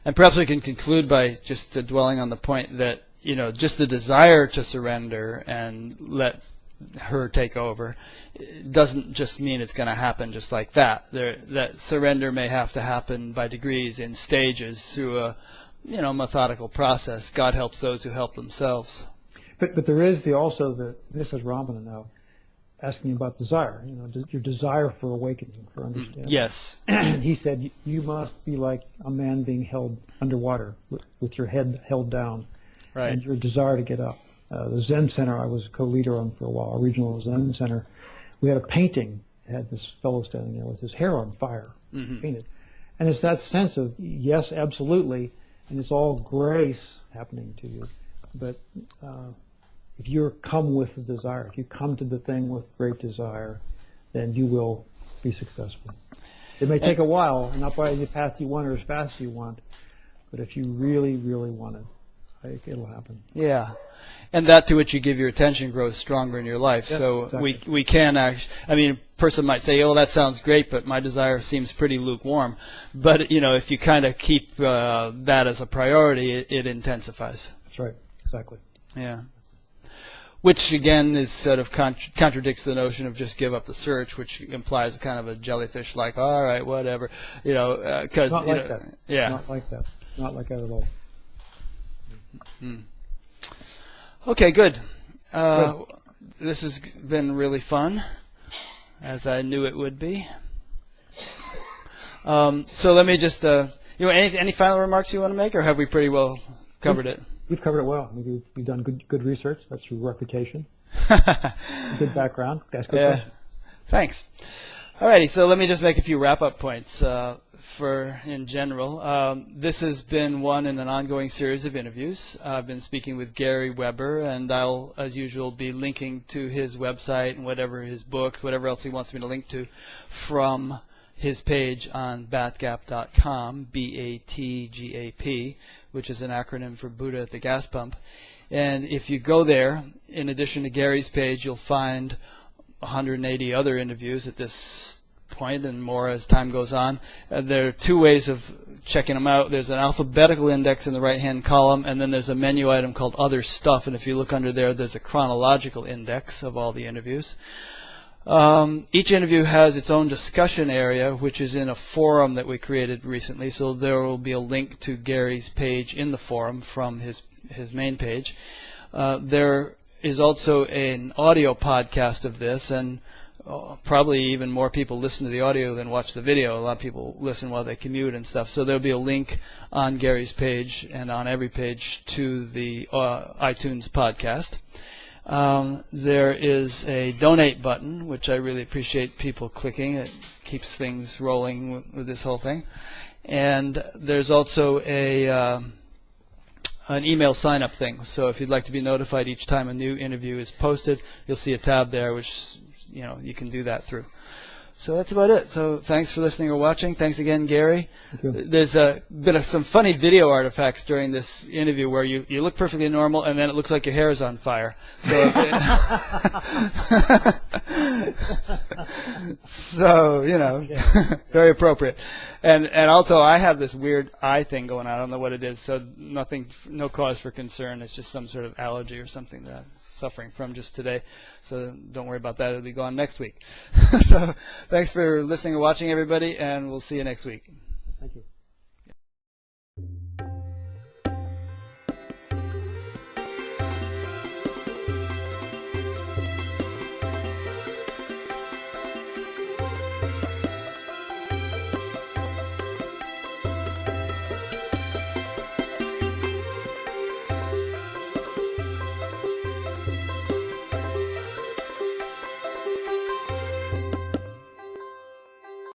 S1: And perhaps we can conclude by just dwelling on the point that, just the desire to surrender and let her take over doesn't just mean it's going to happen just like that. That surrender may have to happen by degrees, in stages, through a, methodical process. God helps those who help themselves.
S2: But there is this is Ramana now, asking about desire, your desire for awakening, for understanding.
S1: Yes.
S2: He said, you must be like a man being held underwater with your head held down, right, and your desire to get up. The Zen Center I was co-leader on for a while, a regional Zen Center, we had a painting, it had this fellow standing there with his hair on fire, painted. And it's that sense of, yes, absolutely, and it's all grace happening to you. But if you come with the desire, if you come to the thing with great desire, then you will be successful. It may take a while, not by the path you want or as fast as you want, but if you really, really want it, it'll happen.
S1: Yeah. And that to which you give your attention grows stronger in your life.
S2: Yeah,
S1: so
S2: exactly.
S1: we can actually, a person might say, that sounds great, but my desire seems pretty lukewarm. But, if you kind of keep that as a priority, it intensifies.
S2: That's right. Exactly.
S1: Yeah. Which, again, is sort of contradicts the notion of just give up the search, which implies a kind of a jellyfish, like, all right, whatever, because...
S2: Not like that.
S1: Yeah.
S2: Not like that. Not like that at all.
S1: Mm. Okay, good. This has been really fun, as I knew it would be. So let me just... any final remarks you want to make, or have we pretty well covered it? We've
S2: covered it well. We've done good research. That's your reputation. Good background. That's good question.
S1: Thanks. Alrighty, so let me just make a few wrap-up points in general. This has been one in an ongoing series of interviews. I've been speaking with Gary Weber, and I'll, as usual, be linking to his website and whatever his books, whatever else he wants me to link to, from his page on batgap.com, BATGAP, which is an acronym for Buddha at the Gas Pump. And if you go there, in addition to Gary's page, you'll find 180 other interviews at this point, and more as time goes on. There are two ways of checking them out. There's an alphabetical index in the right-hand column, and then there's a menu item called Other Stuff, and if you look under there, there's a chronological index of all the interviews. Each interview has its own discussion area, which is in a forum that we created recently. So there will be a link to Gary's page in the forum from his main page. There is also an audio podcast of this, and probably even more people listen to the audio than watch the video. A lot of people listen while they commute and stuff. So there'll be a link on Gary's page and on every page to the iTunes podcast. There is a donate button, which I really appreciate people clicking. It keeps things rolling with this whole thing. And there's also an email sign-up thing. So if you'd like to be notified each time a new interview is posted, you'll see a tab there, which you can do that through. So that's about it. So thanks for listening or watching. Thanks again, Gary. There's been some funny video artifacts during this interview where you look perfectly normal and then it looks like your hair is on fire. So, so very appropriate. And also I have this weird eye thing going on. I don't know what it is. So no cause for concern. It's just some sort of allergy or something that I'm suffering from just today. So don't worry about that. It'll be gone next week. So thanks for listening or watching, everybody, and we'll see you next week.
S2: Thank you.